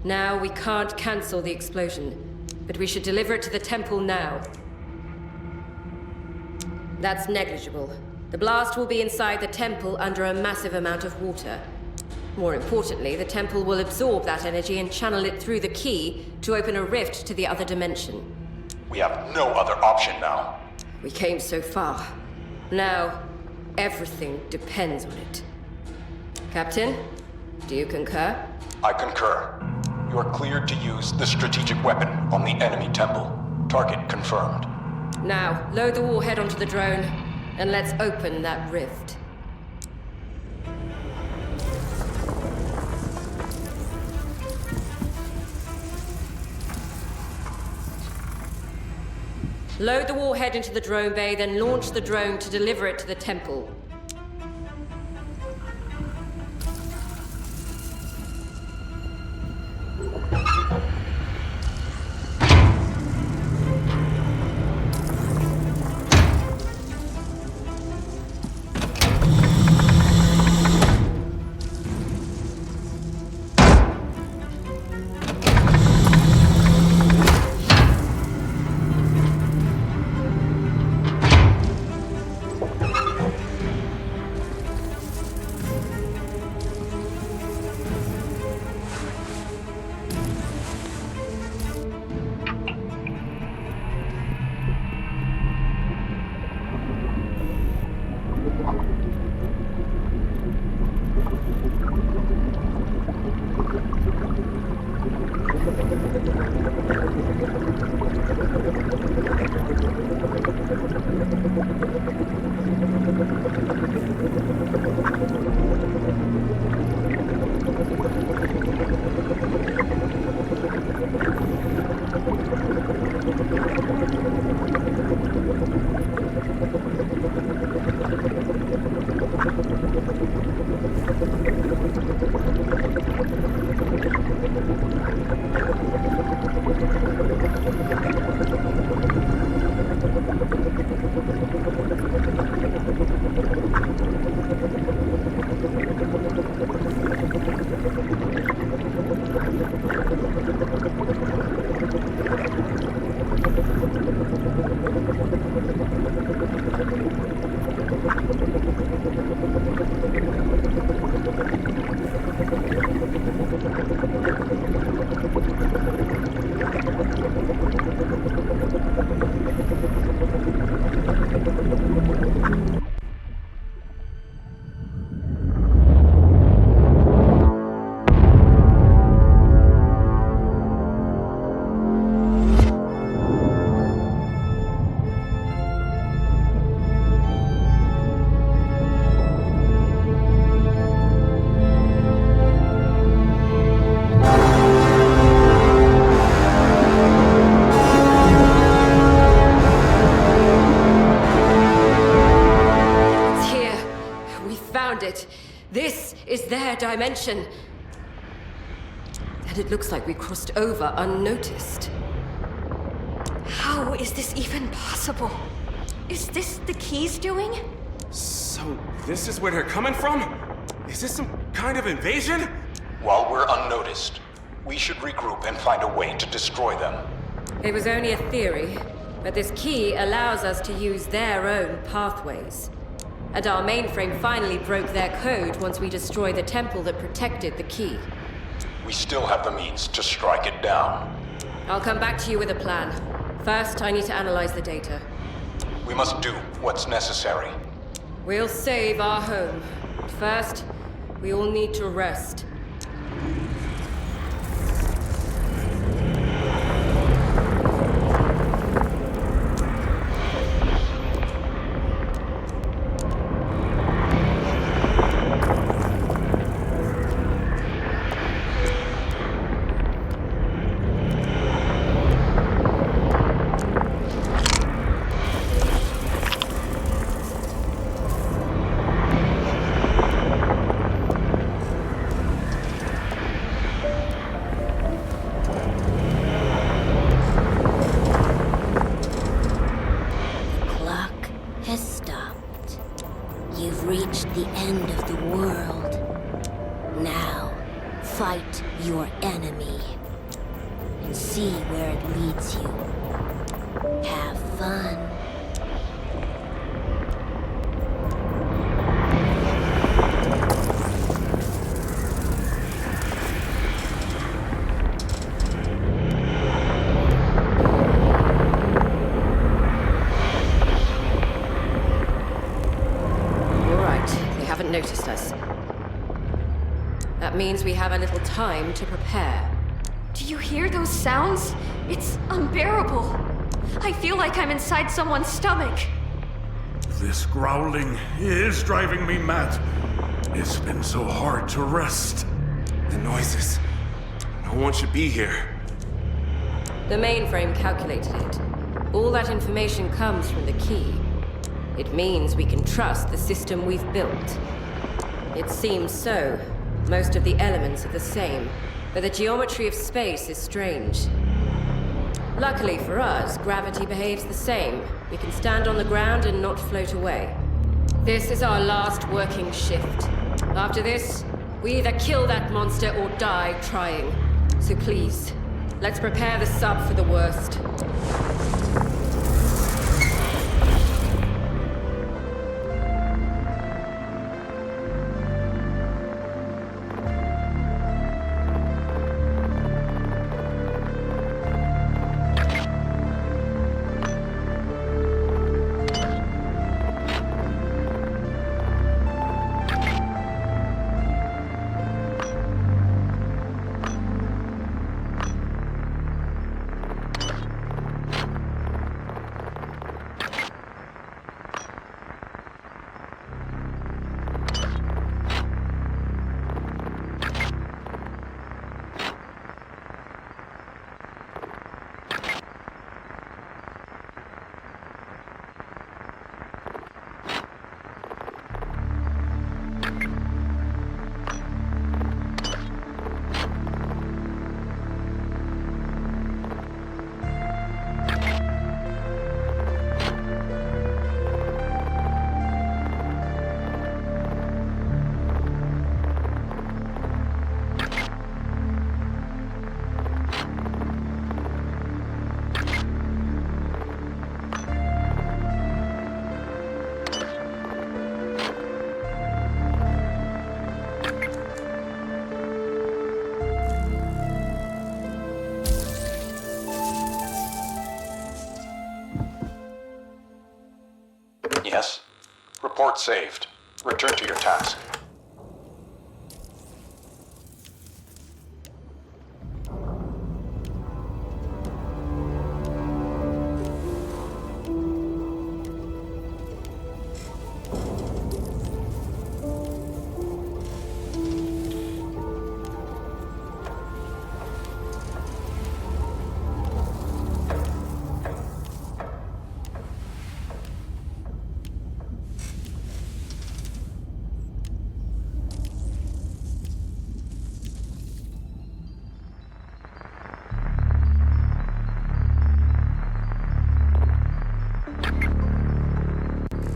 Now we can't cancel the explosion, but we should deliver it to the temple now. That's negligible. The blast will be inside the temple under a massive amount of water. More importantly, the temple will absorb that energy and channel it through the key to open a rift to the other dimension. We have no other option now. We came so far. Now, everything depends on it. Captain, do you concur? I concur. You are cleared to use the strategic weapon on the enemy temple. Target confirmed. Now, load the warhead onto the drone, and let's open that rift. Load the warhead into the drone bay, then launch the drone to deliver it to the temple. This is their dimension. And it looks like we crossed over unnoticed. How is this even possible? Is this the key's doing? So, this is where they're coming from? Is this some kind of invasion? While we're unnoticed, we should regroup and find a way to destroy them. It was only a theory, but this key allows us to use their own pathways. And our mainframe finally broke their code once we destroyed the temple that protected the key. We still have the means to strike it down. I'll come back to you with a plan. First, I need to analyze the data. We must do what's necessary. We'll save our home. But first, We all need to rest. Fight your enemy and see where it leads you. Have fun. All right, they haven't noticed us. That means we have a little time to prepare. Do you hear those sounds? It's unbearable. I feel like I'm inside someone's stomach. This growling is driving me mad. It's been so hard to rest. The noises. No one should be here. The mainframe calculated it. All that information comes from the key. It means we can trust the system we've built. It seems so. Most of the elements are the same, but the geometry of space is strange. Luckily for us, gravity behaves the same. We can stand on the ground and not float away. This is our last working shift. After this, we either kill that monster or die trying. So please, let's prepare the sub for the worst. Yes? Report saved. Return to your task.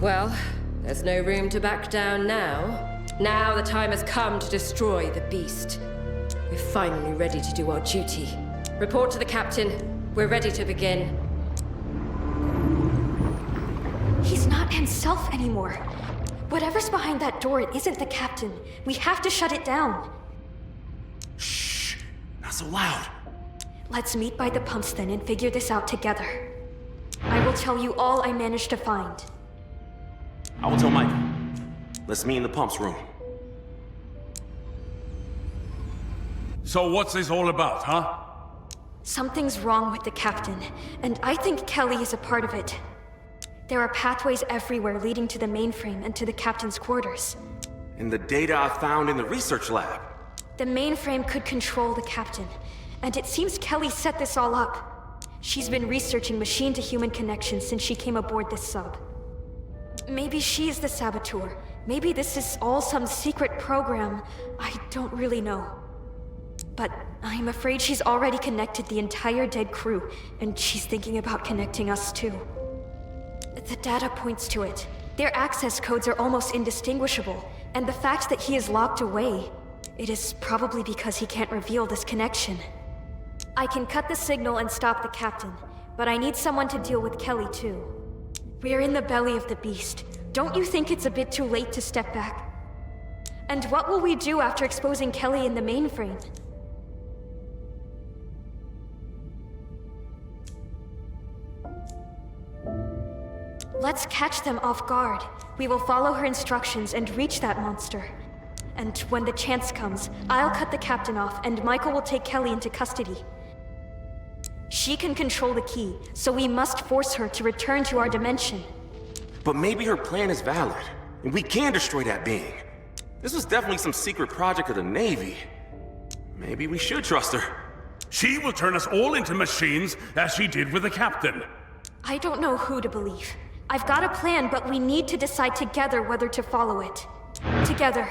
Well, there's no room to back down now. Now the time has come to destroy the beast. We're finally ready to do our duty. Report to the captain. We're ready to begin. He's not himself anymore. Whatever's behind that door, it isn't the captain. We have to shut it down. Shh! Not so loud. Let's meet by the pumps then and figure this out together. I will tell you all I managed to find. I will tell Micah. Let's meet in the pumps room. So what's this all about, huh? Something's wrong with the captain, and I think Kelly is a part of it. There are pathways everywhere leading to the mainframe and to the captain's quarters. And the data I found in the research lab. The mainframe could control the captain, and it seems Kelly set this all up. She's been researching machine-to-human connections since she came aboard this sub. Maybe she's the saboteur. Maybe this is all some secret program. I don't really know. But I'm afraid she's already connected the entire dead crew, and she's thinking about connecting us too. The data points to it. Their access codes are almost indistinguishable, and the fact that he is locked away, it is probably because he can't reveal this connection. I can cut the signal and stop the captain, but I need someone to deal with Kelly too. We're in the belly of the beast. Don't you think it's a bit too late to step back? And what will we do after exposing Kelly in the mainframe? Let's catch them off guard. We will follow her instructions and reach that monster. And when the chance comes, I'll cut the captain off and Michael will take Kelly into custody. She can control the key, so we must force her to return to our dimension. But maybe her plan is valid, and we can destroy that being. This was definitely some secret project of the Navy. Maybe we should trust her. She will turn us all into machines, as she did with the captain. I don't know who to believe. I've got a plan, but we need to decide together whether to follow it. Together.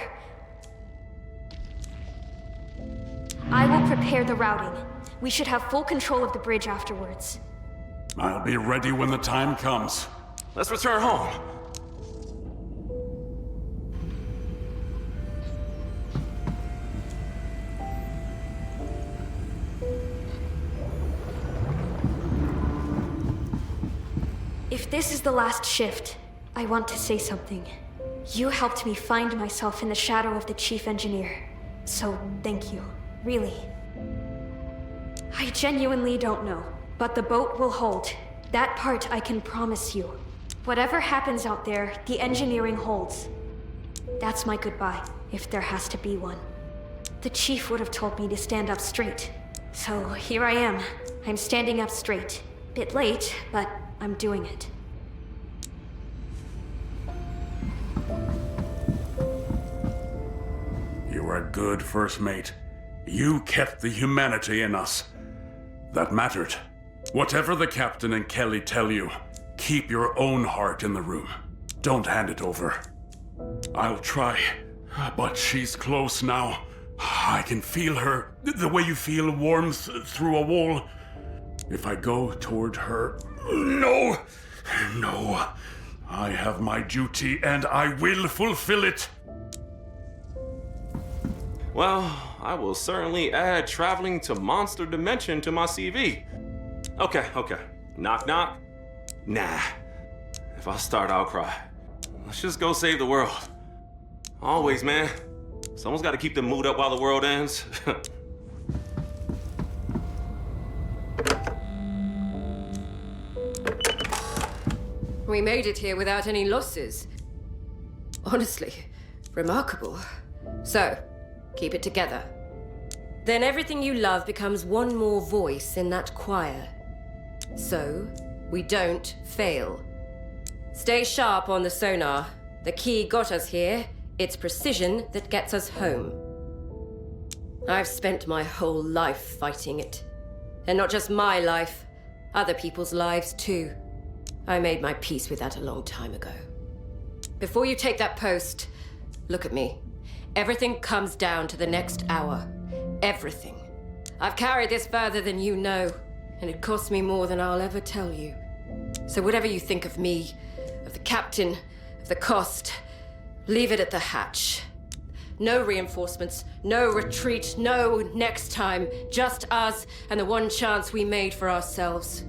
I will prepare the routing. We should have full control of the bridge afterwards. I'll be ready when the time comes. Let's return home. If this is the last shift, I want to say something. You helped me find myself in the shadow of the chief engineer. So, thank you. Really. I genuinely don't know, but the boat will hold. That part I can promise you. Whatever happens out there, the engineering holds. That's my goodbye, if there has to be one. The chief would have told me to stand up straight. So here I am. I'm standing up straight. Bit late, but I'm doing it. You were a good first mate. You kept the humanity in us. That mattered. Whatever the captain and Kelly tell you, keep your own heart in the room. Don't hand it over. I'll try, but she's close now. I can feel her, the way you feel warmth through a wall. If I go toward her... No! No. I have my duty and I will fulfill it. Well, I will certainly add traveling to Monster Dimension to my CV. Okay. Knock, knock. Nah. If I start, I'll cry. Let's just go save the world. Always, man. Someone's got to keep the mood up while the world ends. We made it here without any losses. Honestly, remarkable. So, keep it together. Then everything you love becomes one more voice in that choir. So, we don't fail. Stay sharp on the sonar. The key got us here. It's precision that gets us home. I've spent my whole life fighting it. And not just my life, other people's lives too. I made my peace with that a long time ago. Before you take that post, look at me. Everything comes down to the next hour. Everything. I've carried this further than you know, and it cost me more than I'll ever tell you. So whatever you think of me, of the captain, of the cost, leave it at the hatch. No reinforcements, no retreat, no next time. Just us and the one chance we made for ourselves.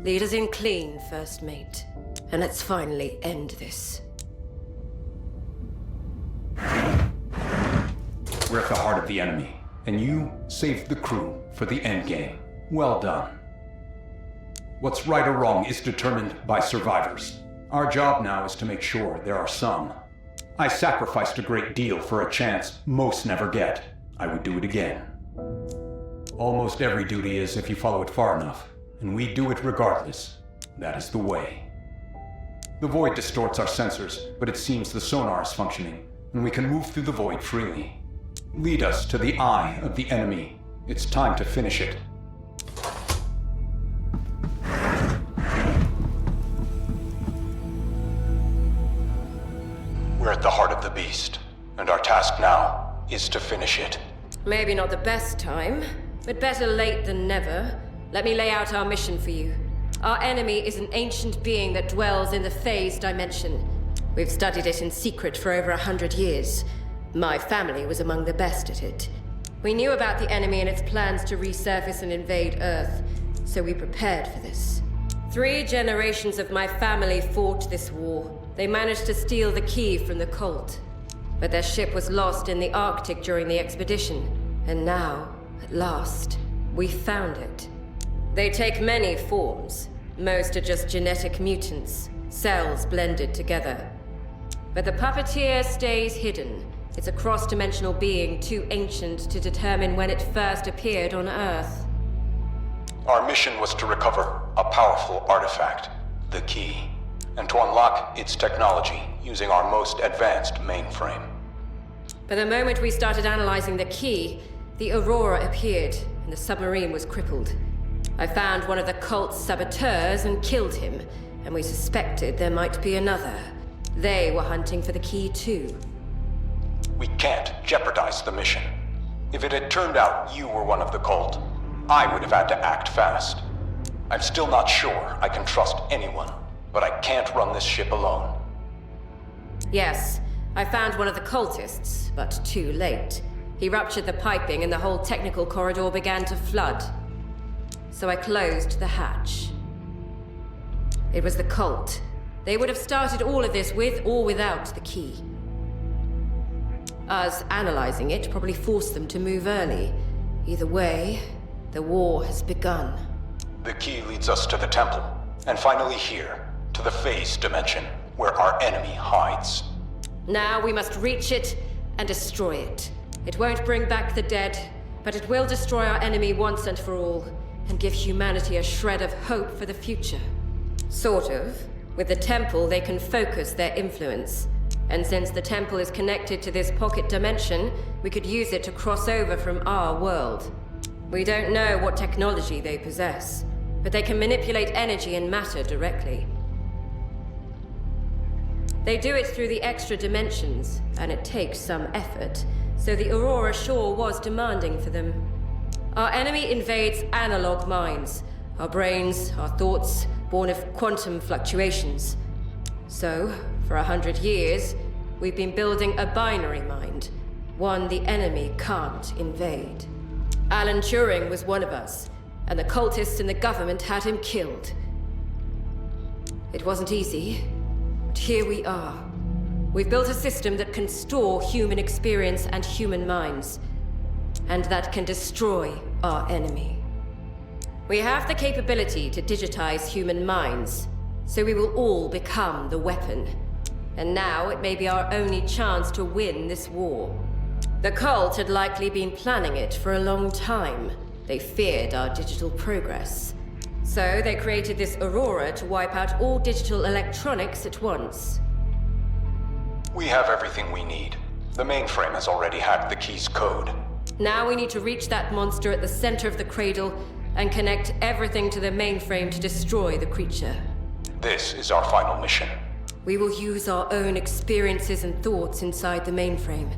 Lead us in clean, first mate. And let's finally end this. We're at the heart of the enemy, and you saved the crew for the endgame. Well done. What's right or wrong is determined by survivors. Our job now is to make sure there are some. I sacrificed a great deal for a chance most never get. I would do it again. Almost every duty is if you follow it far enough, and we do it regardless. That is the way. The void distorts our sensors, but it seems the sonar is functioning, and we can move through the void freely. Lead us to the eye of the enemy. It's time to finish it. We're at the heart of the beast, and our task now is to finish it. Maybe not the best time, but better late than never. Let me lay out our mission for you. Our enemy is an ancient being that dwells in the phase dimension. We've studied it in secret for over 100 years. My family was among the best at it. We knew about the enemy and its plans to resurface and invade Earth, so we prepared for this. 3 generations of my family fought this war. They managed to steal the key from the cult. But their ship was lost in the Arctic during the expedition. And now, at last, we found it. They take many forms. Most are just genetic mutants, cells blended together. But the puppeteer stays hidden. It's a cross-dimensional being too ancient to determine when it first appeared on Earth. Our mission was to recover a powerful artifact, the key, and to unlock its technology using our most advanced mainframe. But the moment we started analyzing the key, the Aurora appeared, and the submarine was crippled. I found one of the cult's saboteurs and killed him, and we suspected there might be another. They were hunting for the key too. We can't jeopardize the mission. If it had turned out you were one of the cult, I would have had to act fast. I'm still not sure I can trust anyone, but I can't run this ship alone. Yes, I found one of the cultists, but too late. He ruptured the piping and the whole technical corridor began to flood. So I closed the hatch. It was the cult. They would have started all of this with or without the key. Us analyzing it probably forced them to move early. Either way, the war has begun. The key leads us to the temple, and finally here, to the phase dimension, where our enemy hides. Now we must reach it and destroy it. It won't bring back the dead, but it will destroy our enemy once and for all, and give humanity a shred of hope for the future. Sort of. With the temple, they can focus their influence. And since the temple is connected to this pocket dimension, we could use it to cross over from our world. We don't know what technology they possess, but they can manipulate energy and matter directly. They do it through the extra dimensions, and it takes some effort, so the Aurora sure was demanding for them. Our enemy invades analog minds, our brains, our thoughts, born of quantum fluctuations. So, for 100 years, we've been building a binary mind, one the enemy can't invade. Alan Turing was one of us, and the cultists in the government had him killed. It wasn't easy, but here we are. We've built a system that can store human experience and human minds, and that can destroy our enemy. We have the capability to digitize human minds, so we will all become the weapon. And now it may be our only chance to win this war. The cult had likely been planning it for a long time. They feared our digital progress. So they created this Aurora to wipe out all digital electronics at once. We have everything we need. The mainframe has already hacked the key's code. Now we need to reach that monster at the center of the cradle and connect everything to the mainframe to destroy the creature. This is our final mission. We will use our own experiences and thoughts inside the mainframe.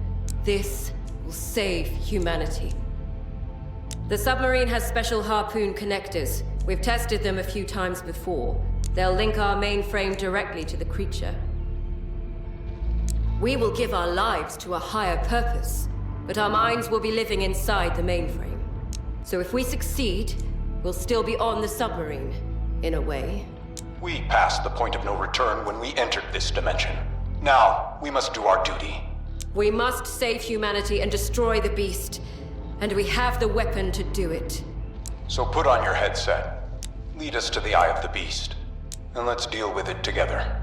This will save humanity. The submarine has special harpoon connectors. We've tested them a few times before. They'll link our mainframe directly to the creature. We will give our lives to a higher purpose, but our minds will be living inside the mainframe. So if we succeed, we'll still be on the submarine, in a way. We passed the point of no return when we entered this dimension. Now, we must do our duty. We must save humanity and destroy the beast, and we have the weapon to do it. So put on your headset, lead us to the eye of the beast, and let's deal with it together.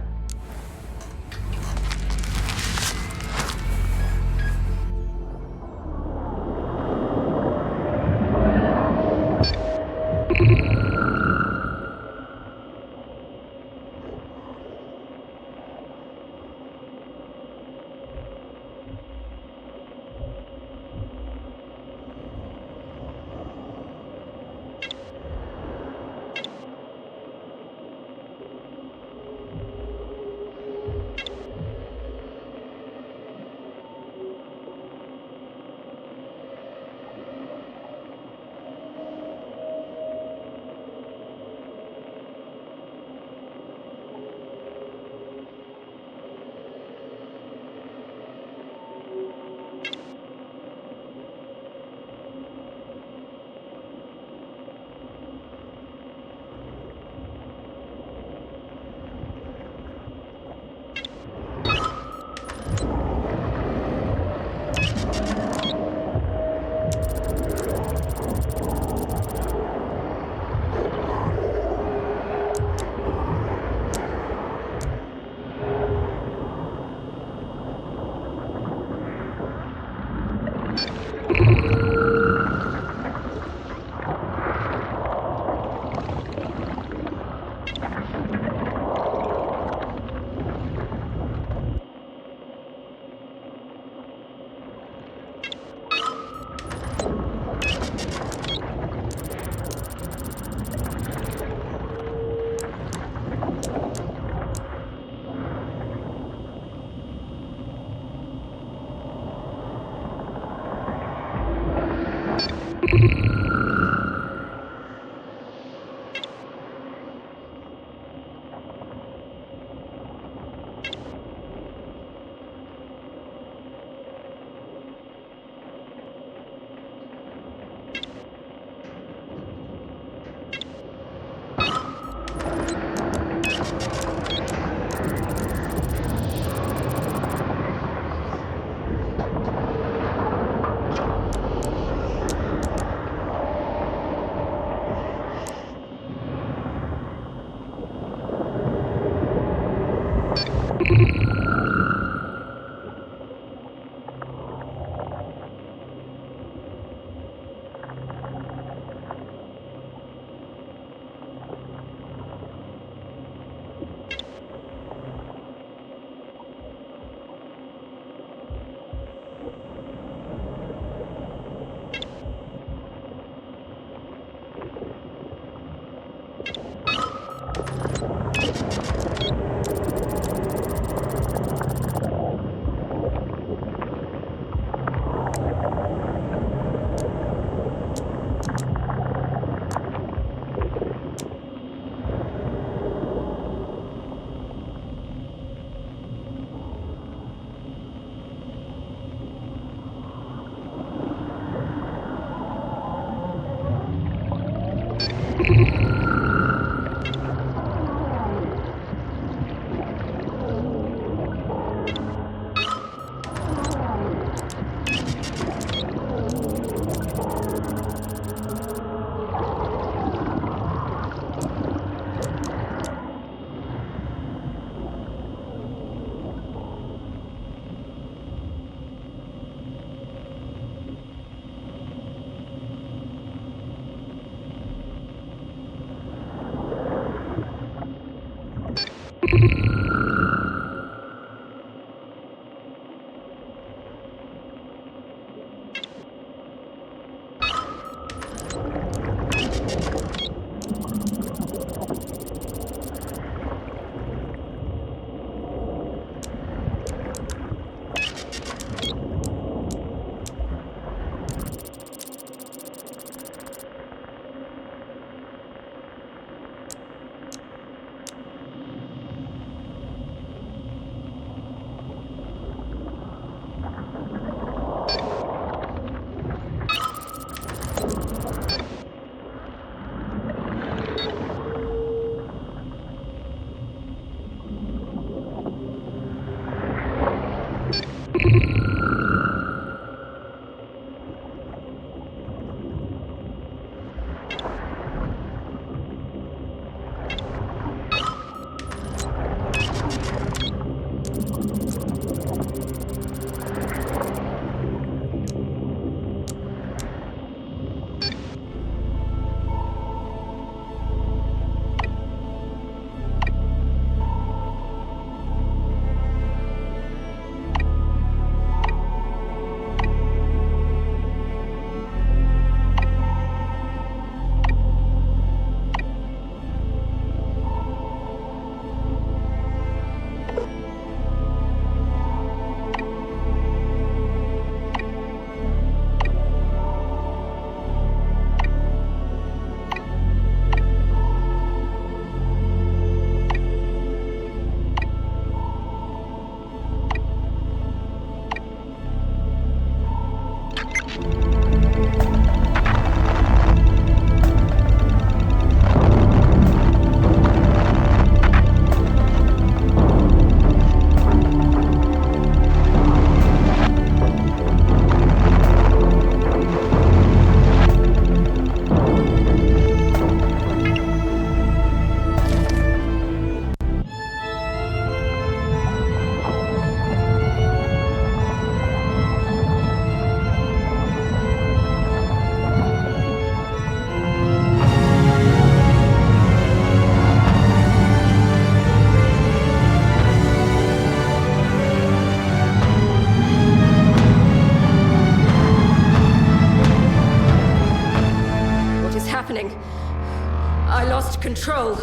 I lost control.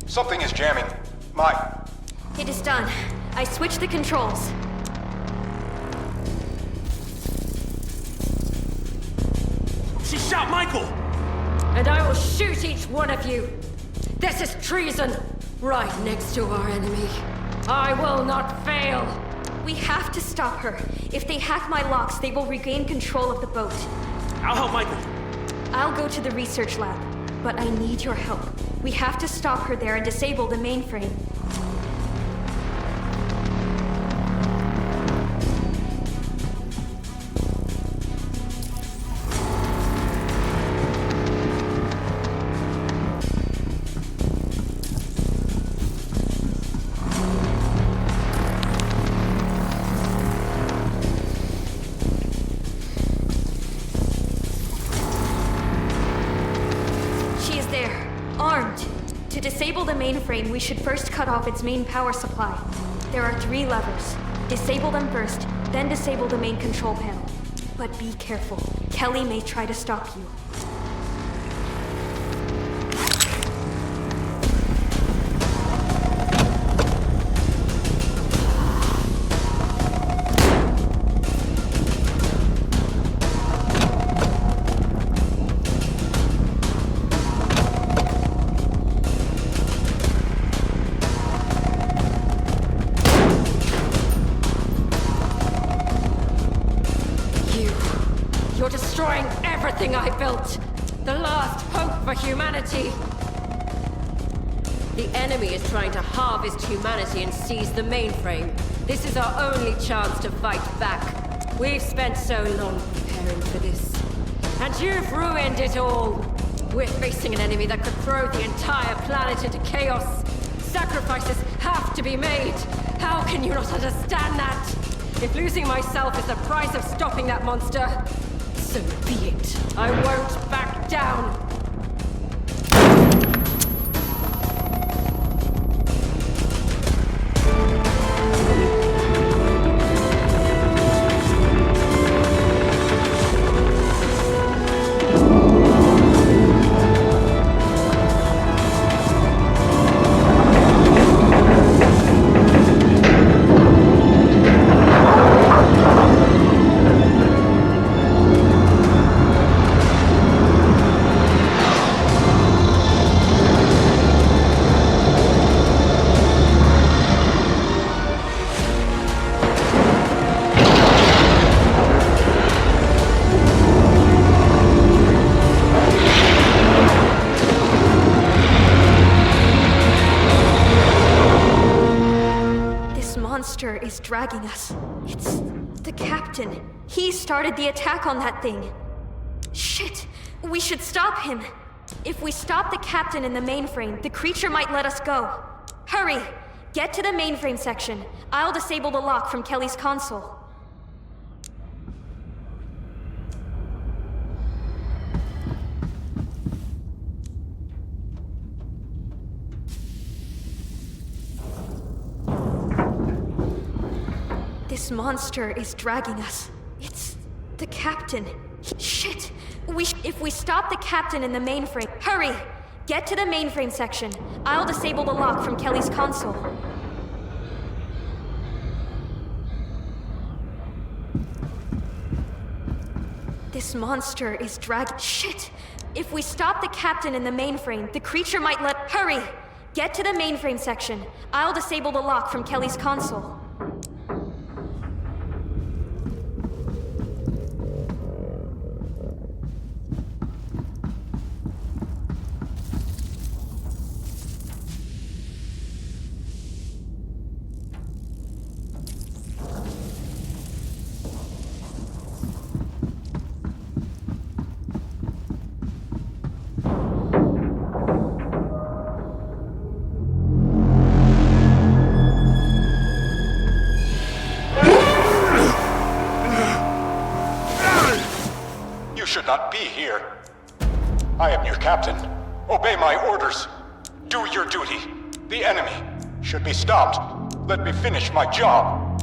Something is jamming. It is done. I switched the controls. She shot Michael! And I will shoot each one of you. This is treason, right next to our enemy. I will not fail. We have to stop her. If they hack my locks, they will regain control of the boat. I'll help Michael. I'll go to the research lab, but I need your help. We have to stop her there and disable the mainframe. To disable the mainframe, we should first cut off its main power supply. There are 3 levers. Disable them first, then disable the main control panel. But be careful. Kelly may try to stop you. You're destroying everything I built! The last hope for humanity! The enemy is trying to harvest humanity and seize the mainframe. This is our only chance to fight back. We've spent so long preparing for this. And you've ruined it all! We're facing an enemy that could throw the entire planet into chaos. Sacrifices have to be made! How can you not understand that? If losing myself is the price of stopping that monster, so be it. I won't back down. Is dragging us. It's the captain. He started the attack on that thing. Shit! We should stop him. If we stop the captain in the mainframe, the creature might let us go. Hurry! Get to the mainframe section. I'll disable the lock from Kelly's console. This monster is dragging us. It's the captain. Shit! If we stop the captain in the mainframe... Hurry! Get to the mainframe section. I'll disable the lock from Kelly's console. This monster is dragging... Shit! If we stop the captain in the mainframe, the creature might let... Hurry! Get to the mainframe section. I'll disable the lock from Kelly's console. Should not be here. I am your captain. Obey my orders. Do your duty. The enemy should be stopped. Let me finish my job.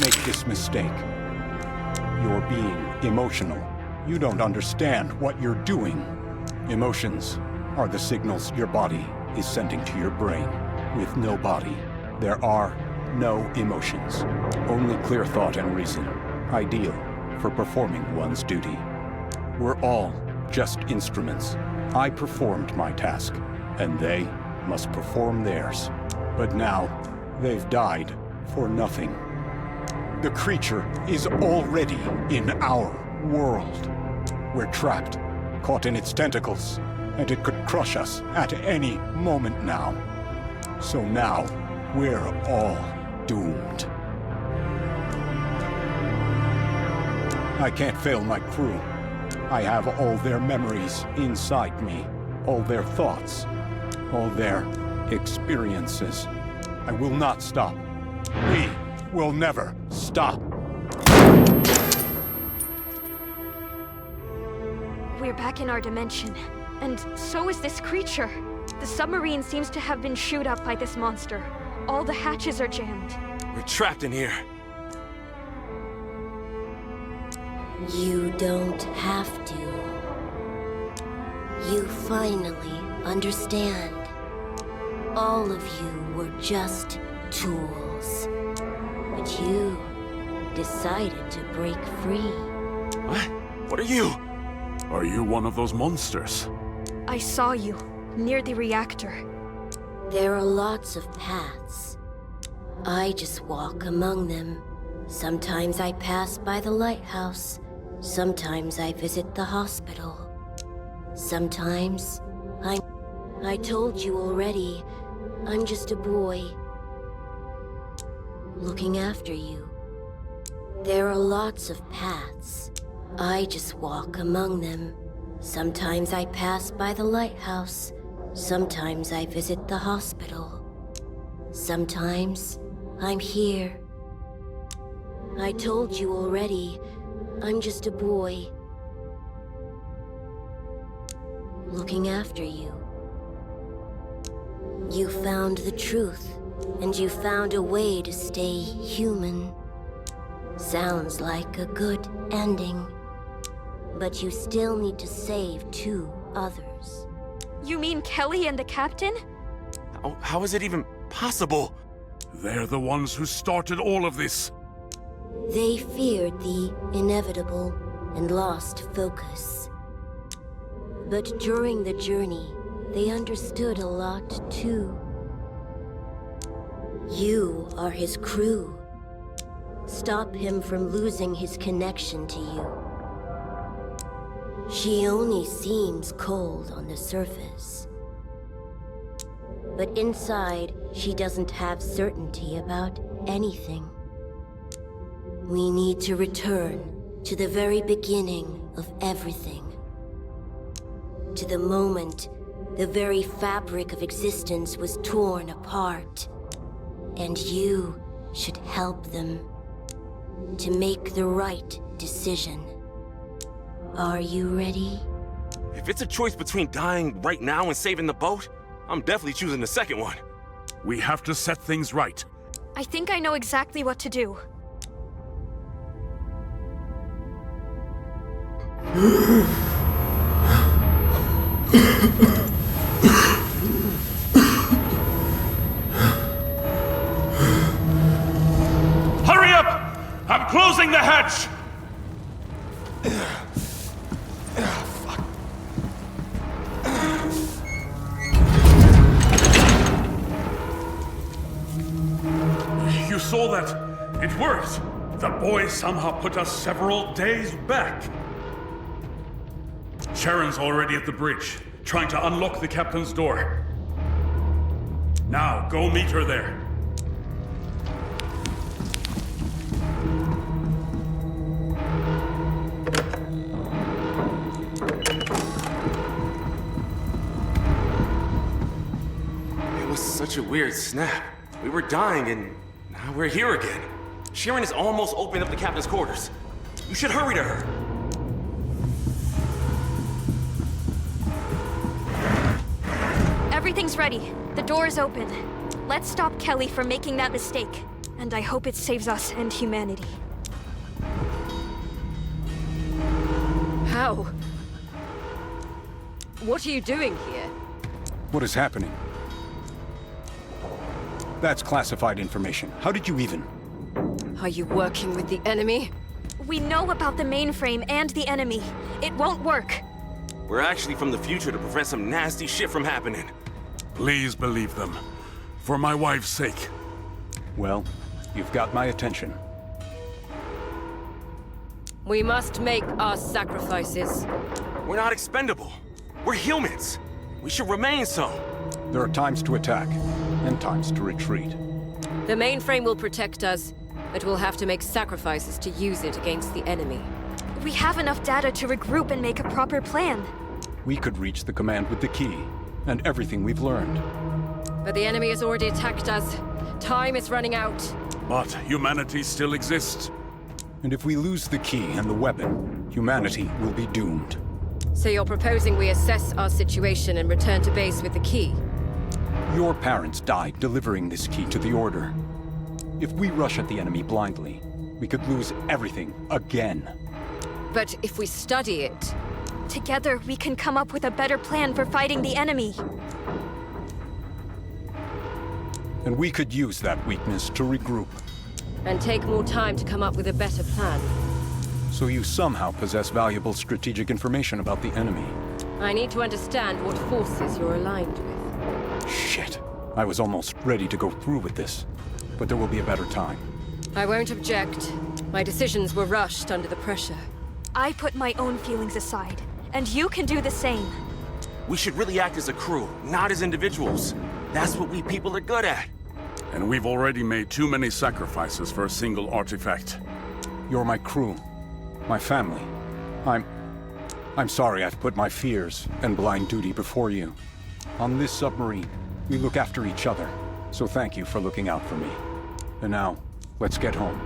make this mistake. You're being emotional. You don't understand what you're doing. Emotions are the signals your body is sending to your brain. With no body, there are no emotions. Only clear thought and reason, ideal for performing one's duty. We're all just instruments. I performed my task, and they must perform theirs. But now, they've died for nothing. The creature is already in our world. We're trapped, caught in its tentacles, and it could crush us at any moment now. So now, we're all doomed. I can't fail my crew. I have all their memories inside me, all their thoughts, all their experiences. I will not stop. We will never stop. We're back in our dimension, and so is this creature. The submarine seems to have been chewed up by this monster. All the hatches are jammed. We're trapped in here. You don't have to. You finally understand. All of you were just tools. But you decided to break free. What? What are you? Are you one of those monsters? I saw you, near the reactor. There are lots of paths. I just walk among them. Sometimes I pass by the lighthouse. Sometimes I visit the hospital. Sometimes I told you already, I'm just a boy. Looking after you. There are lots of paths. I just walk among them. Sometimes I pass by the lighthouse. Sometimes I visit the hospital. Sometimes I'm here. I told you already, I'm just a boy. Looking after you. You found the truth, and you found a way to stay human. Sounds like a good ending. But you still need to save 2 others. You mean Kelly and the captain? How is it even possible? They're the ones who started all of this. They feared the inevitable and lost focus. But during the journey, they understood a lot too. You are his crew. Stop him from losing his connection to you. She only seems cold on the surface. But inside, she doesn't have certainty about anything. We need to return to the very beginning of everything. To the moment the very fabric of existence was torn apart. And you should help them to make the right decision. Are you ready? If it's a choice between dying right now and saving the boat, I'm definitely choosing the second one. We have to set things right. I think I know exactly what to do. Hurry up! I'm closing the hatch! You saw that? It worked! The boy somehow put us several days back. Sharon's already at the bridge, trying to unlock the captain's door. Now, go meet her there. It was such a weird snap. We were dying and now we're here again. Sharon is almost opening up the captain's quarters. You should hurry to her. Everything's ready. The door is open. Let's stop Kelly from making that mistake. And I hope it saves us and humanity. How? What are you doing here? What is happening? That's classified information. How did you even... Are you working with the enemy? We know about the mainframe and the enemy. It won't work. We're actually from the future to prevent some nasty shit from happening. Please believe them. For my wife's sake. Well, you've got my attention. We must make our sacrifices. We're not expendable. We're humans. We should remain so. There are times to attack, and times to retreat. The mainframe will protect us, but we'll have to make sacrifices to use it against the enemy. We have enough data to regroup and make a proper plan. We could reach the command with the key, and everything we've learned. But the enemy has already attacked us. Time is running out. But humanity still exists. And if we lose the key and the weapon, humanity will be doomed. So you're proposing we assess our situation and return to base with the key? Your parents died delivering this key to the Order. If we rush at the enemy blindly, we could lose everything again. But if we study it... Together, we can come up with a better plan for fighting the enemy. And we could use that weakness to regroup. And take more time to come up with a better plan. So you somehow possess valuable strategic information about the enemy. I need to understand what forces you're aligned with. Shit. I was almost ready to go through with this. But there will be a better time. I won't object. My decisions were rushed under the pressure. I put my own feelings aside, and you can do the same. We should really act as a crew, not as individuals. That's what we people are good at. And we've already made too many sacrifices for a single artifact. You're my crew. My family. I'm sorry I've put my fears and blind duty before you. On this submarine, we look after each other. So thank you for looking out for me. And now, let's get home.